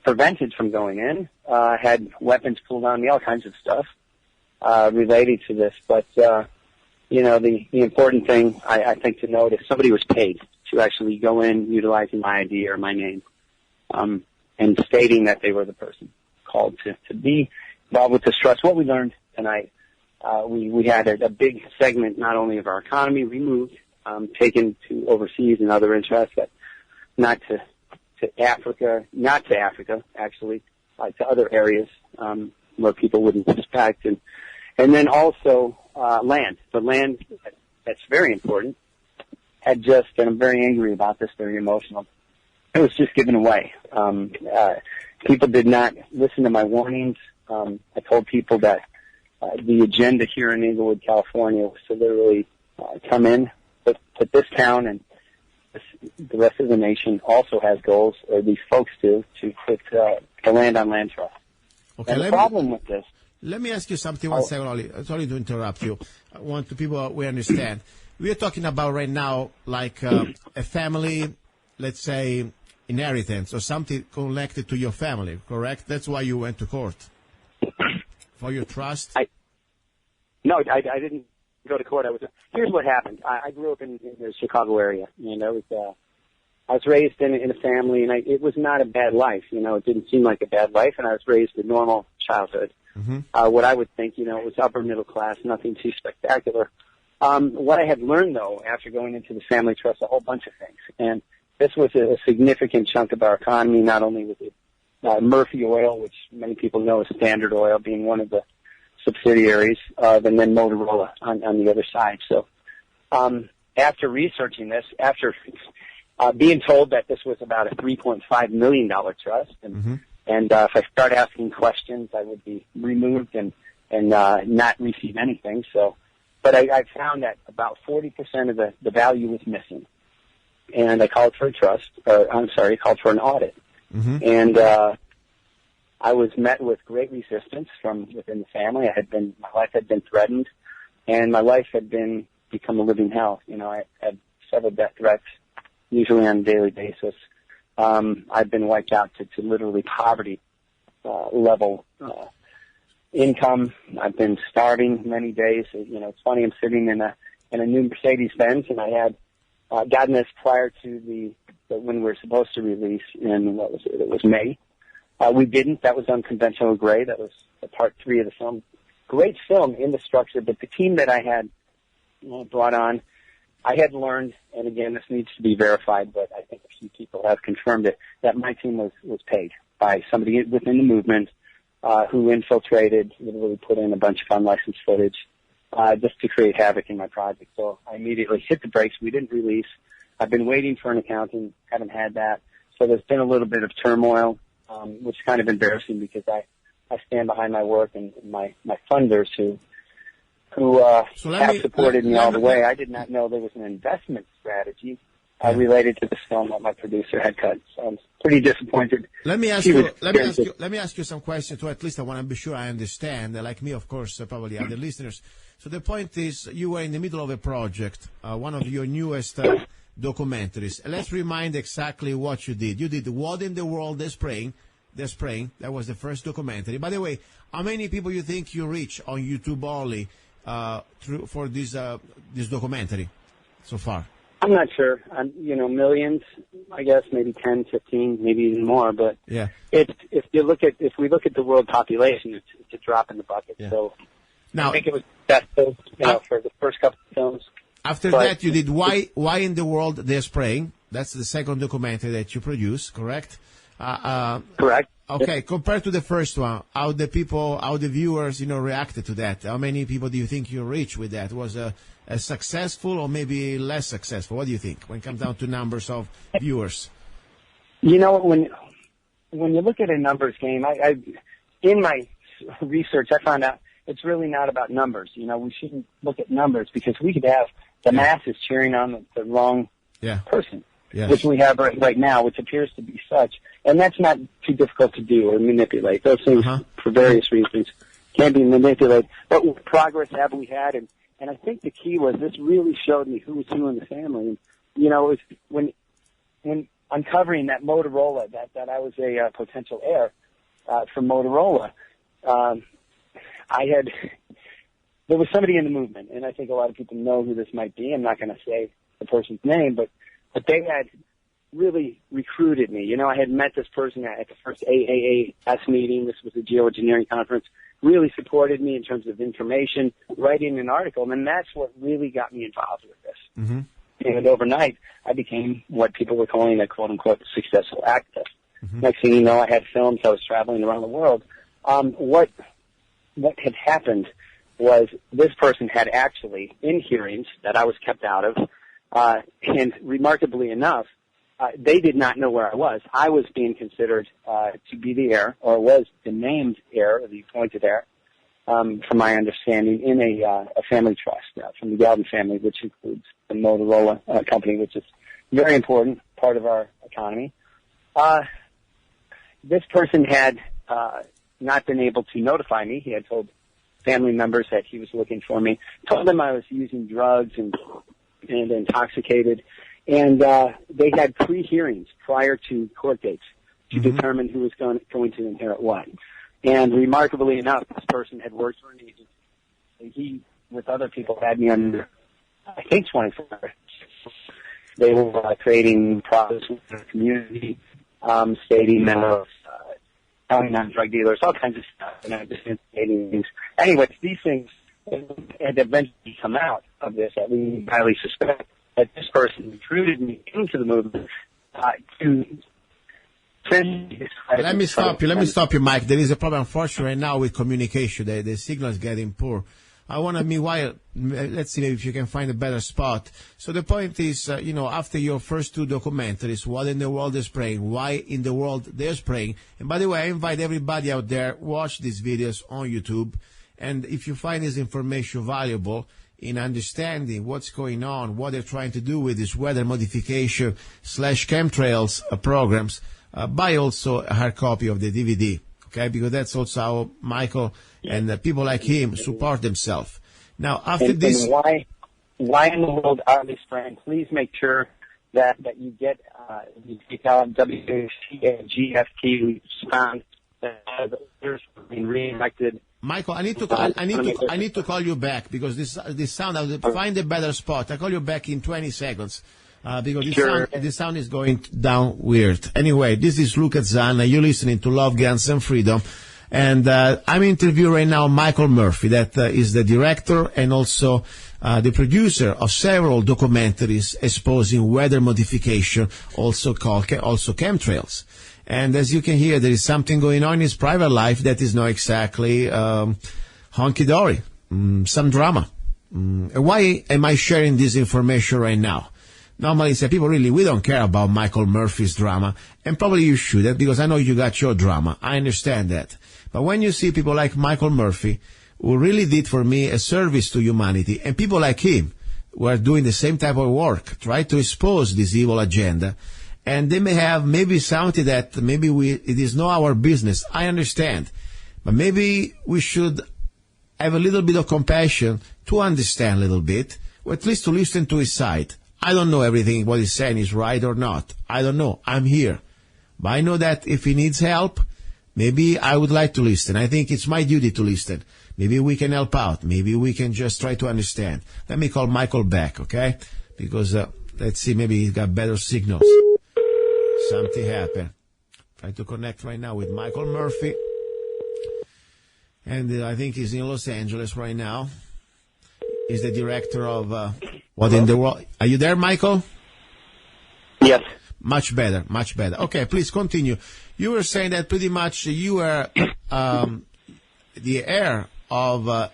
Speaker 10: prevented from going in, had weapons pulled on me, all kinds of stuff related to this. But, the important thing I think to note is somebody was paid to actually go in utilizing my ID or my name, and stating that they were the person called to be involved with this trust. What we learned tonight, we had a big segment not only of our economy removed, taken to overseas and other interests, but not to Africa, actually, to other areas where people wouldn't suspect, and then also land. The land that's very important had just, and I'm very angry about this, very emotional. It was just given away. People did not listen to my warnings. I told people that the agenda here in Inglewood, California, was to literally come in, put this town and the rest of the nation also has goals, or at least folks do, to put the land on land trust. Okay, and the problem with this...
Speaker 2: Let me ask you something, one second, Ollie. Sorry to interrupt you. I want to people we understand. We are talking about right now like a family, let's say, inheritance or something connected to your family, correct? That's why you went to court. For your trust?
Speaker 10: No, I didn't go to court. Here's what happened. I grew up in the Chicago area, and I was raised in a family, and it was not a bad life. It didn't seem like a bad life, and I was raised a normal childhood. Mm-hmm. What I would think, it was upper middle class, nothing too spectacular. What I had learned, though, after going into the family trust, a whole bunch of things, and this was a significant chunk of our economy, not only with the Murphy Oil, which many people know as Standard Oil, being one of the subsidiaries, and then Motorola on the other side. So after researching this, after being told that this was about a $3.5 million trust, and if I start asking questions, I would be removed and not receive anything. So, but I found that about 40% of the value was missing, and I called for called for an audit, and I was met with great resistance from within the family. My life had been threatened, and my life had become a living hell. You know, I had several death threats, usually on a daily basis. I've been wiped out to literally poverty level income. I've been starving many days. You know, it's funny. I'm sitting in a new Mercedes-Benz, and I had gotten this prior to when we were supposed to release in it was May. We didn't. That was Unconventional Gray. That was part 3 of the film. Great film in the structure, but the team that I had brought on, I had learned, and again, this needs to be verified, but I think a few people have confirmed it, that my team was paid by somebody within the movement who infiltrated, literally put in a bunch of unlicensed footage just to create havoc in my project. So I immediately hit the brakes. We didn't release. I've been waiting for an accounting, haven't had that. So there's been a little bit of turmoil, which is kind of embarrassing because I stand behind my work and my funders who have supported me all the way. I did not know there was an investment strategy related to the film that my producer had cut. So I'm pretty disappointed.
Speaker 2: Let me ask you some questions, or at least I want to be sure I understand. Like me, of course, probably other listeners. So the point is, you were in the middle of a project, one of your newest documentaries. Let's remind exactly what you did. You did "What in the World They're Spraying." That was the first documentary. By the way, how many people you think you reach on YouTube only for this documentary so far?
Speaker 10: I'm not sure. Millions, I guess, maybe 10, 15, maybe even more. But
Speaker 2: yeah,
Speaker 10: if we look at the world population, it's a drop in the bucket. Yeah. So now, I think it was successful, for the first couple of films.
Speaker 2: After that, you did Why in the World They're Spraying. That's the second documentary that you produced, correct?
Speaker 10: Correct.
Speaker 2: Okay, compared to the first one, how the viewers, reacted to that? How many people do you think you reached with that? Was as successful or maybe less successful? What do you think when it comes down to numbers of viewers?
Speaker 10: When you look at a numbers game, I in my research, I found out it's really not about numbers. We shouldn't look at numbers because we could have the masses cheering on the wrong person. Yes. Which we have right now, which appears to be such. And that's not too difficult to do or manipulate. Those things, for various reasons, can be manipulated. But what progress have we had? And I think the key was this really showed me who was who in the family. And, it was when uncovering that Motorola, that I was a potential heir from Motorola, there was somebody in the movement, and I think a lot of people know who this might be. I'm not going to say the person's name, but they had really recruited me. I had met this person at the first AAAS meeting. This was a geoengineering conference. Really supported me in terms of information, writing an article, and that's what really got me involved with this. Mm-hmm. And overnight, I became what people were calling a quote-unquote successful activist. Mm-hmm. Next thing you know, I had films. I was traveling around the world. What had happened was this person had actually, in hearings that I was kept out of, and remarkably enough, they did not know where I was. I was being considered to be the heir, or was the named heir, the appointed heir, from my understanding, in a family trust from the Galvin family, which includes the Motorola company, which is a very important part of our economy. This person had not been able to notify me. He had told family members that he was looking for me, told them I was using drugs and intoxicated, and they had pre-hearings prior to court dates to determine who was going to inherit what. And remarkably enough, this person had worked for an agency. He, with other people, had me under, I think, 24 hours. They were creating problems with the community, stating that I was counting on drug dealers, all kinds of stuff, and I was just instigating things. Anyways, these things had eventually come out of this that we highly suspect that this person recruited me into the movement to
Speaker 2: Let me stop you, Mike. There is a problem, unfortunately, right now with communication. The signal is getting poor. I want to meanwhile, let's see if you can find a better spot. So the point is, after your first two documentaries, What in the World is Spraying, Why in the World they're Spraying. And by the way, I invite everybody out there, watch these videos on YouTube. And if you find this information valuable in understanding what's going on, what they're trying to do with this weather modification / chemtrails programs, buy also a hard copy of the DVD. Okay, because that's also how Michael and people like him support themselves. Now, after this,
Speaker 10: and why in the world are they spraying? Please make sure that you get you tell them WCAGFT found that there's been reenacted.
Speaker 2: Michael, I need to call you back because this sound. I'll find a better spot. I'll call you back in 20 seconds. Because this sound is going down weird. Anyway, this is luca-zanna. You're listening to Love, Guns, and Freedom. And I'm interviewing right now Michael Murphy, that is the director and also the producer of several documentaries exposing weather modification, also chemtrails. And as you can hear, there is something going on in his private life that is not exactly honky-dory, some drama. Why am I sharing this information right now? Normally, people we don't care about Michael Murphy's drama, and probably you shouldn't, because I know you got your drama. I understand that. But when you see people like Michael Murphy, who really did for me a service to humanity, and people like him, who are doing the same type of work, try to expose this evil agenda, and they may have something that it is not our business. I understand. But maybe we should have a little bit of compassion to understand a little bit, or at least to listen to his side. I don't know everything what he's saying is right or not. I don't know. I'm here. But I know that if he needs help, maybe I would like to listen. I think it's my duty to listen. Maybe we can help out. Maybe we can just try to understand. Let me call Michael back, okay? Because, let's see, maybe he's got better signals. Something happened. Trying to connect right now with Michael Murphy. And I think he's in Los Angeles right now. He's the director of What in the World. Are you there, Michael?
Speaker 10: Yes.
Speaker 2: Much better, much better. Okay, please continue. You were saying that pretty much you were the heir of an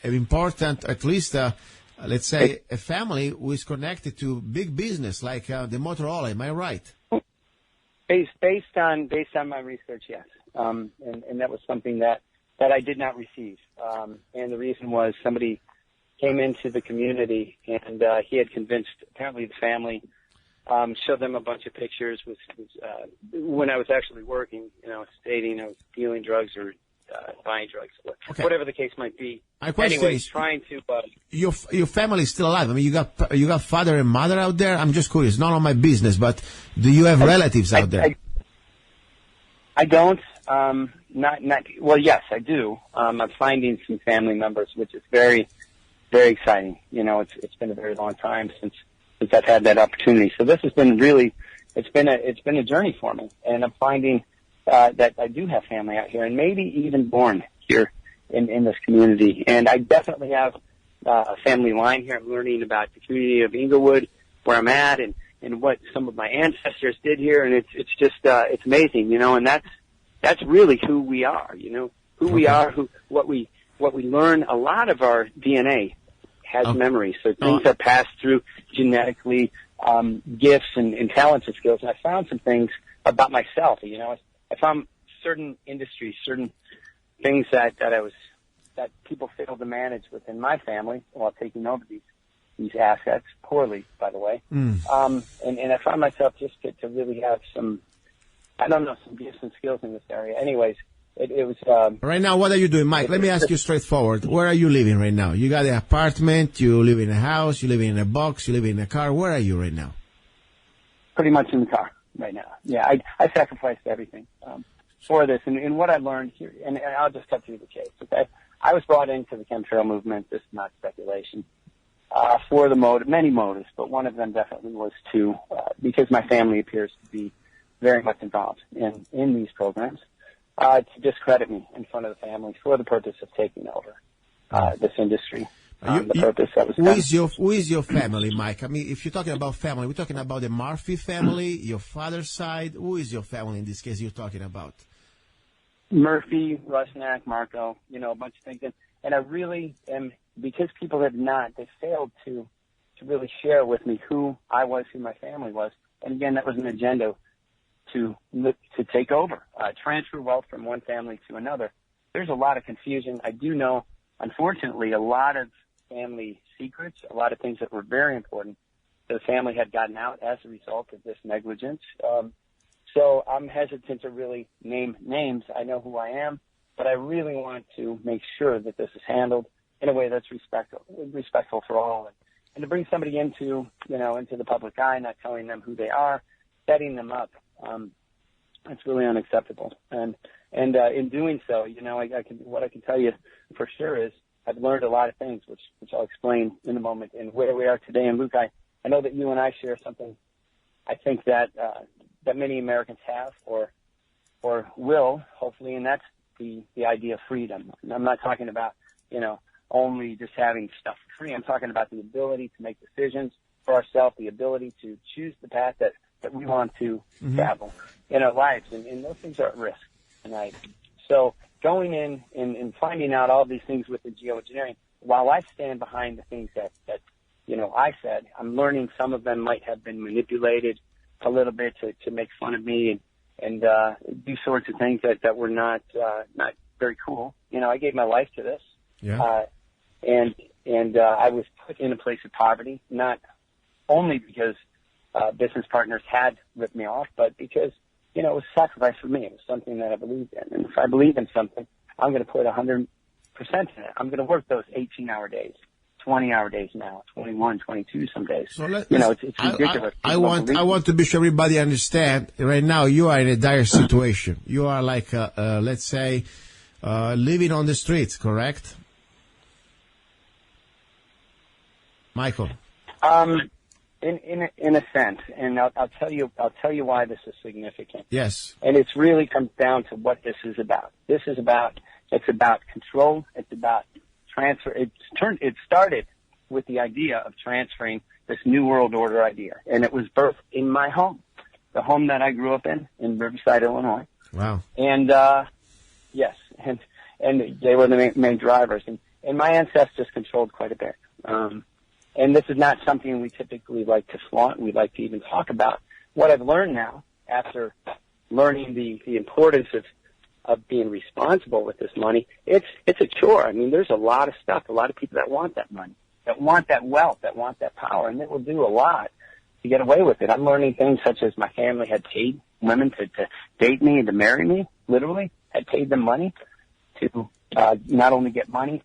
Speaker 2: important, at least, let's say, a family who is connected to big business like the Motorola. Am I right?
Speaker 10: Based on my research, yes. And that was something that I did not receive. And the reason was somebody came into the community, and he had convinced apparently the family, showed them a bunch of pictures when I was actually working, stating I was dealing drugs or buying drugs, whatever the case might be. Anyways, trying to
Speaker 2: your family is still alive. I mean, you got father and mother out there. I'm just curious, none of my business, but do you have relatives out there?
Speaker 10: I don't. Well, yes, I do. I'm finding some family members, which is very, very exciting. It's been a very long time since I've had that opportunity. So this has been it's been a journey for me, and I'm finding that I do have family out here, and maybe even born here in this community. And I definitely have a family line here. I'm learning about the community of Inglewood, where I'm at, and what some of my ancestors did here, and it's just it's amazing, and that's really who we are, who we are, what we learn. A lot of our DNA has memories, so things are passed through genetically, gifts and talents and skills. And I found some things about myself. I found certain industries, certain things that people failed to manage within my family while taking over these assets poorly, by the way. And I found myself just to really have some gifts and skills in this area. Anyways, it was...
Speaker 2: Right now, what are you doing, Mike? Let me ask you straightforward. Where are you living right now? You got an apartment, you live in a house, you live in a box, you live in a car. Where are you right now?
Speaker 10: Pretty much in the car right now. Yeah, I sacrificed everything for this. And what I learned here, and I'll just cut through the chase, okay? I was brought into the chemtrail movement, this is not speculation, for many motives, but one of them definitely was because my family appears to be very much involved in these programs, to discredit me in front of the family for the purpose of taking over this industry. The purpose that was
Speaker 2: who is your family, Mike? I mean, if you're talking about family, we're talking about the Murphy family, your father's side. Who is your family in this case you're talking about?
Speaker 10: Murphy, Rusnak, Marco, a bunch of things. I really am, because people have not, they failed to really share with me who I was, who my family was. And again, that was an agenda to take over, transfer wealth from one family to another. There's a lot of confusion. I do know, unfortunately, a lot of family secrets, a lot of things that were very important. The family had gotten out as a result of this negligence. So I'm hesitant to really name names. I know who I am, but I really want to make sure that this is handled in a way that's respectful for all. And to bring somebody into the public eye, not telling them who they are, setting them up, it's really unacceptable. And in doing so, what I can tell you for sure is I've learned a lot of things, which I'll explain in a moment, and where we are today. And Luke, I know that you and I share something I think that many Americans have or will, hopefully, and that's the idea of freedom. And I'm not talking about, only just having stuff for free. I'm talking about the ability to make decisions for ourselves, the ability to choose the path that we want to travel in our lives. And those things are at risk tonight. So going in and finding out all these things with the geoengineering, while I stand behind the things that I said, I'm learning some of them might have been manipulated a little bit to make fun of me and do sorts of things that were not very cool. I gave my life to this.
Speaker 2: Yeah.
Speaker 10: And I was put in a place of poverty, not only because business partners had ripped me off, but because, it was sacrifice for me. It was something that I believed in. And if I believe in something, I'm going to put 100% in it. I'm going to work those 18-hour days, 20-hour days now, 21, 22 some days.
Speaker 2: So
Speaker 10: it's ridiculous.
Speaker 2: I want to be sure everybody understand. Right now, you are in a dire situation. You are like, let's say, living on the streets, correct? Michael.
Speaker 10: In a sense, and I'll tell you why this is significant.
Speaker 2: Yes.
Speaker 10: And it really comes down to what this is about. It's about control. It's about transfer. It started with the idea of transferring this new world order idea, and it was birthed in my home, the home that I grew up in Riverside, Illinois.
Speaker 2: Wow.
Speaker 10: And yes, and they were the main drivers, and my ancestors controlled quite a bit. And this is not something we typically like to flaunt. We like to even talk about. What I've learned now, after learning the importance of being responsible with this money, it's a chore. I mean, there's a lot of stuff, a lot of people that want that money, that want that wealth, that want that power, and they will do a lot to get away with it. I'm learning things such as my family had paid women to date me and to marry me, literally, had paid them money to not only get money,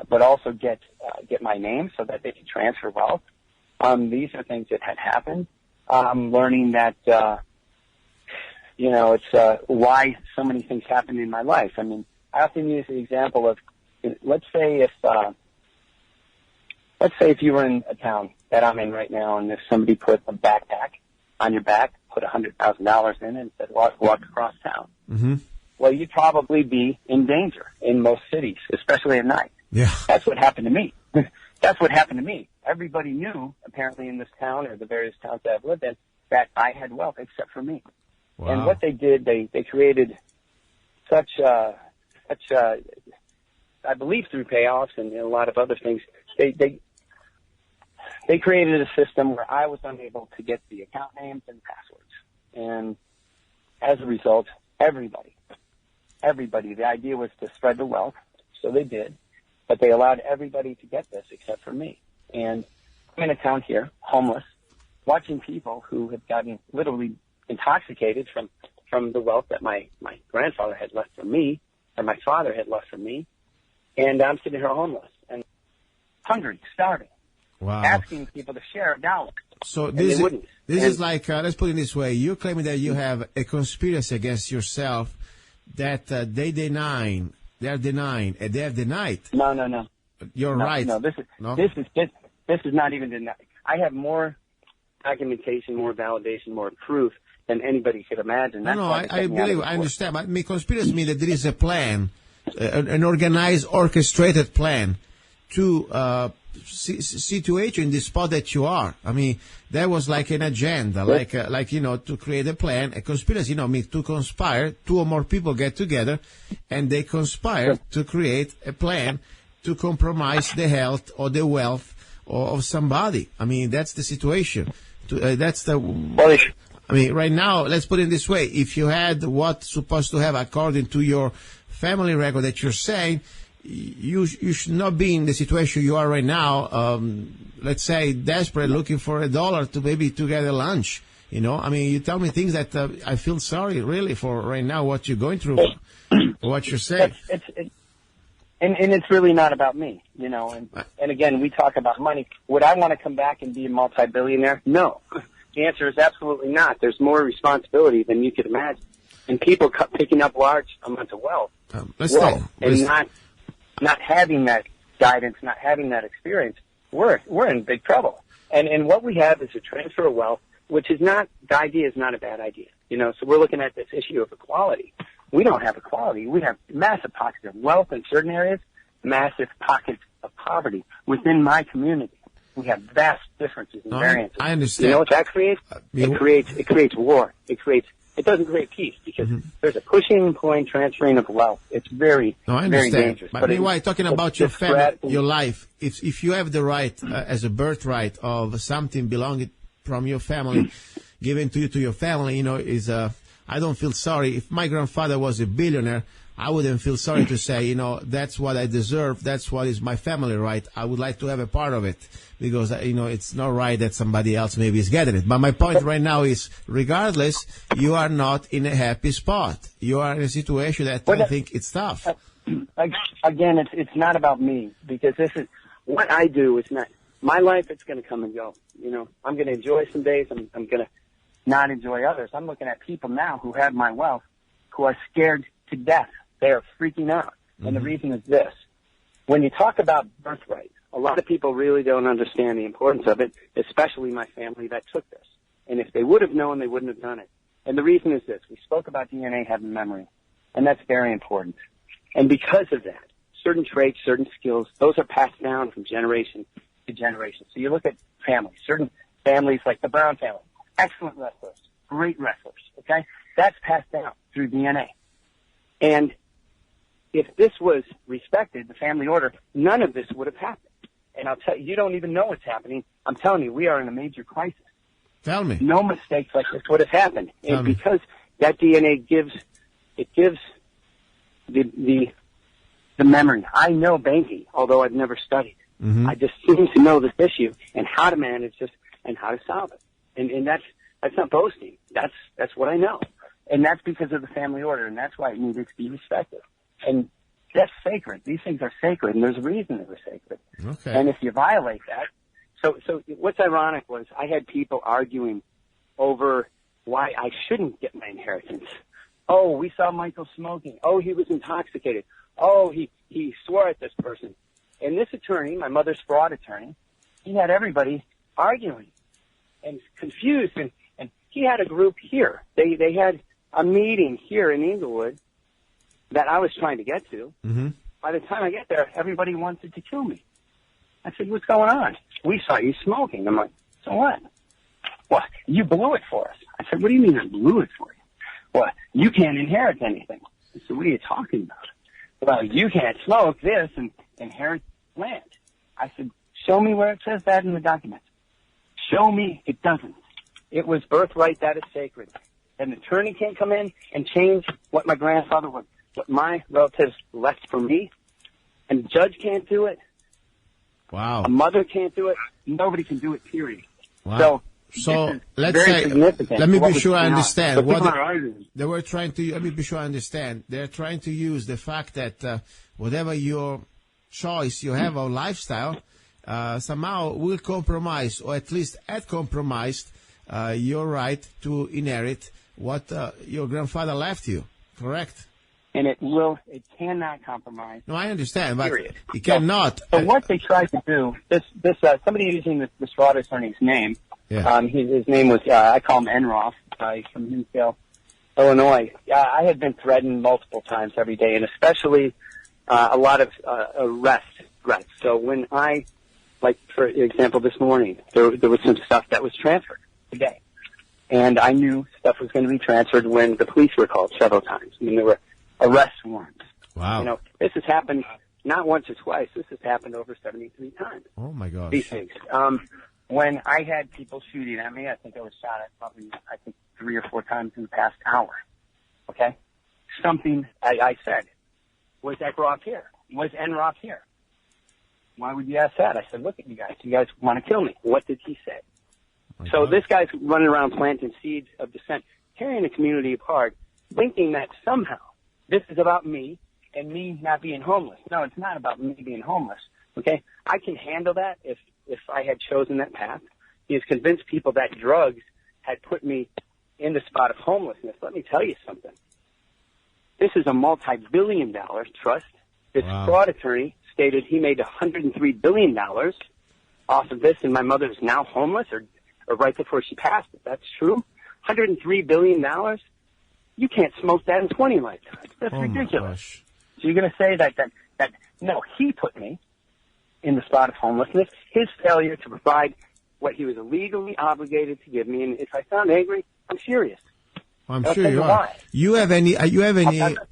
Speaker 10: but also get my name so that they could transfer wealth. These are things that had happened. I'm learning that, it's why so many things happened in my life. I mean, I often use the example of, let's say if you were in a town that I'm in right now, and if somebody put a backpack on your back, put $100,000 in it, and said walk across town. Mm-hmm. Well, you'd probably be in danger in most cities, especially at night.
Speaker 2: Yeah.
Speaker 10: That's what happened to me. That's what happened to me. Everybody knew, apparently, in this town or the various towns that I've lived in, that I had wealth except for me. Wow. And what they did, they created such I believe through payoffs and a lot of other things, they created a system where I was unable to get the account names and passwords. And as a result, everybody, the idea was to spread the wealth, so they did. But they allowed everybody to get this except for me. And I'm in a town here, homeless, watching people who have gotten literally intoxicated from the wealth that my grandfather had left for me, or my father had left for me. And I'm sitting here homeless and hungry, starving, asking people to share $1.
Speaker 2: So this is like, let's put it this way. You're claiming that you have a conspiracy against yourself that they deny. They are denying, and they have denied.
Speaker 10: No.
Speaker 2: You're right.
Speaker 10: No, this is not even denied. I have more documentation, more validation, more proof than anybody could imagine.
Speaker 2: I believe, I understand. But conspiracy means that there is a plan, an organized, orchestrated plan to situate you in the spot that you are. I mean, that was like an agenda, to create a plan. A conspiracy, means to conspire. Two or more people get together, and they conspire to create a plan to compromise the health or the wealth of somebody. I mean, that's the situation. Right now, let's put it this way. If you had what's supposed to have according to your family record that you're saying, you should not be in the situation you are right now, let's say desperate, looking for $1 to maybe to get a lunch. You tell me things that I feel sorry really for right now, what you're going through, what you're saying.
Speaker 10: And it's really not about me, and again, we talk about money. Would I want to come back and be a multi-billionaire? No. The answer is absolutely not. There's more responsibility than you could imagine. And people picking up large amounts of wealth, not having that guidance, not having that experience, we're in big trouble. And what we have is a transfer of wealth, which is not, the idea is not a bad idea. So we're looking at this issue of equality. We don't have equality. We have massive pockets of wealth in certain areas, massive pockets of poverty within my community. We have vast differences in variances.
Speaker 2: I understand.
Speaker 10: You know what that creates? It creates war. It doesn't create peace because there's a pushing and pulling, transferring of wealth. It's very, very dangerous.
Speaker 2: But meanwhile, talking about your family, your life, if you have the right as a birthright of something belonging from your family, given to you to your family, I don't feel sorry. If my grandfather was a billionaire, I wouldn't feel sorry to say, that's what I deserve. That's what is my family right. I would like to have a part of it because, it's not right that somebody else maybe is getting it. But my point right now is, regardless, you are not in a happy spot. You are in a situation that I think it's tough.
Speaker 10: Again, it's not about me because this is what I do. It's not my life. It's going to come and go. I'm going to enjoy some days. I'm going to not enjoy others. I'm looking at people now who have my wealth who are scared to death. They are freaking out. And the reason is this. When you talk about birthright, a lot of people really don't understand the importance of it, especially my family that took this. And if they would have known, they wouldn't have done it. And the reason is this. We spoke about DNA having memory, and that's very important. And because of that, certain traits, certain skills, those are passed down from generation to generation. So you look at families, certain families like the Brown family, excellent wrestlers, great wrestlers, okay? That's passed down through DNA. And if this was respected, the family order, none of this would have happened. And I'll tell you, you don't even know what's happening. I'm telling you, we are in a major crisis.
Speaker 2: Tell me.
Speaker 10: No mistakes like this would have happened. And because that DNA gives the memory. I know banking, although I've never studied. I just seem to know this issue and how to manage this and how to solve it. And that's not boasting. That's what I know. And that's because of the family order, and that's why it needed to be respected. And that's sacred. These things are sacred, and there's a reason they were sacred.
Speaker 2: Okay.
Speaker 10: And if you violate that, so what's ironic was I had people arguing over why I shouldn't get my inheritance. Oh, we saw Michael smoking. Oh, he was intoxicated. Oh, he swore at this person. And this attorney, my mother's fraud attorney, he had everybody arguing and confused, and he had a group here. They had a meeting here in Inglewood that I was trying to get to. By the time I get there, everybody wanted to kill me. I said, what's going on? We saw you smoking. I'm like, so what? Well, you blew it for us. I said, what do you mean I blew it for you? Well, you can't inherit anything. I said, what are you talking about? Well, you can't smoke this and inherit land. I said, show me where it says that in the documents. Show me it doesn't. It was birthright, that is sacred. An attorney can't come in and change what my grandfather was, what my relatives left for me. And the judge can't do it.
Speaker 2: Wow.
Speaker 10: A mother can't do it. Nobody can do it, period.
Speaker 2: Wow. So let's say, let me be sure I understand. They were trying to, let me be sure I understand. They're trying to use the fact that whatever your choice you have of lifestyle, somehow will compromise, or at least had compromised, your right to inherit what your grandfather left you, correct?
Speaker 10: And it cannot compromise.
Speaker 2: No, I understand, but
Speaker 10: period.
Speaker 2: It cannot.
Speaker 10: So what they tried to do, somebody using this fraud attorney's name, his name was, I call him Enroth, he's from Hinsdale, Illinois. I had been threatened multiple times every day, and especially a lot of arrest threats. So when like for example this morning, there was some stuff that was transferred today. And I knew stuff was going to be transferred when the police were called several times. I mean, there were arrest warrants.
Speaker 2: Wow.
Speaker 10: This has happened not once or twice. This has happened over 73 times.
Speaker 2: Oh, my gosh.
Speaker 10: These things. When I had people shooting at me, I think I was shot at probably, 3 or 4 times in the past hour. Okay? Something I said, was Ekroff here? Was Enroth here? Why would you ask that? I said, look at you guys. You guys want to kill me. What did he say? So this guy's running around planting seeds of dissent, tearing the community apart, thinking that somehow this is about me and me not being homeless. No, it's not about me being homeless. Okay? I can handle that if I had chosen that path. He has convinced people that drugs had put me in the spot of homelessness. Let me tell you something. This is a multi-billion-dollar trust. This fraud attorney stated he made $103 billion off of this, and my mother is now homeless, or right before she passed, if that's true. $103 billion? You can't smoke that in 20 lifetimes. That's ridiculous. So you're going to say that, no, he put me in the spot of homelessness, his failure to provide what he was legally obligated to give me, and if I sound angry, I'm furious.
Speaker 2: I'm sure you are. You have any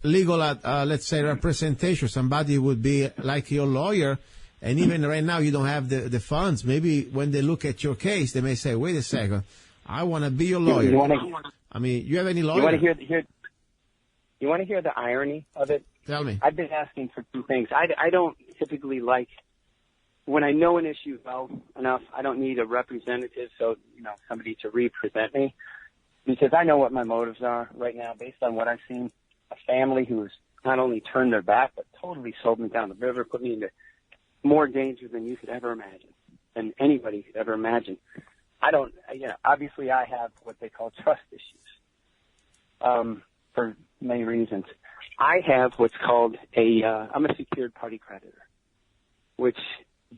Speaker 2: legal, let's say, representation? Somebody would be like your lawyer, and even right now you don't have the funds. Maybe when they look at your case, they may say, wait a second, I want to be your lawyer. You have any lawyer?
Speaker 10: You want to hear the irony of it?
Speaker 2: Tell me.
Speaker 10: I've been asking for 2 things. I don't typically like, when I know an issue well enough, I don't need a representative, so, somebody to represent me. Because I know what my motives are right now based on what I've seen. A family who's not only turned their back, but totally sold me down the river, put me into more danger than you could ever imagine, than anybody could ever imagine. Obviously I have what they call trust issues, for many reasons. I have what's called I'm a secured party creditor, which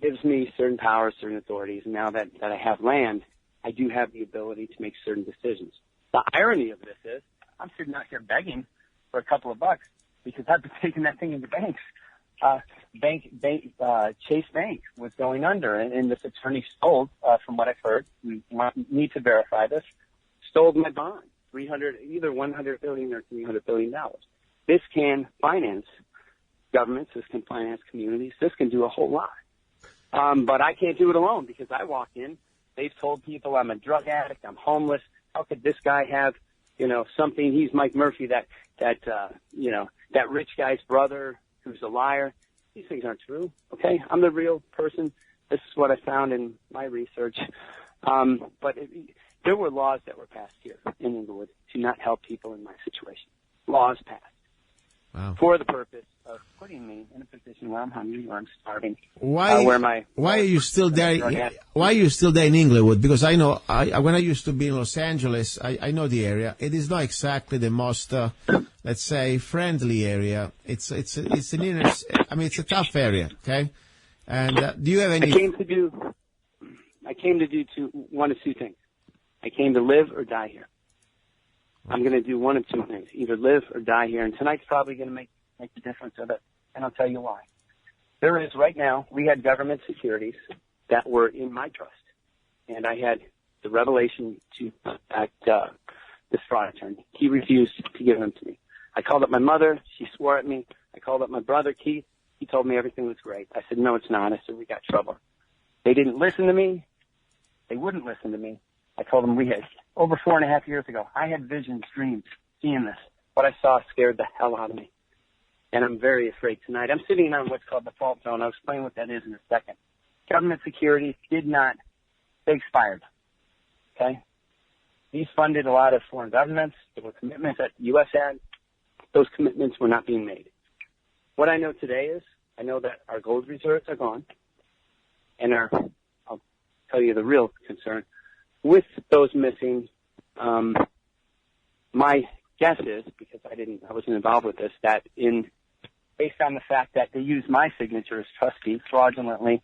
Speaker 10: gives me certain powers, certain authorities. And now that I have land, I do have the ability to make certain decisions. The irony of this is I'm sitting out here begging for a couple of bucks because I've been taking that thing into banks. Chase Bank was going under, and this attorney stole, from what I've heard, we need to verify this, stole my bond, either $100 billion or $300 billion. This can finance governments. This can finance communities. This can do a whole lot. But I can't do it alone because I walk in. They've told people I'm a drug addict. I'm homeless. How could this guy have, something? He's Mike Murphy, that rich guy's brother who's a liar. These things aren't true. Okay, I'm the real person. This is what I found in my research. But there were laws that were passed here in Inglewood to not help people in my situation. Laws passed.
Speaker 2: Wow.
Speaker 10: For the purpose of putting me in a position where I'm hungry or I'm starving.
Speaker 2: Why are you still there? Why are you still there in Inglewood? Because I know when I used to be in Los Angeles, I know the area. It is not exactly the most, let's say, friendly area. It's an inner. It's a tough area. Okay. And do you have any?
Speaker 10: I came to do one of 2 things. I came to live or die here. I'm going to do one of 2 things, either live or die here. And tonight's probably going to make the difference of it. And I'll tell you why. There is right now, we had government securities that were in my trust. And I had the revelation to contact this fraud attorney. He refused to give them to me. I called up my mother. She swore at me. I called up my brother, Keith. He told me everything was great. I said, no, it's not. I said, we got trouble. They didn't listen to me. They wouldn't listen to me. I told them over 4.5 years ago, I had visions, dreams, seeing this. What I saw scared the hell out of me. And I'm very afraid tonight. I'm sitting on what's called the fault zone. I'll explain what that is in a second. Government securities they expired. Okay? These funded a lot of foreign governments. There were commitments that the U.S. had. Those commitments were not being made. What I know today is, I know that our gold reserves are gone. And I'll tell you the real concern. With those missing, my guess is, because I wasn't involved with this, that based on the fact that they used my signature as trustee fraudulently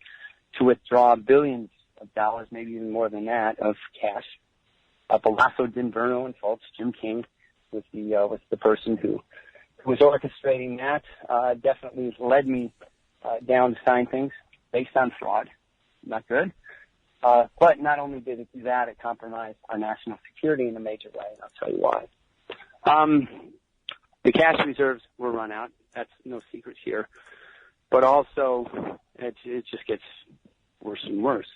Speaker 10: to withdraw billions of dollars, maybe even more than that, of cash. Palazzo Dinverno and Fultz, Jim King, was the person who was orchestrating that. Definitely led me down to sign things based on fraud. Not good. But not only did it do that, it compromised our national security in a major way, and I'll tell you why. The cash reserves were run out. That's no secret here. but also it just gets worse and worse.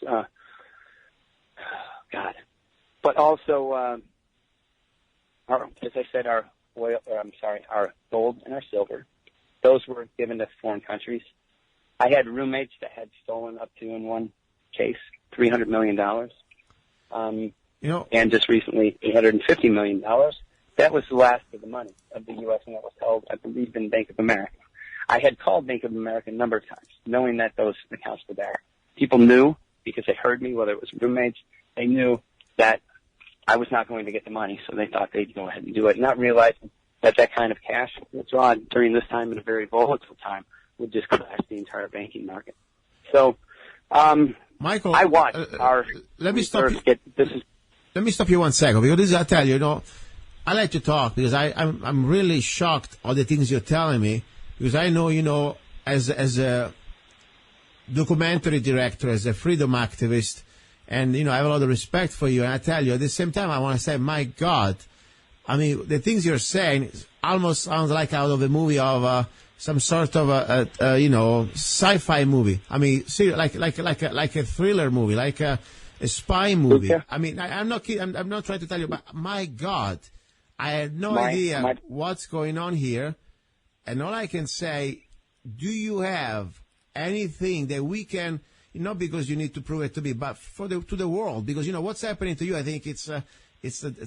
Speaker 10: God. But also, as I said, our gold and our silver, those were given to foreign countries. I had roommates that had stolen up to, in one case, $300 million. And just recently, $850 million. That was the last of the money of the U.S., and that was held, I believe, in Bank of America. I had called Bank of America a number of times, knowing that those accounts were there. People knew, because they heard me, whether it was roommates, they knew that I was not going to get the money, so they thought they'd go ahead and do it, not realizing that that kind of cash withdrawal during this time, in a very volatile time, would just crash the entire banking market. So,
Speaker 2: Michael,
Speaker 10: I watched our...
Speaker 2: Let me stop you. Let me stop you 1 second, because this is, I tell you, I like to talk because I'm really shocked at the things you're telling me, because I know, as a documentary director, as a freedom activist, and, I have a lot of respect for you. And I tell you, at the same time, I want to say, my God, I mean, the things you're saying almost sounds like out of a movie of some sort of a sci-fi movie. I mean, like a thriller movie, like a spy movie. Okay. I mean, I'm not kidding. I'm not trying to tell you, but my God, I had no idea what's going on here. And all I can say, do you have anything that we can, not because you need to prove it to me, but to the world? Because, what's happening to you, I think it's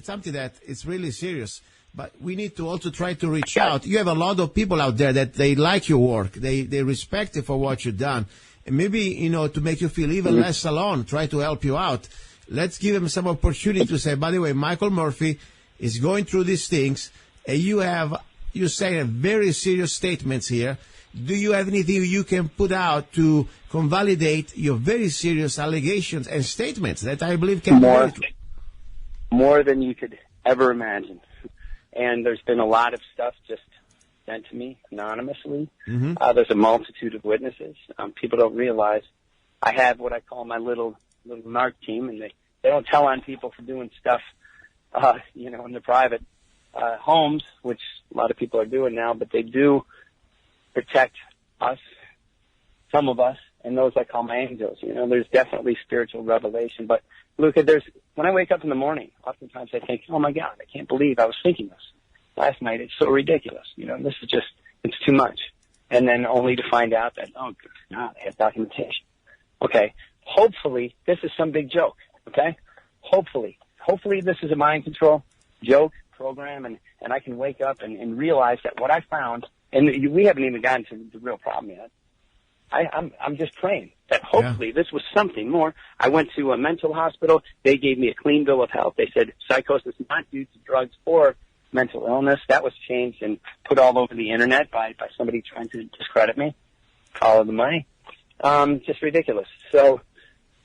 Speaker 2: something that it's really serious. But we need to also try to reach out. You have a lot of people out there that they like your work. They respect you for what you've done. And maybe, to make you feel even less alone, try to help you out. Let's give them some opportunity to say, by the way, Michael Murphy is going through these things. And you're saying very serious statements here. Do you have anything you can put out to convalidate your very serious allegations and statements that I believe can be
Speaker 10: more than you could ever imagine? And there's been a lot of stuff just sent to me anonymously. Mm-hmm. There's a multitude of witnesses. People don't realize I have what I call my little narc team, and they don't tell on people for doing stuff, in the private homes, which a lot of people are doing now, but they do protect us, some of us, and those I call my angels. There's definitely spiritual revelation. But, Luca, when I wake up in the morning, oftentimes I think, oh, my God, I can't believe I was thinking this last night. It's so ridiculous. This is just, it's too much. And then only to find out that, oh, God, I have documentation. Okay, hopefully this is some big joke, okay? Hopefully this is a mind control joke program, and I can wake up and realize that what I found, and we haven't even gotten to the real problem yet. I'm just praying that hopefully this was something more. I went to a mental hospital. They gave me a clean bill of health. They said psychosis is not due to drugs or mental illness. That was changed and put all over the internet by somebody trying to discredit me. Follow the money. Just ridiculous. So,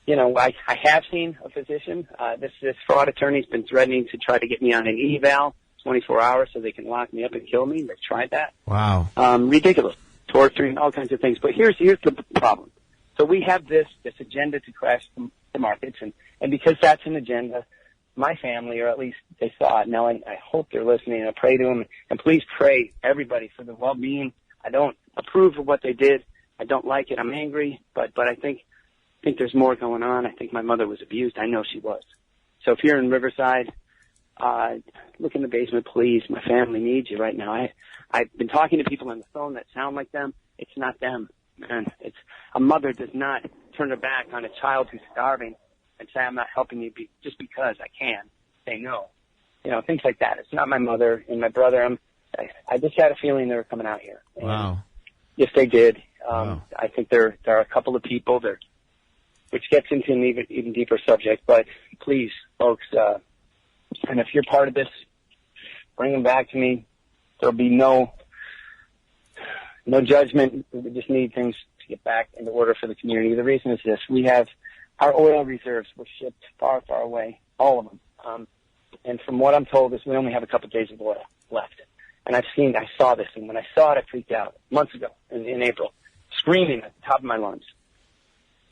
Speaker 10: I have seen a physician. This fraud attorney's been threatening to try to get me on an eval 24 hours so they can lock me up and kill me. They've tried that.
Speaker 2: Wow.
Speaker 10: Ridiculous. Torturing, all kinds of things. But here's the problem. So we have this agenda to crash the markets, and because that's an agenda, my family, or at least they saw it. Now I hope they're listening. I pray to them, and please pray, everybody, for the well-being. I don't approve of what they did. I don't like it. I'm angry, but I think there's more going on. I think my mother was abused. I know she was. So if you're in Riverside, look in the basement, please. My family needs you right now. I've been talking to people on the phone that sound like them. It's not them, man. It's a mother does not turn her back on a child who's starving and say, I'm not helping you just because I can. Say no. Things like that. It's not my mother and my brother. I just had a feeling they were coming out here. And
Speaker 2: wow.
Speaker 10: Yes, they did.
Speaker 2: Wow.
Speaker 10: I think there are a couple of people there, which gets into an even deeper subject. But please, folks, and if you're part of this, bring them back to me. There'll be no judgment. We just need things to get back into order for the community. The reason is this. We have our oil reserves were shipped far, far away, all of them. And from what I'm told is we only have a couple of days of oil left. And I saw this, and when I saw it, I freaked out months ago in April, screaming at the top of my lungs.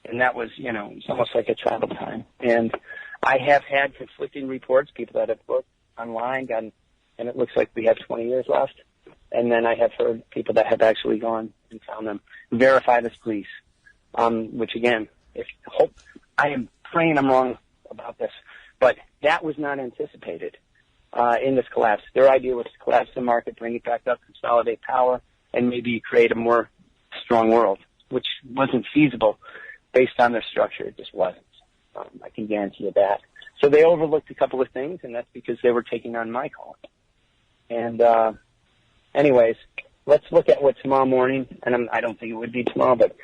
Speaker 10: And that was, it's almost like a travel time. And I have had conflicting reports, people that have looked online, and it looks like we have 20 years left. And then I have heard people that have actually gone and found them. Verify this, please. Which again, I am praying I'm wrong about this, but that was not anticipated in this collapse. Their idea was to collapse the market, bring it back up, consolidate power, and maybe create a more strong world, which wasn't feasible based on their structure. It just wasn't. I can guarantee you that. So they overlooked a couple of things, and that's because they were taking on my calling. And anyways, let's look at what tomorrow morning, and I don't think it would be tomorrow, but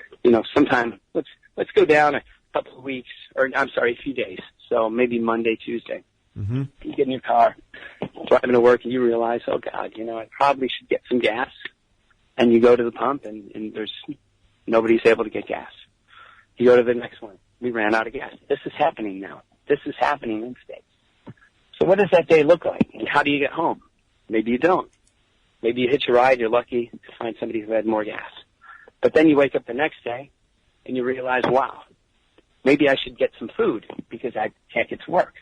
Speaker 10: sometime let's go down a couple of weeks, or I'm sorry, a few days. So maybe Monday, Tuesday.
Speaker 2: Mm-hmm.
Speaker 10: You get in your car, driving to work, and you realize, oh God, I probably should get some gas. And you go to the pump, and nobody's able to get gas. You go to the next one. We ran out of gas. This is happening now. This is happening in states. So what does that day look like? And how do you get home? Maybe you don't. Maybe you hitch a ride. You're lucky to find somebody who had more gas. But then you wake up the next day, and you realize, wow, maybe I should get some food because I can't get to work.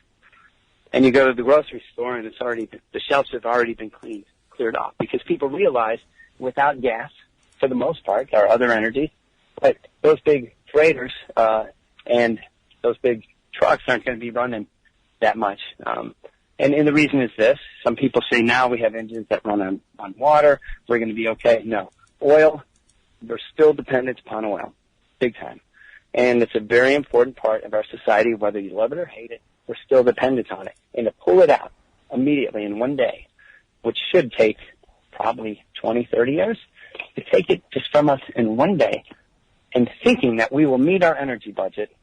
Speaker 10: And you go to the grocery store, and the shelves have already been cleared off because people realize without gas, for the most part, or other energy, but those big freighters and those big trucks aren't going to be running that much. And the reason is this. Some people say now we have engines that run on water. We're going to be okay. No. Oil, we're still dependent upon oil, big time. And it's a very important part of our society, whether you love it or hate it, we're still dependent on it. And to pull it out immediately in one day, which should take probably 20, 30 years, to take it just from us in one day and thinking that we will meet our energy budget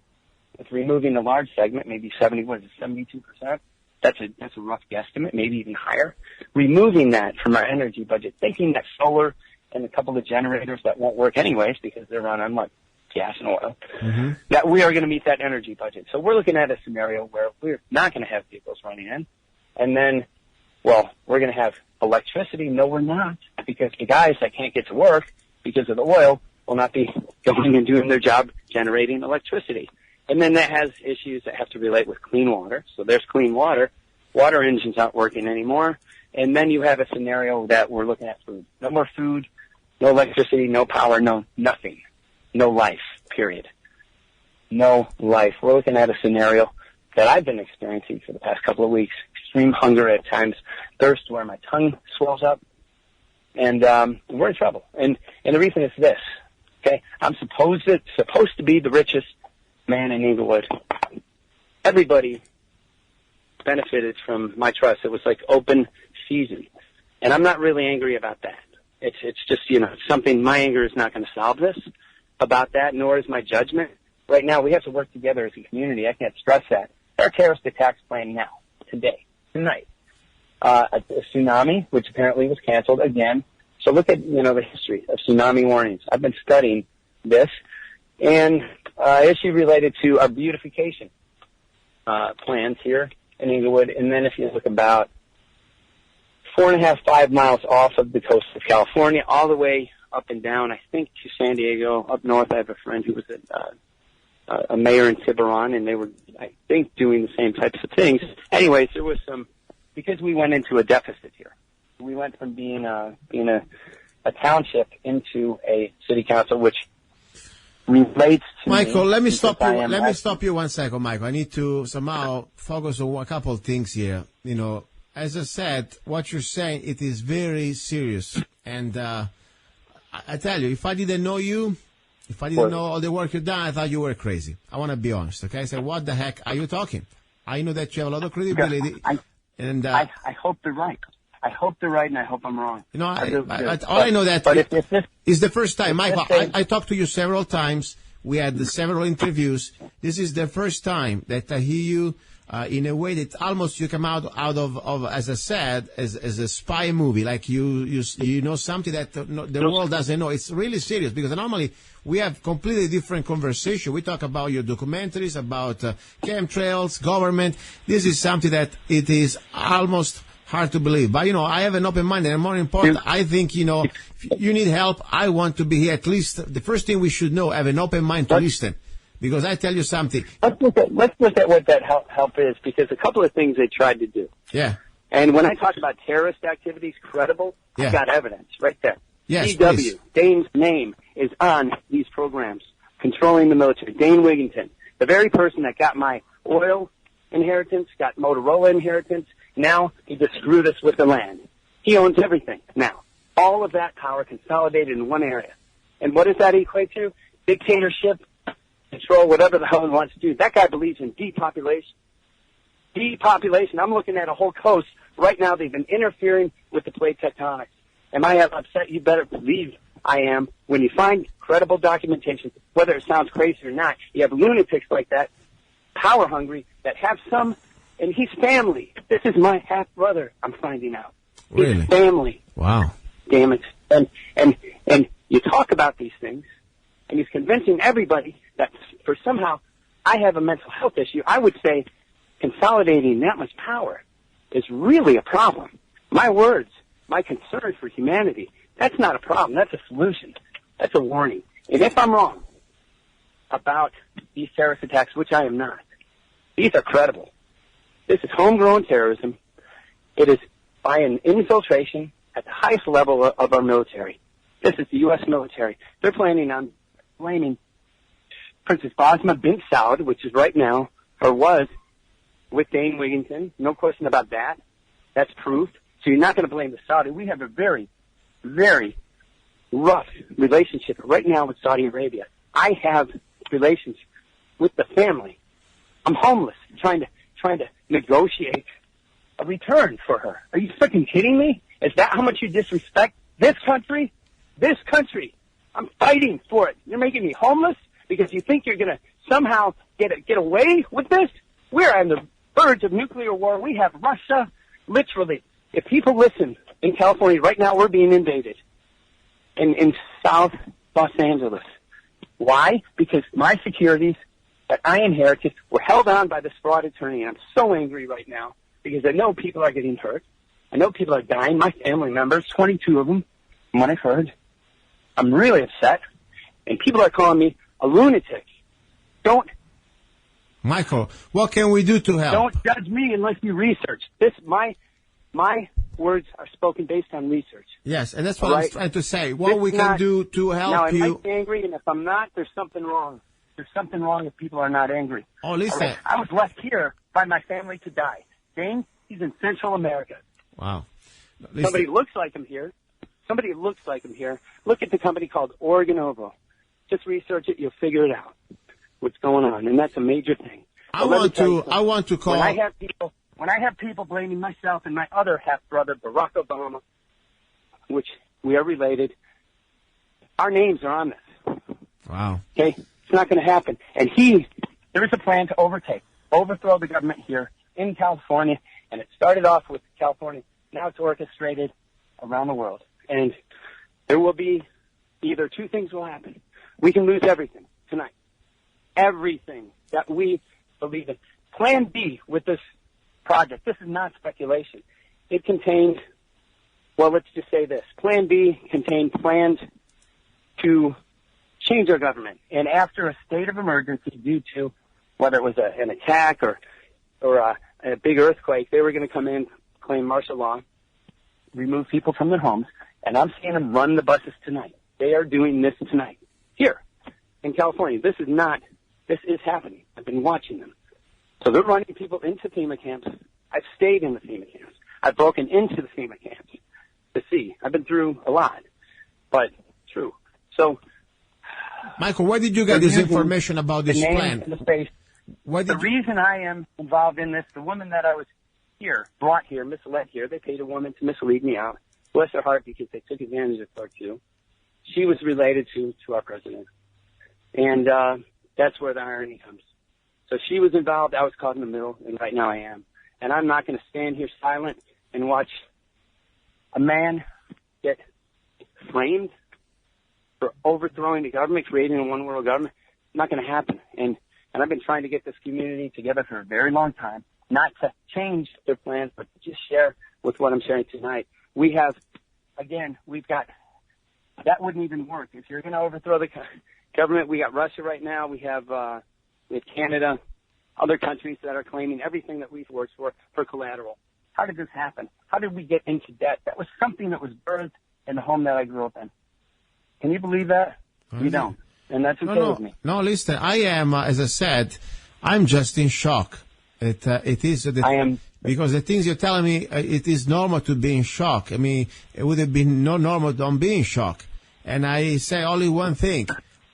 Speaker 10: with removing a large segment, maybe 72%? That's a rough guesstimate, maybe even higher. Removing that from our energy budget, thinking that solar and a couple of generators that won't work anyways because they're run on gas and oil, that we are going to meet that energy budget. So we're looking at a scenario where we're not going to have vehicles running in. And then, we're going to have electricity. No, we're not, because the guys that can't get to work because of the oil will not be going and doing their job generating electricity. And then that has issues that have to relate with clean water. So there's clean water. Water engines aren't working anymore. And then you have a scenario that we're looking at food. No more food, no electricity, no power, no nothing. No life, period. No life. We're looking at a scenario that I've been experiencing for the past couple of weeks. Extreme hunger at times, thirst where my tongue swells up, and we're in trouble. And the reason is this, okay? I'm supposed to be the richest man in Inglewood. Everybody benefited from my trust. It was like open season. And I'm not really angry about that. It's just, something, my anger is not going to solve this about that, nor is my judgment. Right now, we have to work together as a community. I can't stress that. There are terrorist attacks planned now, today, tonight. A tsunami, which apparently was canceled again. So look at, the history of tsunami warnings. I've been studying this. And issue related to our beautification plans here in Inglewood. And then if you look about 4.5, 5 miles off of the coast of California, all the way up and down, I think, to San Diego. Up north, I have a friend who was a mayor in Tiburon, and they were, I think, doing the same types of things. Anyways, there was because we went into a deficit here. We went from being a township into a city council, which relates to
Speaker 2: Michael, let me stop you. Let me stop you 1 second, Michael. I need to somehow focus on a couple of things here. As I said, what you're saying, it is very serious. And I tell you, if I didn't know you, if I didn't know all the work you've done, I thought you were crazy. I want to be honest, okay? I said, what the heck are you talking? I know that you have a lot of credibility.
Speaker 10: I hope they're right. I hope they're right, and I hope I'm wrong.
Speaker 2: All I know that is the first time. Michael, I talked to you several times. We had several interviews. This is the first time that I hear you in a way that almost you come out of, as I said, as a spy movie, like you know something that the world doesn't know. It's really serious, because normally we have completely different conversation. We talk about your documentaries, about chemtrails, government. This is something that it is almost hard to believe. But, I have an open mind, and more important, I think, if you need help, I want to be here. At least the first thing we should know, have an open mind to listen. Because I tell you something.
Speaker 10: Let's look at what that help is, because a couple of things they tried to do.
Speaker 2: Yeah.
Speaker 10: And when I talk about terrorist activities, credible, I've got evidence right there.
Speaker 2: Yes,
Speaker 10: CW, Dane's name is on these programs, controlling the military. Dane Wigington, the very person that got my oil inheritance, got Motorola inheritance. Now he just screwed us with the land. He owns everything now. All of that power consolidated in one area. And what does that equate to? Dictatorship, control, whatever the hell he wants to do. That guy believes in depopulation. Depopulation. I'm looking at a whole coast. Right now they've been interfering with the plate tectonics. Am I upset? You better believe I am. When you find credible documentation, whether it sounds crazy or not, you have lunatics like that, power hungry, that have some, and he's family. This is my half-brother, I'm finding out.
Speaker 2: Really?
Speaker 10: He's family.
Speaker 2: Wow.
Speaker 10: Damn it. And you talk about these things, and he's convincing everybody that for somehow I have a mental health issue. I would say consolidating that much power is really a problem. My words, my concern for humanity, that's not a problem. That's a solution. That's a warning. And if I'm wrong about these terrorist attacks, which I am not, these are credible. This is homegrown terrorism. It is by an infiltration at the highest level of our military. This is the U.S. military. They're planning on blaming Princess Basma bin Saud, which is right now, or was, with Dane Wigington. No question about that. That's proved. So you're not going to blame the Saudi. We have a very, very rough relationship right now with Saudi Arabia. I have relations with the family. I'm homeless, trying to negotiate a return for her. Are you freaking kidding me? Is that how much you disrespect this country? This country. I'm fighting for it. You're making me homeless because you think you're going to somehow get away with this? We're on the verge of nuclear war. We have Russia, literally. If people listen, in California right now, we're being invaded. In South Los Angeles. Why? Because my securities that I inherited were held on by this fraud attorney. And I'm so angry right now because I know people are getting hurt. I know people are dying. My family members, 22 of them, from what I've heard. I'm really upset. And people are calling me a lunatic.
Speaker 2: Michael, what can we do to help?
Speaker 10: Don't judge me unless you research. My words are spoken based on research.
Speaker 2: Yes, and that's what I was trying to say. What we can do to help you.
Speaker 10: Now, I might be angry, and if I'm not, there's something wrong. There's something wrong if people are not angry.
Speaker 2: Oh, listen.
Speaker 10: I was left here by my family to die. Dane, he's in Central America.
Speaker 2: Wow. Listen.
Speaker 10: Somebody looks like him here. Look at the company called Oregon Ovo. Just research it. You'll figure it out. What's going on, and that's a major thing.
Speaker 2: I want to call.
Speaker 10: When I have people blaming myself and my other half-brother, Barack Obama, which we are related, our names are on this.
Speaker 2: Wow.
Speaker 10: Okay? It's not going to happen. And there is a plan to overthrow the government here in California, and it started off with California. Now it's orchestrated around the world. And there will be either two things will happen. We can lose everything tonight. Everything that we believe in. Plan B with this project. This is not speculation. It contained, well, let's just say this. Plan B contained plans to change our government. And after a state of emergency due to whether it was an attack or a big earthquake, they were going to come in, claim martial law, remove people from their homes. And I'm seeing them run the buses tonight. They are doing this tonight. Here in California. This is happening. I've been watching them. So they're running people into FEMA camps. I've stayed in the FEMA camps. I've broken into the FEMA camps to see. I've been through a lot, but true. So,
Speaker 2: Michael, where did you get this information about this plan?
Speaker 10: The reason I am involved in this, the woman that I was brought here, misled here, they paid a woman to mislead me out. Bless her heart, because they took advantage of her too. She was related to our president. And that's where the irony comes. So she was involved, I was caught in the middle, and right now I am. And I'm not going to stand here silent and watch a man get framed for overthrowing the government, creating a one-world government. It's not going to happen. And I've been trying to get this community together for a very long time, not to change their plans, but to just share with what I'm sharing tonight. We've got, that wouldn't even work. If you're going to overthrow the government, we got Russia right now, we have Canada, other countries that are claiming everything that we've worked for collateral. How did this happen? How did we get into debt? That was something that was birthed in the home that I grew up in. Can you believe that? You don't. And that's what kills me.
Speaker 2: No, listen, I am, as I said, I'm just in shock. It is.
Speaker 10: I am.
Speaker 2: Because the things you're telling me, it is normal to be in shock. I mean, it would have been no normal to be in shock. And I say only one thing.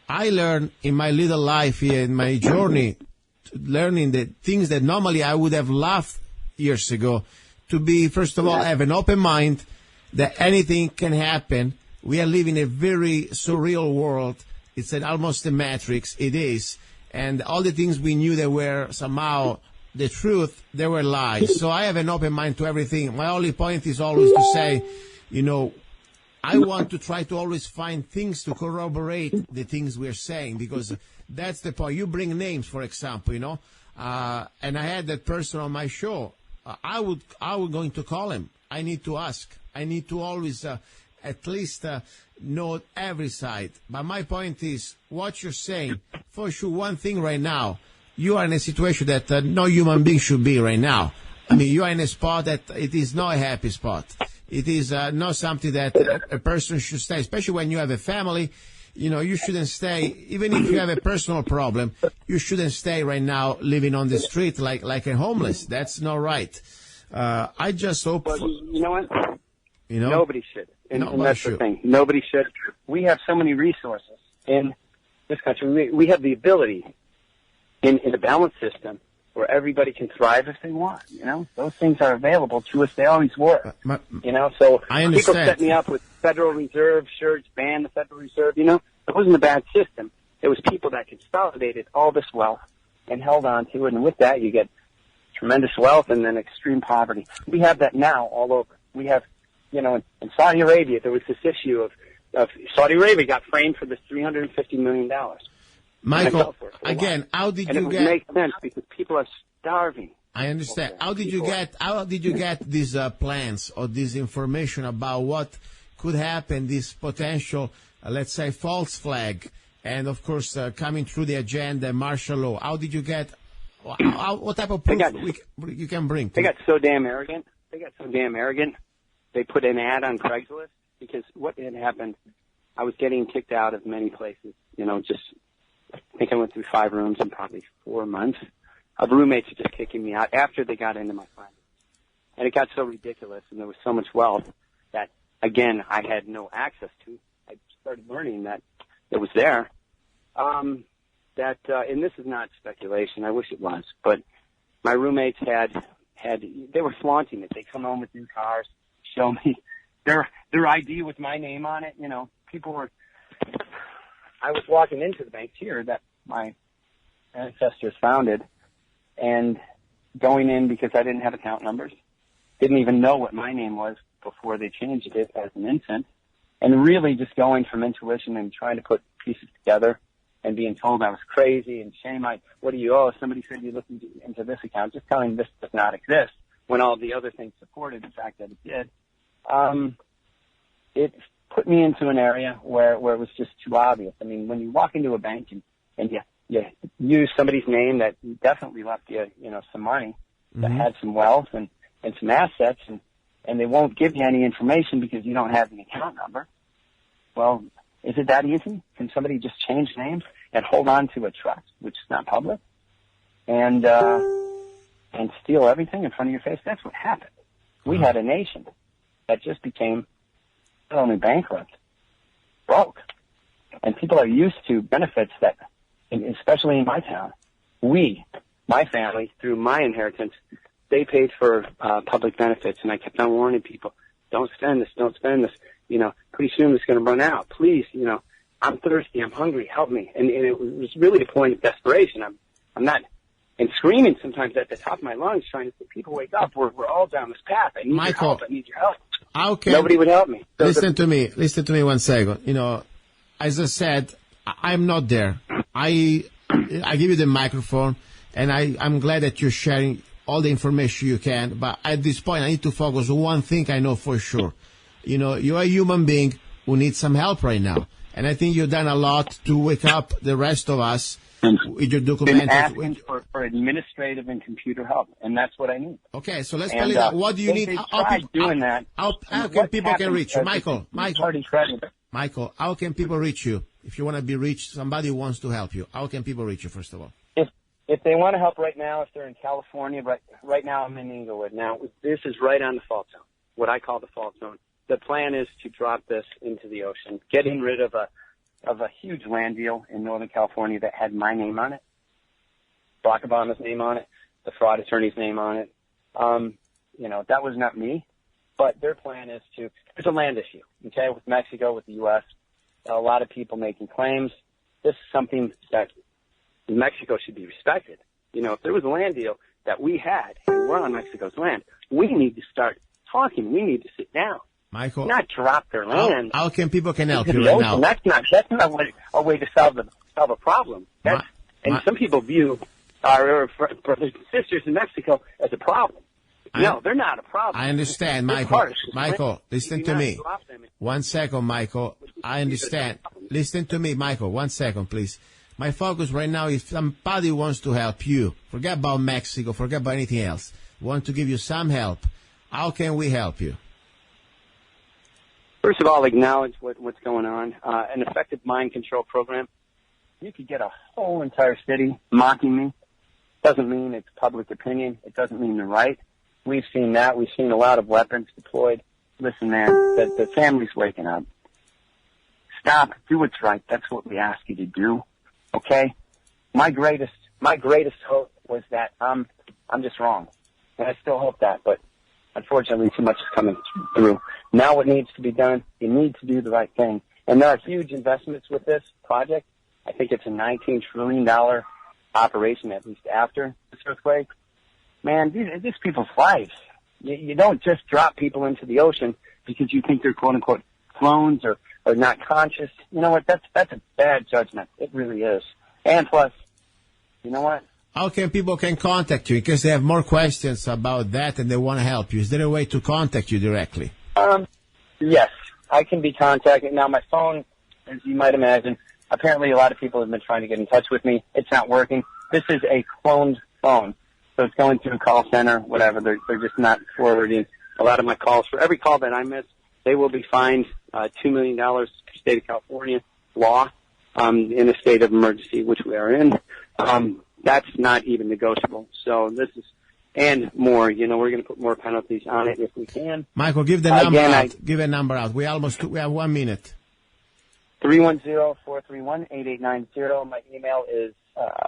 Speaker 2: I learned in my little life here, in my journey, learning the things that normally I would have laughed years ago, to be, first of all, have an open mind that anything can happen. We are living in a very surreal world. It's almost a matrix. It is. And all the things we knew that were somehow the truth, they were lies. So I have an open mind to everything. My only point is always to say, I want to try to always find things to corroborate the things we're saying, because that's the point. You bring names, for example, and I had that person on my show. I would going to call him. I need to ask. I need to always at least know every side. But my point is, what you're saying, for sure, one thing right now, you are in a situation that no human being should be right now. I mean, you are in a spot that it is not a happy spot. It is not something that a person should stay, especially when you have a family. You shouldn't stay, even if you have a personal problem, you shouldn't stay right now living on the street like a homeless. That's not right. I just hope...
Speaker 10: Well, you know what? Nobody should. And that's the thing. Nobody should. We have so many resources in this country. We have the ability in a balanced system where everybody can thrive if they want. Those things are available to us. They always were. So
Speaker 2: I understand.
Speaker 10: People set me up with Federal Reserve shirts, ban the Federal Reserve. It wasn't a bad system. It was people that consolidated all this wealth and held on to it. And with that, you get tremendous wealth and then extreme poverty. We have that now all over. We have, in Saudi Arabia, there was this issue of Saudi Arabia got framed for this $350 million.
Speaker 2: Michael, again, how did you get?
Speaker 10: It makes sense because people are starving.
Speaker 2: I understand. How did you get these plans or this information about what could happen? This potential, let's say, false flag, and of course coming through the agenda, martial law. How did you get? What type of proof you can bring?
Speaker 10: They got so damn arrogant. They put an ad on Craigslist because what had happened, I was getting kicked out of many places. I think I went through 5 rooms in probably 4 months of roommates just kicking me out after they got into my finances. And it got so ridiculous, and there was so much wealth that, again, I had no access to. I started learning that it was there. And this is not speculation. I wish it was. But my roommates they were flaunting it. They come home with new cars, show me their ID with my name on it. People were... I was walking into the bank here that my ancestors founded and going in because I didn't have account numbers, didn't even know what my name was before they changed it as an infant, and really just going from intuition and trying to put pieces together and being told I was crazy and shame. What do you owe? Somebody said you look into this account, just telling this does not exist when all the other things supported the fact that it did. It put me into an area where it was just too obvious. I mean, when you walk into a bank and you use somebody's name that definitely left you, some money, that had some wealth and some assets, and they won't give you any information because you don't have the account number. Well, is it that easy? Can somebody just change names and hold on to a trust, which is not public, and steal everything in front of your face? That's what happened. We had a nation that just became not only bankrupt, broke. And people are used to benefits that, especially in my town, my family, through my inheritance, they paid for public benefits. And I kept on warning people, don't spend this. Pretty soon it's going to run out. Please, I'm thirsty, I'm hungry, help me. And it was really a point of desperation. I'm not, and screaming sometimes at the top of my lungs, trying to say, people wake up, we're all down this path. I need your help, I need your help. Nobody would help me.
Speaker 2: Listen to me 1 second. As I said, I'm not there. I give you the microphone, and I'm glad that you're sharing all the information you can. But at this point, I need to focus on one thing I know for sure. You're a human being who needs some help right now. And I think you've done a lot to wake up the rest of us with your documentaries.
Speaker 10: Been asking for administrative and computer help, and that's what I need.
Speaker 2: Okay, so let's tell you what do you need?
Speaker 10: They tried doing that.
Speaker 2: How can people can reach you? Michael. Michael, how can people reach you? If you want to be reached, somebody who wants to help you, how can people reach you, first of all?
Speaker 10: If they want to help right now, if they're in California, right now I'm in Inglewood. Now, this is right on the fault zone, what I call the fault zone. The plan is to drop this into the ocean, getting rid of a huge land deal in Northern California that had my name on it, Barack Obama's name on it, the fraud attorney's name on it. That was not me, but their plan is it's a land issue, okay, with Mexico, with the U.S., a lot of people making claims. This is something that Mexico should be respected. If there was a land deal that we had and we're on Mexico's land, we need to start talking. We need to sit down.
Speaker 2: Michael,
Speaker 10: not drop their land.
Speaker 2: How can people help you right now?
Speaker 10: That's not a way to solve a problem. Some people view our brothers and sisters in Mexico as a problem. No, they're not a problem.
Speaker 2: I understand, Michael. Michael, listen to me. 1 second, Michael. I understand. Listen to me, Michael. 1 second, please. My focus right now is somebody wants to help you. Forget about Mexico. Forget about anything else. Want to give you some help. How can we help you?
Speaker 10: First of all, acknowledge what's going on. An effective mind control program. You could get a whole entire city mocking me. Doesn't mean it's public opinion. It doesn't mean they're right. We've seen that. We've seen a lot of weapons deployed. Listen, man, the family's waking up. Stop. Do what's right. That's what we ask you to do. Okay? My greatest hope was that I'm just wrong. And I still hope that, but unfortunately too much is coming through. Now what needs to be done, you need to do the right thing. And there are huge investments with this project. I think it's a $19 trillion operation, at least after this earthquake. Man, these people's lives. You don't just drop people into the ocean because you think they're quote-unquote clones or not conscious. You know what? That's a bad judgment. It really is. And plus, you know what?
Speaker 2: How can people contact you in case they have more questions about that and they want to help you? Is there a way to contact you directly?
Speaker 10: Yes, I can be contacted. Now, my phone, as you might imagine, apparently a lot of people have been trying to get in touch with me. It's not working. This is a cloned phone. So it's going through a call center, whatever. They're just not forwarding a lot of my calls. For every call that I miss, they will be fined $2 million to the state of California law in a state of emergency, which we are in. That's not even negotiable. So this is, and more, we're going to put more penalties on it if we can.
Speaker 2: Michael, give the number out. Give a number out. We have 1 minute.
Speaker 10: 310-431-8890. My email is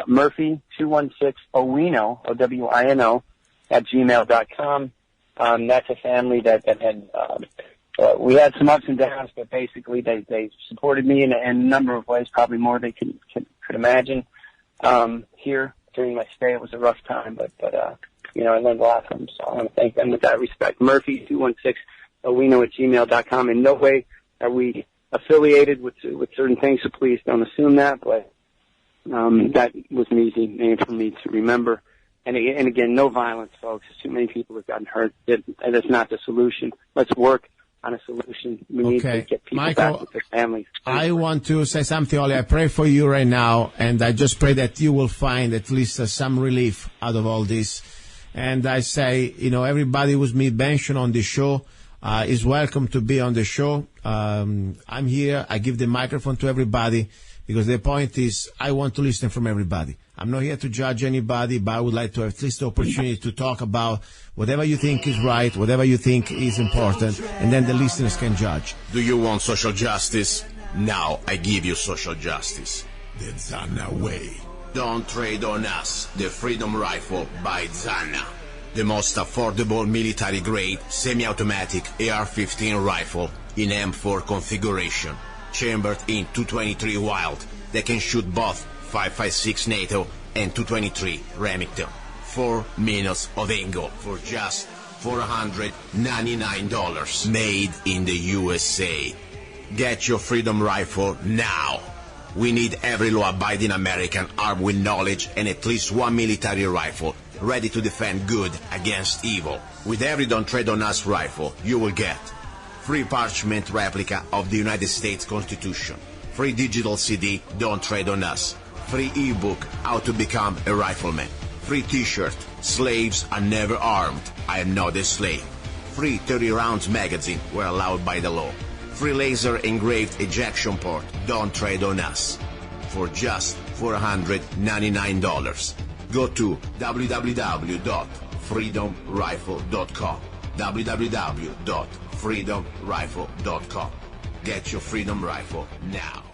Speaker 10: Murphy216Owino, O-W-I-N-O, @gmail.com. That's a family that had, we had some ups and downs, but basically they supported me in a number of ways, probably more than could imagine. Here during my stay, it was a rough time, but I learned a lot from them, so I want to thank them with that respect. Murphy216Owino @gmail.com. In no way are we affiliated with certain things, so please don't assume that, but that was an easy name for me to remember. And again, no violence, folks. Too many people have gotten hurt. That's not the solution. Let's work on a solution. We need to get people
Speaker 2: Michael,
Speaker 10: back with their families.
Speaker 2: I want to say something, Ollie. I pray for you right now, and I just pray that you will find at least some relief out of all this. And I say, everybody who's me mentioned on the show is welcome to be on the show. I'm here. I give the microphone to everybody because the point is I want to listen from everybody. I'm not here to judge anybody, but I would like to have at least the opportunity to talk about whatever you think is right, whatever you think is important, and then the listeners can judge.
Speaker 9: Do you want social justice? Now I give you social justice. The Zanna way. Don't trade on us the Freedom Rifle by Zanna. The most affordable military-grade semi-automatic AR-15 rifle in M4 configuration, chambered in 223 Wild that can shoot both 5.56 NATO and 223 Remington. 4 minutes of angle for just $499. Made in the USA. Get your Freedom Rifle now. We need every law-abiding American armed with knowledge and at least one military rifle ready to defend good against evil. With every Don't Trade on Us rifle, you will get free parchment replica of the United States Constitution, free digital CD, Don't Trade on Us, free ebook, How to Become a Rifleman, free t-shirt, Slaves Are Never Armed, I Am Not a Slave, free 30 rounds magazine where allowed by the law, free laser engraved ejection port. Don't trade on us. For just $499. Go to www.freedomrifle.com. www.freedomrifle.com. Get your freedom rifle now.